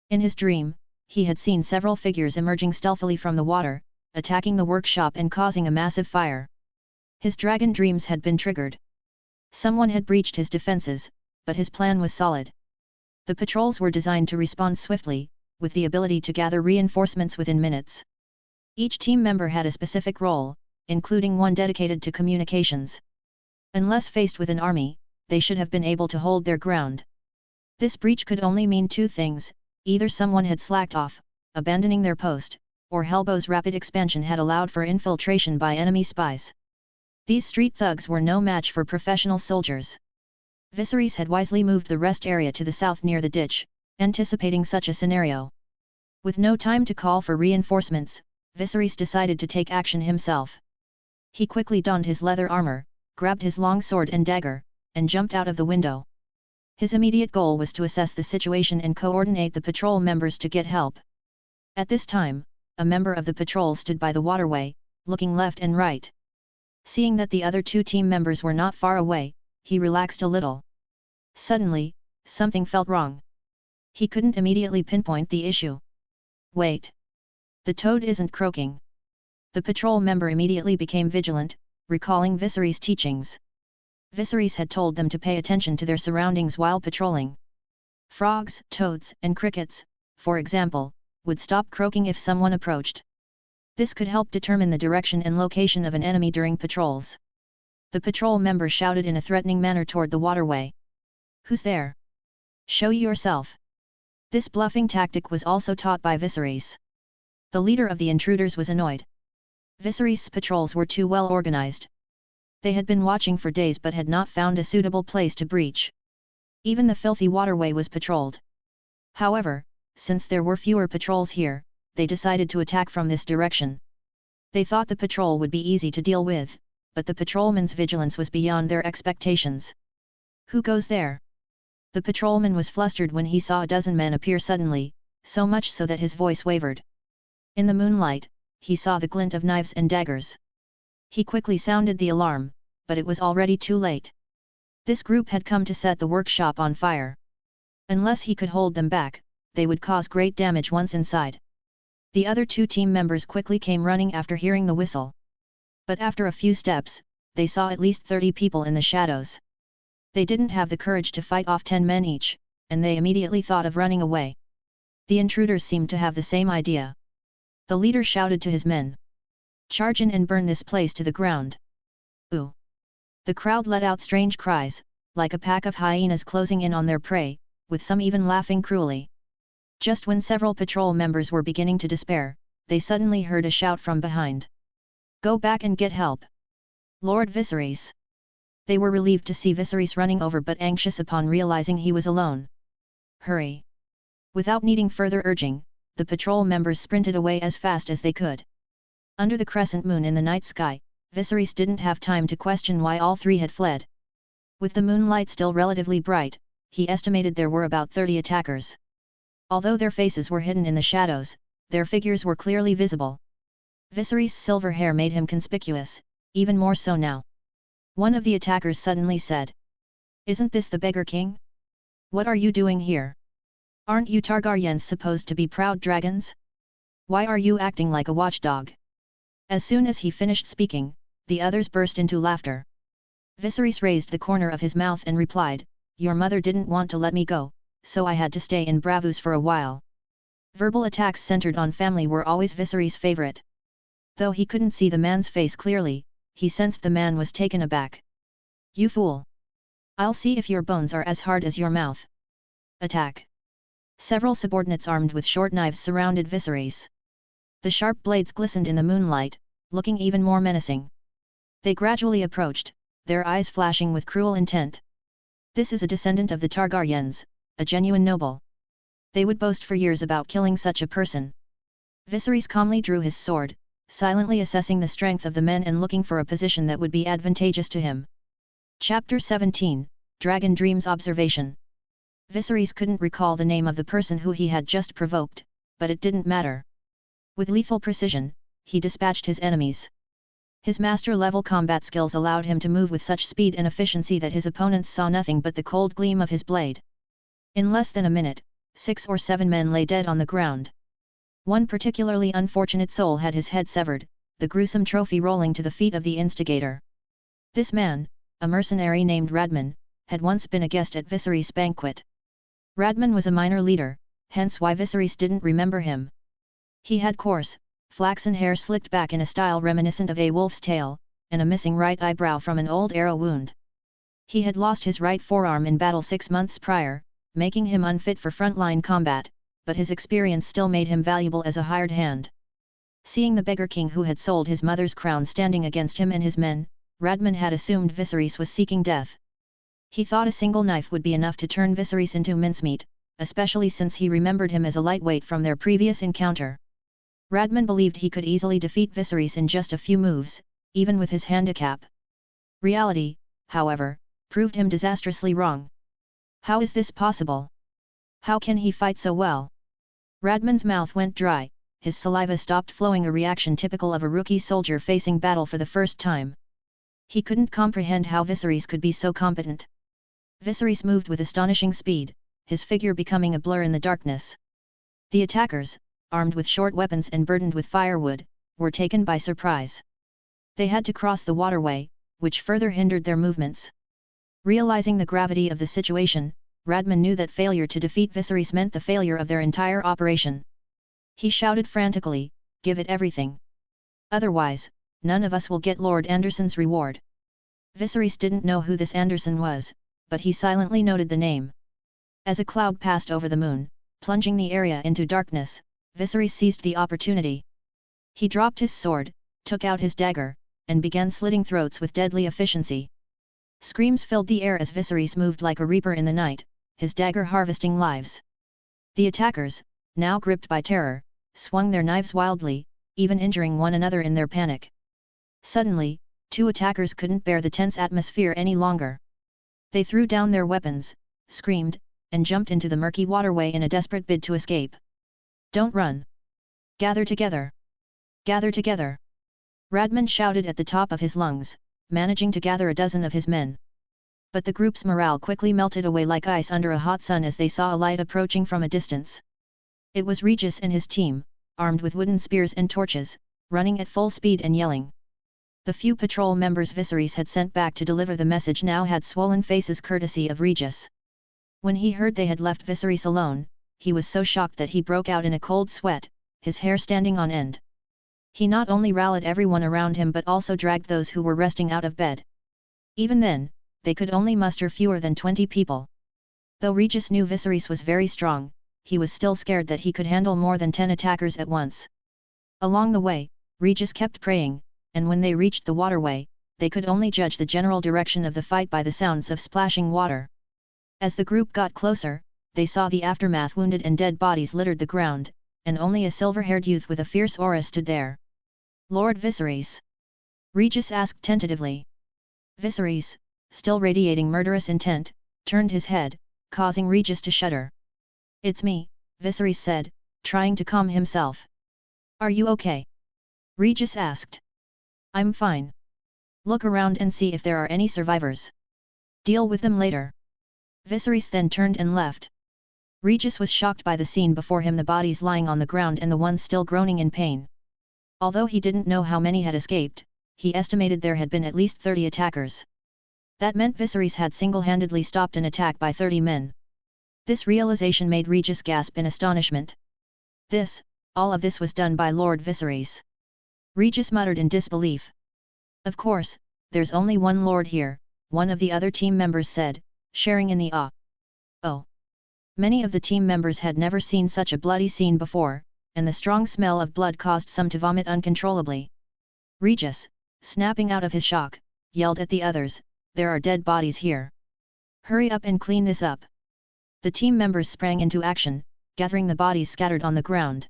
In his dream, he had seen several figures emerging stealthily from the water, attacking the workshop and causing a massive fire. His dragon dreams had been triggered. Someone had breached his defenses, but his plan was solid. The patrols were designed to respond swiftly, with the ability to gather reinforcements within minutes. Each team member had a specific role, including one dedicated to communications. Unless faced with an army, they should have been able to hold their ground. This breach could only mean two things: either someone had slacked off, abandoning their post, or Helbo's rapid expansion had allowed for infiltration by enemy spies. These street thugs were no match for professional soldiers. Viserys had wisely moved the rest area to the south near the ditch, anticipating such a scenario. With no time to call for reinforcements, Viserys decided to take action himself. He quickly donned his leather armor, grabbed his long sword and dagger, and jumped out of the window. His immediate goal was to assess the situation and coordinate the patrol members to get help. At this time, a member of the patrol stood by the waterway, looking left and right. Seeing that the other two team members were not far away, he relaxed a little. Suddenly, something felt wrong. He couldn't immediately pinpoint the issue. Wait! The toad isn't croaking. The patrol member immediately became vigilant, recalling Viserys' teachings. Viserys had told them to pay attention to their surroundings while patrolling. Frogs, toads, and crickets, for example, would stop croaking if someone approached. This could help determine the direction and location of an enemy during patrols. The patrol member shouted in a threatening manner toward the waterway. "Who's there? Show yourself!" This bluffing tactic was also taught by Viserys. The leader of the intruders was annoyed. Viserys' patrols were too well organized. They had been watching for days but had not found a suitable place to breach. Even the filthy waterway was patrolled. However, since there were fewer patrols here, they decided to attack from this direction. They thought the patrol would be easy to deal with, but the patrolman's vigilance was beyond their expectations. "Who goes there?" The patrolman was flustered when he saw a dozen men appear suddenly, so much so that his voice wavered. In the moonlight, he saw the glint of knives and daggers. He quickly sounded the alarm, but it was already too late. This group had come to set the workshop on fire. Unless he could hold them back, they would cause great damage once inside. The other two team members quickly came running after hearing the whistle. But after a few steps, they saw at least 30 people in the shadows. They didn't have the courage to fight off 10 men each, and they immediately thought of running away. The intruders seemed to have the same idea. The leader shouted to his men. "Charge in and burn this place to the ground." "Ooh!" The crowd let out strange cries, like a pack of hyenas closing in on their prey, with some even laughing cruelly. Just when several patrol members were beginning to despair, they suddenly heard a shout from behind. "Go back and get help! Lord Viserys!" They were relieved to see Viserys running over but anxious upon realizing he was alone. "Hurry!" Without needing further urging, the patrol members sprinted away as fast as they could. Under the crescent moon in the night sky, Viserys didn't have time to question why all three had fled. With the moonlight still relatively bright, he estimated there were about 30 attackers. Although their faces were hidden in the shadows, their figures were clearly visible. Viserys' silver hair made him conspicuous, even more so now. One of the attackers suddenly said, "Isn't this the Beggar King? What are you doing here? Aren't you Targaryens supposed to be proud dragons? Why are you acting like a watchdog?" As soon as he finished speaking, the others burst into laughter. Viserys raised the corner of his mouth and replied, "Your mother didn't want to let me go, so I had to stay in Braavos for a while." Verbal attacks centered on family were always Viserys' favorite. Though he couldn't see the man's face clearly, he sensed the man was taken aback. "You fool! I'll see if your bones are as hard as your mouth. Attack!" Several subordinates armed with short knives surrounded Viserys. The sharp blades glistened in the moonlight, looking even more menacing. They gradually approached, their eyes flashing with cruel intent. This is a descendant of the Targaryens, a genuine noble. They would boast for years about killing such a person. Viserys calmly drew his sword, silently assessing the strength of the men and looking for a position that would be advantageous to him. Chapter 17, Dragon Dreams Observation. Viserys couldn't recall the name of the person who he had just provoked, but it didn't matter. With lethal precision, he dispatched his enemies. His master-level combat skills allowed him to move with such speed and efficiency that his opponents saw nothing but the cold gleam of his blade. In less than a minute, 6 or 7 men lay dead on the ground. One particularly unfortunate soul had his head severed, the gruesome trophy rolling to the feet of the instigator. This man, a mercenary named Radman, had once been a guest at Viserys' banquet. Radman was a minor leader, hence why Viserys didn't remember him. He had coarse, flaxen hair slicked back in a style reminiscent of a wolf's tail, and a missing right eyebrow from an old arrow wound. He had lost his right forearm in battle 6 months prior, making him unfit for frontline combat, but his experience still made him valuable as a hired hand. Seeing the Beggar King who had sold his mother's crown standing against him and his men, Radman had assumed Viserys was seeking death. He thought a single knife would be enough to turn Viserys into mincemeat, especially since he remembered him as a lightweight from their previous encounter. Radman believed he could easily defeat Viserys in just a few moves, even with his handicap. Reality, however, proved him disastrously wrong. How is this possible? How can he fight so well? Radman's mouth went dry, his saliva stopped flowing, a reaction typical of a rookie soldier facing battle for the first time. He couldn't comprehend how Viserys could be so competent. Viserys moved with astonishing speed, his figure becoming a blur in the darkness. The attackers, armed with short weapons and burdened with firewood, were taken by surprise. They had to cross the waterway, which further hindered their movements. Realizing the gravity of the situation, Radman knew that failure to defeat Viserys meant the failure of their entire operation. He shouted frantically, "Give it everything! Otherwise, none of us will get Lord Anderson's reward." Viserys didn't know who this Anderson was, but he silently noted the name. As a cloud passed over the moon, plunging the area into darkness, Viserys seized the opportunity. He dropped his sword, took out his dagger, and began slitting throats with deadly efficiency. Screams filled the air as Viserys moved like a reaper in the night, his dagger harvesting lives. The attackers, now gripped by terror, swung their knives wildly, even injuring one another in their panic. Suddenly, 2 attackers couldn't bear the tense atmosphere any longer. They threw down their weapons, screamed, and jumped into the murky waterway in a desperate bid to escape. "Don't run! Gather together! Gather together!" Radman shouted at the top of his lungs, managing to gather a dozen of his men. But the group's morale quickly melted away like ice under a hot sun as they saw a light approaching from a distance. It was Regis and his team, armed with wooden spears and torches, running at full speed and yelling. The few patrol members Viserys had sent back to deliver the message now had swollen faces courtesy of Regis. When he heard they had left Viserys alone, he was so shocked that he broke out in a cold sweat, his hair standing on end. He not only rallied everyone around him but also dragged those who were resting out of bed. Even then, they could only muster fewer than 20 people. Though Regis knew Viserys was very strong, he was still scared that he could handle more than 10 attackers at once. Along the way, Regis kept praying, and when they reached the waterway, they could only judge the general direction of the fight by the sounds of splashing water. As the group got closer, they saw the aftermath. Wounded and dead bodies littered the ground, and only a silver-haired youth with a fierce aura stood there. "Lord Viserys?" Regis asked tentatively. Viserys, still radiating murderous intent, turned his head, causing Regis to shudder. "It's me," Viserys said, trying to calm himself. "Are you okay?" Regis asked. "I'm fine. Look around and see if there are any survivors. Deal with them later." Viserys then turned and left. Regis was shocked by the scene before him, the bodies lying on the ground and the ones still groaning in pain. Although he didn't know how many had escaped, he estimated there had been at least 30 attackers. That meant Viserys had single-handedly stopped an attack by 30 men. This realization made Regis gasp in astonishment. All of this was done by Lord Viserys. Regis muttered in disbelief. "Of course, there's only one lord here," one of the other team members said, sharing in the awe. Oh! Many of the team members had never seen such a bloody scene before, and the strong smell of blood caused some to vomit uncontrollably. "Regis, snapping out of his shock, yelled at the others, "There are dead bodies here. Hurry up and clean this up." The team members sprang into action, gathering the bodies scattered on the ground.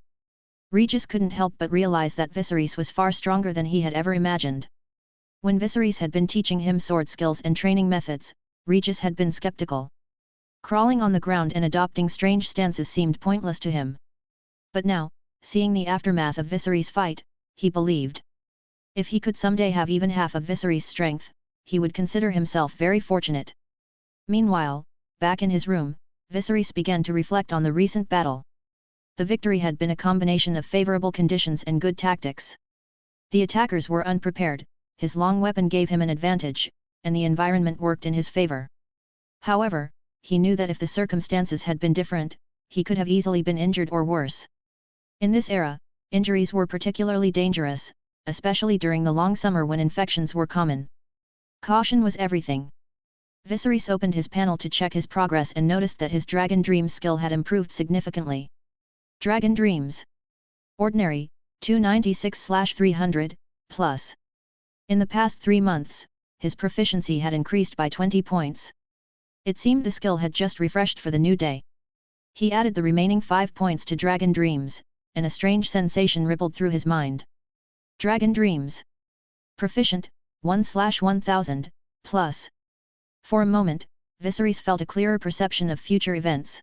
Regis couldn't help but realize that Viserys was far stronger than he had ever imagined. When Viserys had been teaching him sword skills and training methods, Regis had been skeptical. Crawling on the ground and adopting strange stances seemed pointless to him. But now, seeing the aftermath of Viserys' fight, he believed. If he could someday have even half of Viserys' strength, he would consider himself very fortunate. Meanwhile, back in his room, Viserys began to reflect on the recent battle. The victory had been a combination of favorable conditions and good tactics. The attackers were unprepared, his long weapon gave him an advantage, and the environment worked in his favor. However, he knew that if the circumstances had been different, he could have easily been injured or worse. In this era, injuries were particularly dangerous, especially during the long summer when infections were common. Caution was everything. Viserys opened his panel to check his progress and noticed that his Dragon Dream skill had improved significantly. Dragon Dreams. Ordinary, 296/300, plus. In the past 3 months, his proficiency had increased by 20 points. It seemed the skill had just refreshed for the new day. He added the remaining 5 points to Dragon Dreams, and a strange sensation rippled through his mind. Dragon Dreams. Proficient, 1/1000, plus. For a moment, Viserys felt a clearer perception of future events.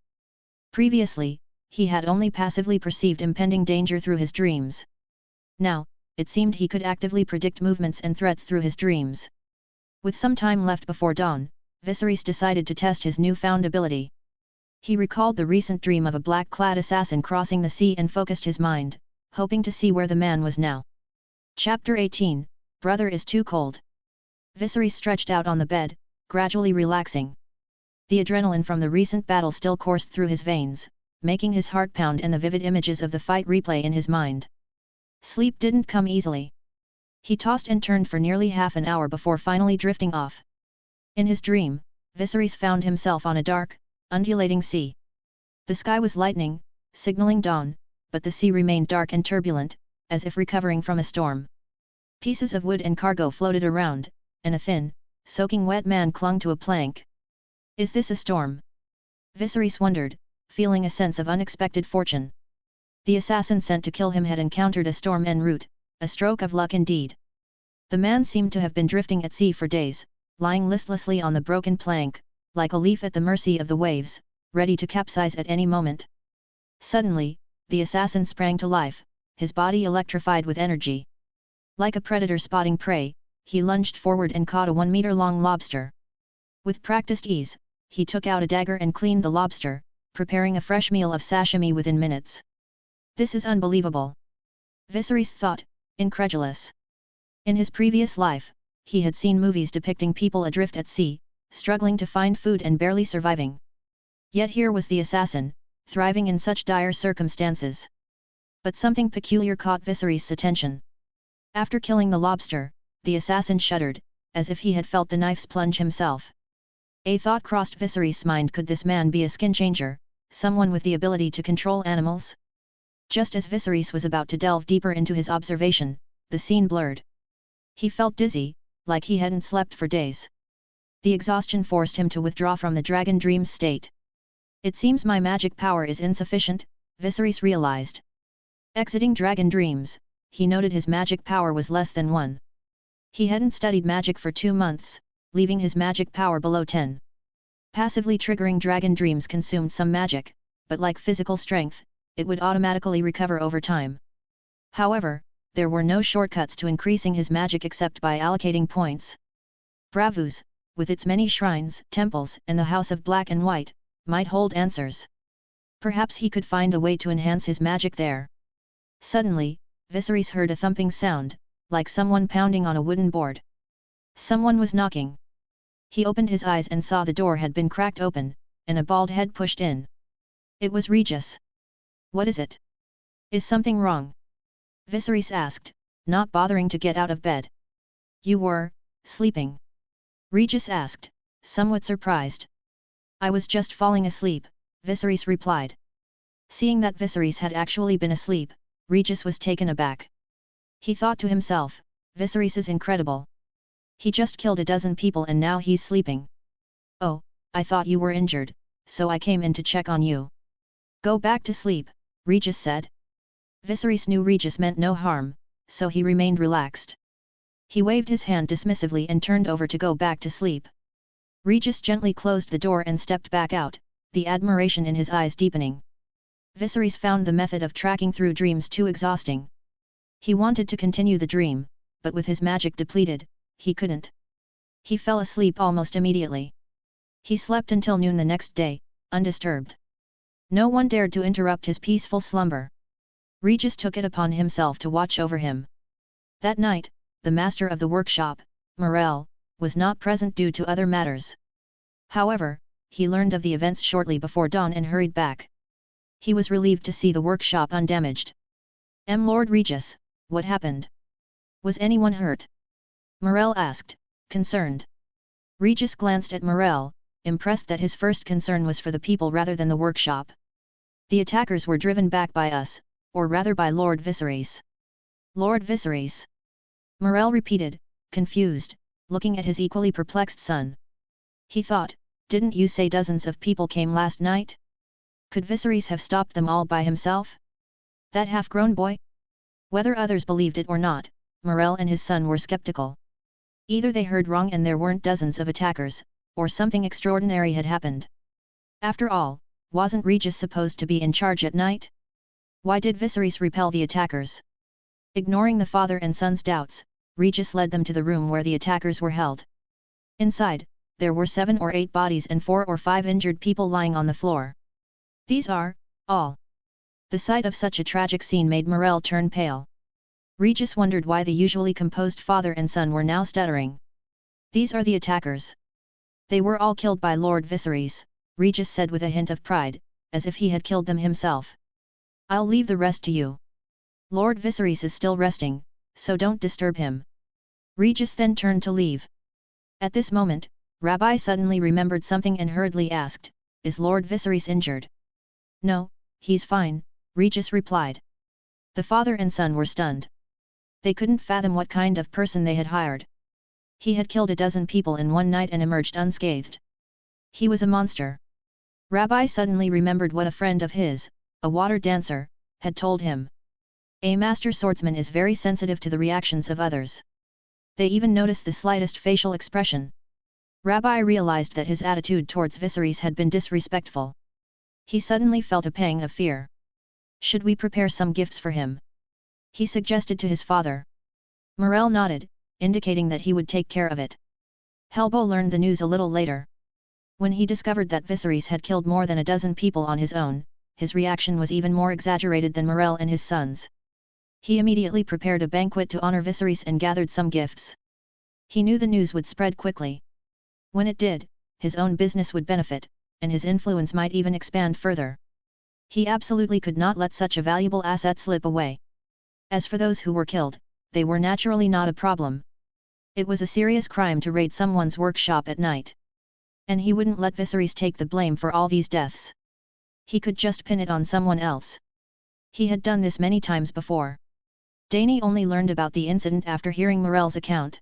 Previously, he had only passively perceived impending danger through his dreams. Now, it seemed he could actively predict movements and threats through his dreams. With some time left before dawn, Viserys decided to test his newfound ability. He recalled the recent dream of a black-clad assassin crossing the sea and focused his mind, hoping to see where the man was now. Chapter 18, Brother is Too Cold. Viserys stretched out on the bed, gradually relaxing. The adrenaline from the recent battle still coursed through his veins, making his heart pound and the vivid images of the fight replay in his mind. Sleep didn't come easily. He tossed and turned for nearly half an hour before finally drifting off. In his dream, Viserys found himself on a dark, undulating sea. The sky was lightening, signaling dawn, but the sea remained dark and turbulent, as if recovering from a storm. Pieces of wood and cargo floated around, and a thin, soaking wet man clung to a plank. Is this a storm? Viserys wondered, feeling a sense of unexpected fortune. The assassin sent to kill him had encountered a storm en route, a stroke of luck indeed. The man seemed to have been drifting at sea for days, lying listlessly on the broken plank, like a leaf at the mercy of the waves, ready to capsize at any moment. Suddenly, the assassin sprang to life, his body electrified with energy. Like a predator spotting prey, he lunged forward and caught a 1-meter-long lobster. With practiced ease, he took out a dagger and cleaned the lobster, preparing a fresh meal of sashimi within minutes. This is unbelievable. Viserys thought, incredulous. In his previous life, he had seen movies depicting people adrift at sea, struggling to find food and barely surviving. Yet here was the assassin, thriving in such dire circumstances. But something peculiar caught Viserys' attention. After killing the lobster, the assassin shuddered, as if he had felt the knife's plunge himself. A thought crossed Viserys' mind: could this man be a skin changer, someone with the ability to control animals? Just as Viserys was about to delve deeper into his observation, the scene blurred. He felt dizzy, like he hadn't slept for days. The exhaustion forced him to withdraw from the Dragon Dreams state. It seems my magic power is insufficient, Viserys realized. Exiting Dragon Dreams, he noted his magic power was less than 1. He hadn't studied magic for 2 months, leaving his magic power below 10. Passively triggering Dragon Dreams consumed some magic, but like physical strength, it would automatically recover over time. However, there were no shortcuts to increasing his magic except by allocating points. Braavos, with its many shrines, temples, and the House of Black and White, might hold answers. Perhaps he could find a way to enhance his magic there. Suddenly, Viserys heard a thumping sound, like someone pounding on a wooden board. Someone was knocking. He opened his eyes and saw the door had been cracked open, and a bald head pushed in. It was Regis. What is it? Is something wrong? Viserys asked, not bothering to get out of bed. You were sleeping? Regis asked, somewhat surprised. I was just falling asleep, Viserys replied. Seeing that Viserys had actually been asleep, Regis was taken aback. He thought to himself, Viserys is incredible. He just killed a dozen people and now he's sleeping. Oh, I thought you were injured, so I came in to check on you. Go back to sleep, Regis said. Viserys knew Regis meant no harm, so he remained relaxed. He waved his hand dismissively and turned over to go back to sleep. Regis gently closed the door and stepped back out, the admiration in his eyes deepening. Viserys found the method of tracking through dreams too exhausting. He wanted to continue the dream, but with his magic depleted, he couldn't. He fell asleep almost immediately. He slept until noon the next day, undisturbed. No one dared to interrupt his peaceful slumber. Regis took it upon himself to watch over him. That night, the master of the workshop, Morel, was not present due to other matters. However, he learned of the events shortly before dawn and hurried back. He was relieved to see the workshop undamaged. Lord Regis, what happened? Was anyone hurt? Morel asked, concerned. Regis glanced at Morel, impressed that his first concern was for the people rather than the workshop. The attackers were driven back by us, or rather by Lord Viserys. Lord Viserys? Morel repeated, confused, looking at his equally perplexed son. He thought, didn't you say dozens of people came last night? Could Viserys have stopped them all by himself? That half-grown boy? Whether others believed it or not, Morel and his son were skeptical. Either they heard wrong and there weren't dozens of attackers, or something extraordinary had happened. After all, wasn't Regis supposed to be in charge at night? Why did Viserys repel the attackers? Ignoring the father and son's doubts, Regis led them to the room where the attackers were held. Inside, there were 7 or 8 bodies and 4 or 5 injured people lying on the floor. These are, all. The sight of such a tragic scene made Morel turn pale. Regis wondered why the usually composed father and son were now stuttering. These are the attackers. They were all killed by Lord Viserys, Regis said with a hint of pride, as if he had killed them himself. I'll leave the rest to you. Lord Viserys is still resting, so don't disturb him. Regis then turned to leave. At this moment, Rabbi suddenly remembered something and hurriedly asked, is Lord Viserys injured? No, he's fine, Regis replied. The father and son were stunned. They couldn't fathom what kind of person they had hired. He had killed a dozen people in one night and emerged unscathed. He was a monster. Rabbi suddenly remembered what a friend of his, a water dancer, had told him. A master swordsman is very sensitive to the reactions of others. They even notice the slightest facial expression. Rabbi realized that his attitude towards Viserys had been disrespectful. He suddenly felt a pang of fear. Should we prepare some gifts for him? He suggested to his father. Morel nodded, indicating that he would take care of it. Helbo learned the news a little later. When he discovered that Viserys had killed more than a dozen people on his own, his reaction was even more exaggerated than Morel and his sons. He immediately prepared a banquet to honor Viserys and gathered some gifts. He knew the news would spread quickly. When it did, his own business would benefit, and his influence might even expand further. He absolutely could not let such a valuable asset slip away. As for those who were killed, they were naturally not a problem. It was a serious crime to raid someone's workshop at night. And he wouldn't let Viserys take the blame for all these deaths. He could just pin it on someone else. He had done this many times before. Dany only learned about the incident after hearing Morel's account.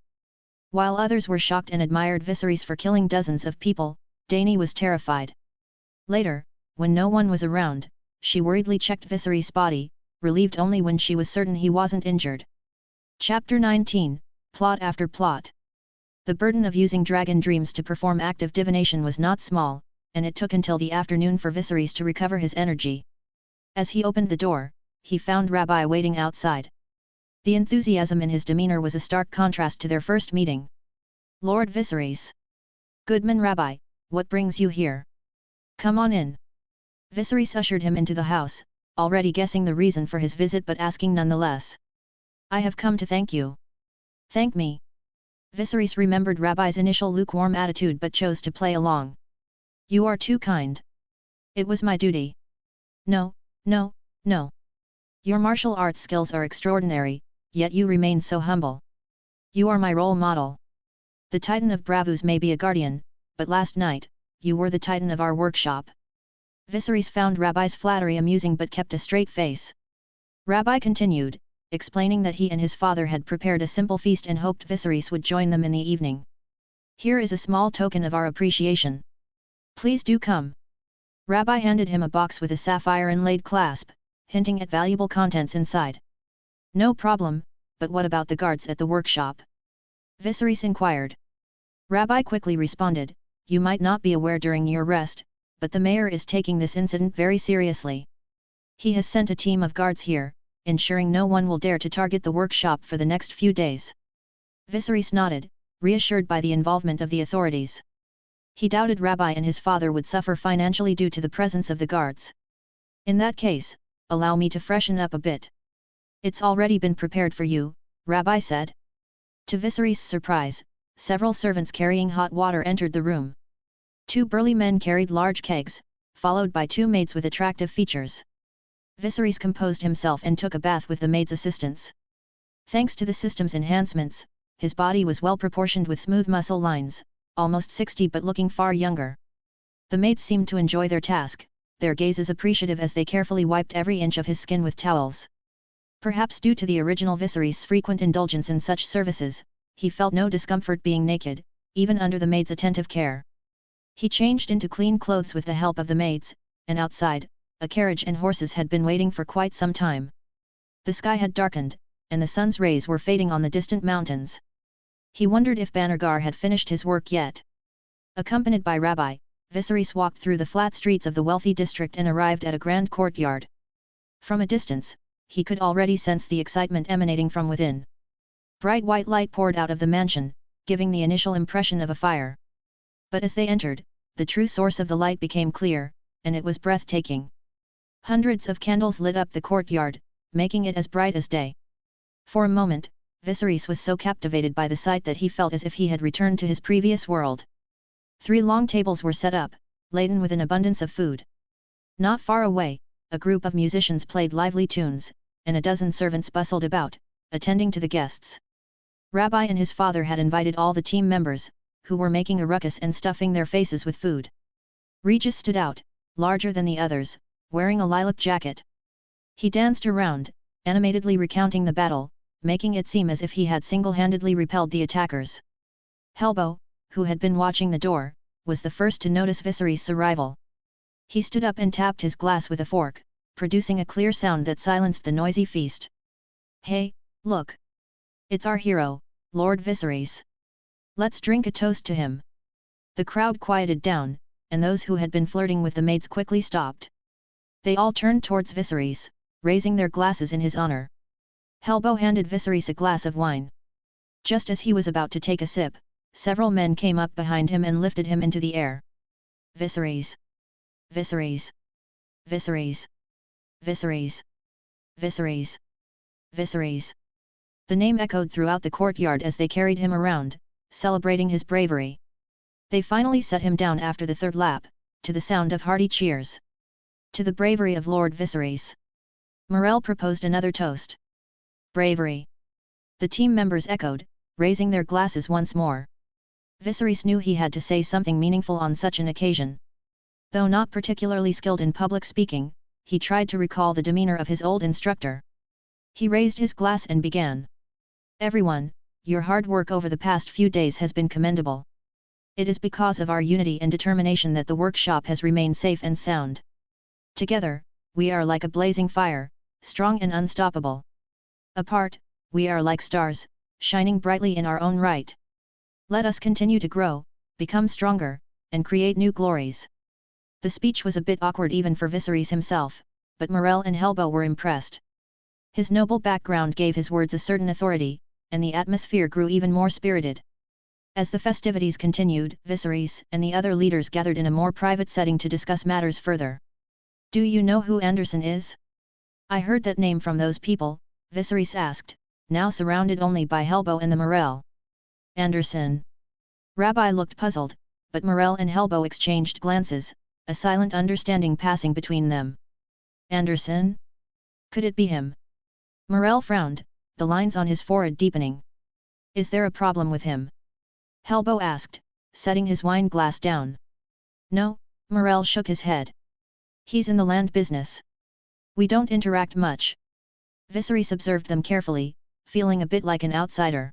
While others were shocked and admired Viserys for killing dozens of people, Dany was terrified. Later, when no one was around, she worriedly checked Viserys' body, relieved only when she was certain he wasn't injured. Chapter 19, Plot after Plot. The burden of using dragon dreams to perform active divination was not small, and it took until the afternoon for Viserys to recover his energy. As he opened the door, he found Rabbi waiting outside. The enthusiasm in his demeanor was a stark contrast to their first meeting. Lord Viserys. Goodman Rabbi, what brings you here? Come on in. Viserys ushered him into the house, already guessing the reason for his visit but asking nonetheless. I have come to thank you. Thank me. Viserys remembered Rabbi's initial lukewarm attitude but chose to play along. You are too kind. It was my duty. No, no, no. Your martial arts skills are extraordinary, yet you remain so humble. You are my role model. The Titan of Braavos may be a guardian, but last night, you were the Titan of our workshop. Viserys found Rabbi's flattery amusing but kept a straight face. Rabbi continued, explaining that he and his father had prepared a simple feast and hoped Viserys would join them in the evening. "Here is a small token of our appreciation. Please do come." Rabbi handed him a box with a sapphire inlaid clasp, hinting at valuable contents inside. "No problem, but what about the guards at the workshop?" Viserys inquired. Rabbi quickly responded, "You might not be aware during your rest, but the mayor is taking this incident very seriously. He has sent a team of guards here, ensuring no one will dare to target the workshop for the next few days." Viserys nodded, reassured by the involvement of the authorities. He doubted Rabbi and his father would suffer financially due to the presence of the guards. "In that case, allow me to freshen up a bit." "It's already been prepared for you," Rabbi said. To Viserys' surprise, several servants carrying hot water entered the room. 2 burly men carried large kegs, followed by 2 maids with attractive features. Viserys composed himself and took a bath with the maids' assistance. Thanks to the system's enhancements, his body was well proportioned with smooth muscle lines, almost 60 but looking far younger. The maids seemed to enjoy their task, their gazes appreciative as they carefully wiped every inch of his skin with towels. Perhaps due to the original Viserys' frequent indulgence in such services, he felt no discomfort being naked, even under the maids' attentive care. He changed into clean clothes with the help of the maids, and outside, a carriage and horses had been waiting for quite some time. The sky had darkened, and the sun's rays were fading on the distant mountains. He wondered if Bannergar had finished his work yet. Accompanied by Rabbi, Viserys walked through the flat streets of the wealthy district and arrived at a grand courtyard. From a distance, he could already sense the excitement emanating from within. Bright white light poured out of the mansion, giving the initial impression of a fire. But as they entered, the true source of the light became clear, and it was breathtaking. Hundreds of candles lit up the courtyard, making it as bright as day. For a moment, Viserys was so captivated by the sight that he felt as if he had returned to his previous world. 3 long tables were set up, laden with an abundance of food. Not far away, a group of musicians played lively tunes, and a dozen servants bustled about, attending to the guests. Rabbi and his father had invited all the team members, who were making a ruckus and stuffing their faces with food. Regis stood out, larger than the others, wearing a lilac jacket. He danced around, animatedly recounting the battle, making it seem as if he had single-handedly repelled the attackers. Helbo, who had been watching the door, was the first to notice Viserys' arrival. He stood up and tapped his glass with a fork, producing a clear sound that silenced the noisy feast. "Hey, look! It's our hero, Lord Viserys. Let's drink a toast to him." The crowd quieted down, and those who had been flirting with the maids quickly stopped. They all turned towards Viserys, raising their glasses in his honor. Helbo handed Viserys a glass of wine. Just as he was about to take a sip, several men came up behind him and lifted him into the air. "Viserys! Viserys! Viserys! Viserys! Viserys! Viserys!" The name echoed throughout the courtyard as they carried him around, celebrating his bravery. They finally set him down after the 3rd lap, to the sound of hearty cheers. "To the bravery of Lord Viserys." Morel proposed another toast. "Bravery!" The team members echoed, raising their glasses once more. Viserys knew he had to say something meaningful on such an occasion. Though not particularly skilled in public speaking, he tried to recall the demeanor of his old instructor. He raised his glass and began. "Everyone, your hard work over the past few days has been commendable. It is because of our unity and determination that the workshop has remained safe and sound. Together, we are like a blazing fire, strong and unstoppable. Apart, we are like stars, shining brightly in our own right. Let us continue to grow, become stronger, and create new glories." The speech was a bit awkward even for Viserys himself, but Morel and Helbo were impressed. His noble background gave his words a certain authority, and the atmosphere grew even more spirited. As the festivities continued, Viserys and the other leaders gathered in a more private setting to discuss matters further. "Do you know who Anderson is?" "I heard that name from those people," Viserys asked, now surrounded only by Helbo and the Morel. "Anderson?" Rabbi looked puzzled, but Morel and Helbo exchanged glances, a silent understanding passing between them. "Anderson? Could it be him?" Morel frowned, the lines on his forehead deepening. "Is there a problem with him?" Helbo asked, setting his wine glass down. "No," Morel shook his head. "He's in the land business. We don't interact much." Viserys observed them carefully, feeling a bit like an outsider.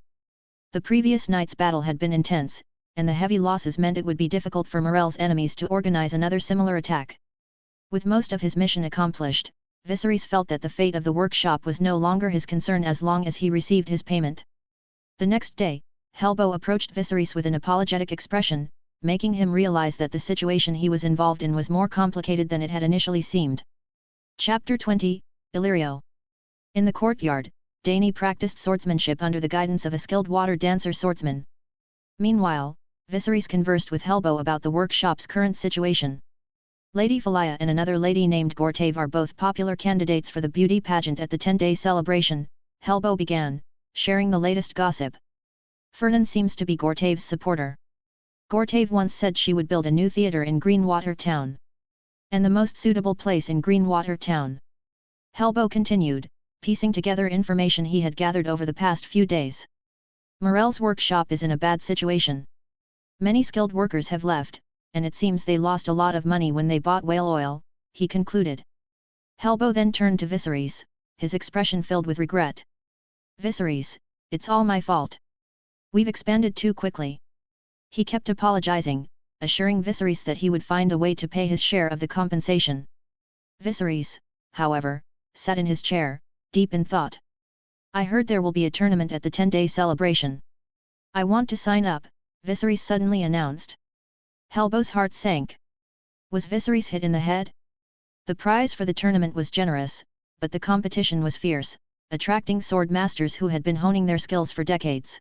The previous night's battle had been intense, and the heavy losses meant it would be difficult for Morel's enemies to organize another similar attack. With most of his mission accomplished, Viserys felt that the fate of the workshop was no longer his concern as long as he received his payment. The next day, Helbo approached Viserys with an apologetic expression, making him realize that the situation he was involved in was more complicated than it had initially seemed. Chapter 20, Illyrio. In the courtyard, Dany practiced swordsmanship under the guidance of a skilled water dancer swordsman. Meanwhile, Viserys conversed with Helbo about the workshop's current situation. Lady Phalia and another lady named Gortave are both popular candidates for the beauty pageant at the 10-day celebration, Helbo began, sharing the latest gossip. Fernan seems to be Gortave's supporter. Gortave once said she would build a new theatre in Greenwater Town. And the most suitable place in Greenwater Town. Helbo continued, piecing together information he had gathered over the past few days. Morel's workshop is in a bad situation. Many skilled workers have left, and it seems they lost a lot of money when they bought whale oil, he concluded. Helbo then turned to Viserys, his expression filled with regret. Viserys, it's all my fault. We've expanded too quickly. He kept apologizing, assuring Viserys that he would find a way to pay his share of the compensation. Viserys, however, sat in his chair, deep in thought. I heard there will be a tournament at the 10-day celebration. I want to sign up, Viserys suddenly announced. Helbo's heart sank. Was Viserys hit in the head? The prize for the tournament was generous, but the competition was fierce, attracting sword masters who had been honing their skills for decades.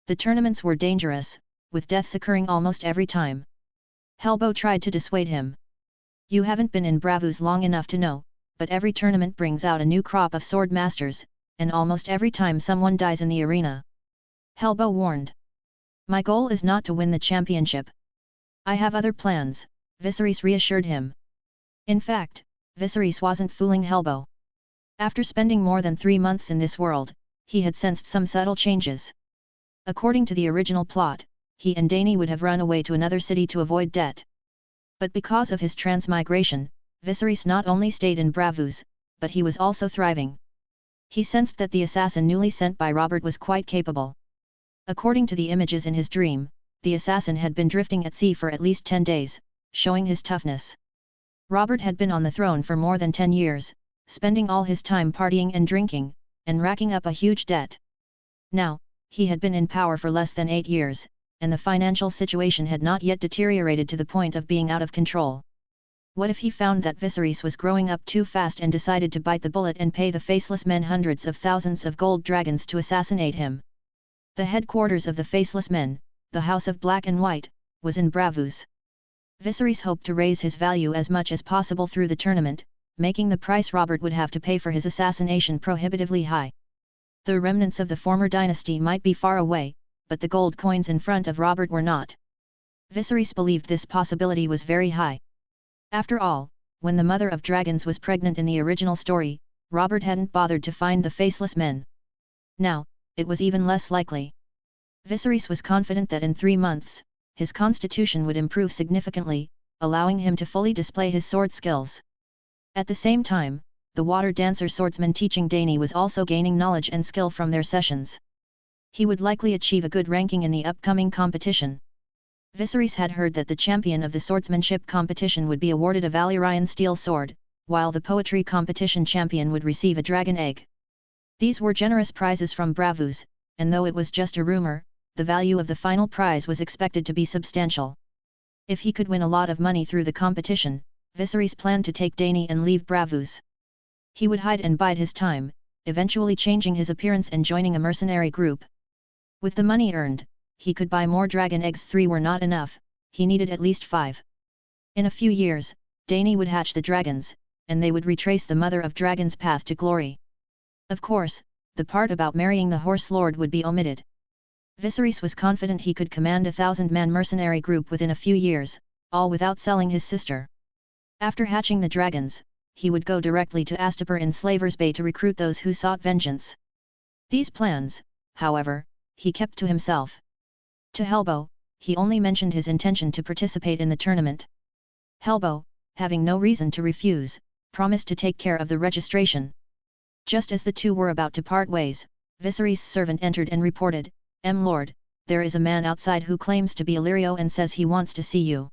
The tournaments were dangerous, with deaths occurring almost every time. Helbo tried to dissuade him. You haven't been in Braavos long enough to know, but every tournament brings out a new crop of sword masters, and almost every time someone dies in the arena. Helbo warned. My goal is not to win the championship. I have other plans, Viserys reassured him. In fact, Viserys wasn't fooling Helbo. After spending more than 3 months in this world, he had sensed some subtle changes. According to the original plot, he and Dany would have run away to another city to avoid debt. But because of his transmigration, Viserys not only stayed in Braavos, but he was also thriving. He sensed that the assassin newly sent by Robert was quite capable. According to the images in his dream, the assassin had been drifting at sea for at least 10 days, showing his toughness. Robert had been on the throne for more than 10 years, spending all his time partying and drinking, and racking up a huge debt. Now, he had been in power for less than 8 years, and the financial situation had not yet deteriorated to the point of being out of control. What if he found that Viserys was growing up too fast and decided to bite the bullet and pay the faceless men hundreds of thousands of gold dragons to assassinate him? The headquarters of the faceless men, the House of Black and White, was in Braavos. Viserys hoped to raise his value as much as possible through the tournament, making the price Robert would have to pay for his assassination prohibitively high. The remnants of the former dynasty might be far away, but the gold coins in front of Robert were not. Viserys believed this possibility was very high. After all, when the Mother of Dragons was pregnant in the original story, Robert hadn't bothered to find the faceless men. Now, it was even less likely. Viserys was confident that in 3 months, his constitution would improve significantly, allowing him to fully display his sword skills. At the same time, the water dancer swordsman teaching Dany was also gaining knowledge and skill from their sessions. He would likely achieve a good ranking in the upcoming competition. Viserys had heard that the champion of the swordsmanship competition would be awarded a Valyrian steel sword, while the poetry competition champion would receive a dragon egg. These were generous prizes from Braavos, and though it was just a rumor, the value of the final prize was expected to be substantial. If he could win a lot of money through the competition, Viserys planned to take Dany and leave Braavos. He would hide and bide his time, eventually changing his appearance and joining a mercenary group. With the money earned, he could buy more dragon eggs. 3 were not enough, he needed at least 5. In a few years, Dany would hatch the dragons, and they would retrace the Mother of Dragons' path to glory. Of course, the part about marrying the Horse Lord would be omitted. Viserys was confident he could command a 1,000-man mercenary group within a few years, all without selling his sister. After hatching the dragons, he would go directly to Astapor in Slaver's Bay to recruit those who sought vengeance. These plans, however, he kept to himself. To Helbo, he only mentioned his intention to participate in the tournament. Helbo, having no reason to refuse, promised to take care of the registration. Just as the two were about to part ways, Viserys' servant entered and reported, Lord, there is a man outside who claims to be Illyrio and says he wants to see you.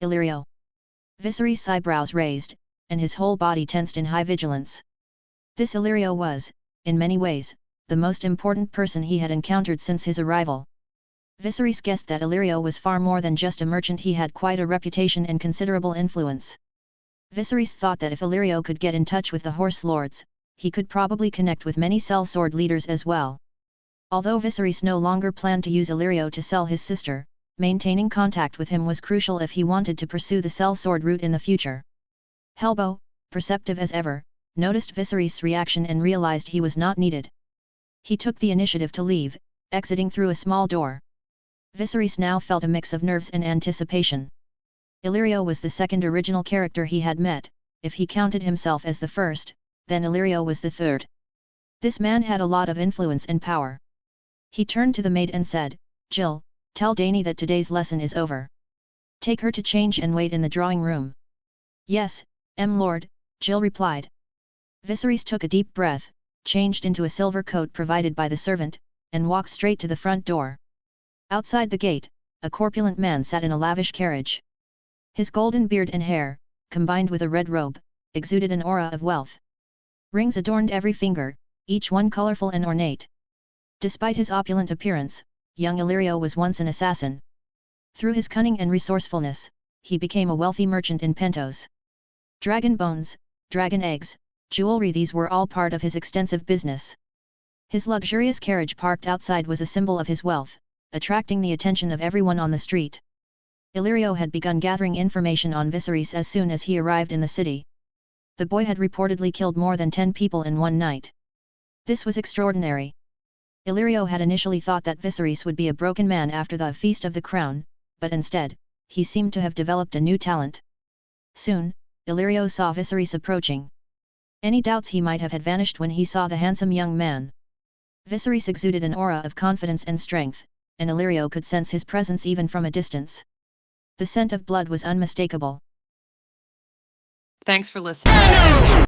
Illyrio. Viserys' eyebrows raised, and his whole body tensed in high vigilance. This Illyrio was, in many ways, the most important person he had encountered since his arrival. Viserys guessed that Illyrio was far more than just a merchant. He had quite a reputation and considerable influence. Viserys thought that if Illyrio could get in touch with the Horse Lords, he could probably connect with many sellsword leaders as well. Although Viserys no longer planned to use Illyrio to sell his sister, maintaining contact with him was crucial if he wanted to pursue the sellsword route in the future. Helbo, perceptive as ever, noticed Viserys' reaction and realized he was not needed. He took the initiative to leave, exiting through a small door. Viserys now felt a mix of nerves and anticipation. Illyrio was the second original character he had met. If he counted himself as the first, then Illyrio was the third. This man had a lot of influence and power. He turned to the maid and said, Jill, tell Dany that today's lesson is over. Take her to change and wait in the drawing room. Yes, Lord, Jill replied. Viserys took a deep breath, changed into a silver coat provided by the servant, and walked straight to the front door. Outside the gate, a corpulent man sat in a lavish carriage. His golden beard and hair, combined with a red robe, exuded an aura of wealth. Rings adorned every finger, each one colorful and ornate. Despite his opulent appearance, young Illyrio was once an assassin. Through his cunning and resourcefulness, he became a wealthy merchant in Pentos. Dragon bones, dragon eggs, jewelry, these were all part of his extensive business. His luxurious carriage parked outside was a symbol of his wealth, attracting the attention of everyone on the street. Illyrio had begun gathering information on Viserys as soon as he arrived in the city. The boy had reportedly killed more than 10 people in one night. This was extraordinary. Illyrio had initially thought that Viserys would be a broken man after the Feast of the Crown, but instead, he seemed to have developed a new talent. Soon, Illyrio saw Viserys approaching. Any doubts he might have had vanished when he saw the handsome young man. Viserys exuded an aura of confidence and strength, and Illyrio could sense his presence even from a distance. The scent of blood was unmistakable. Thanks for listening.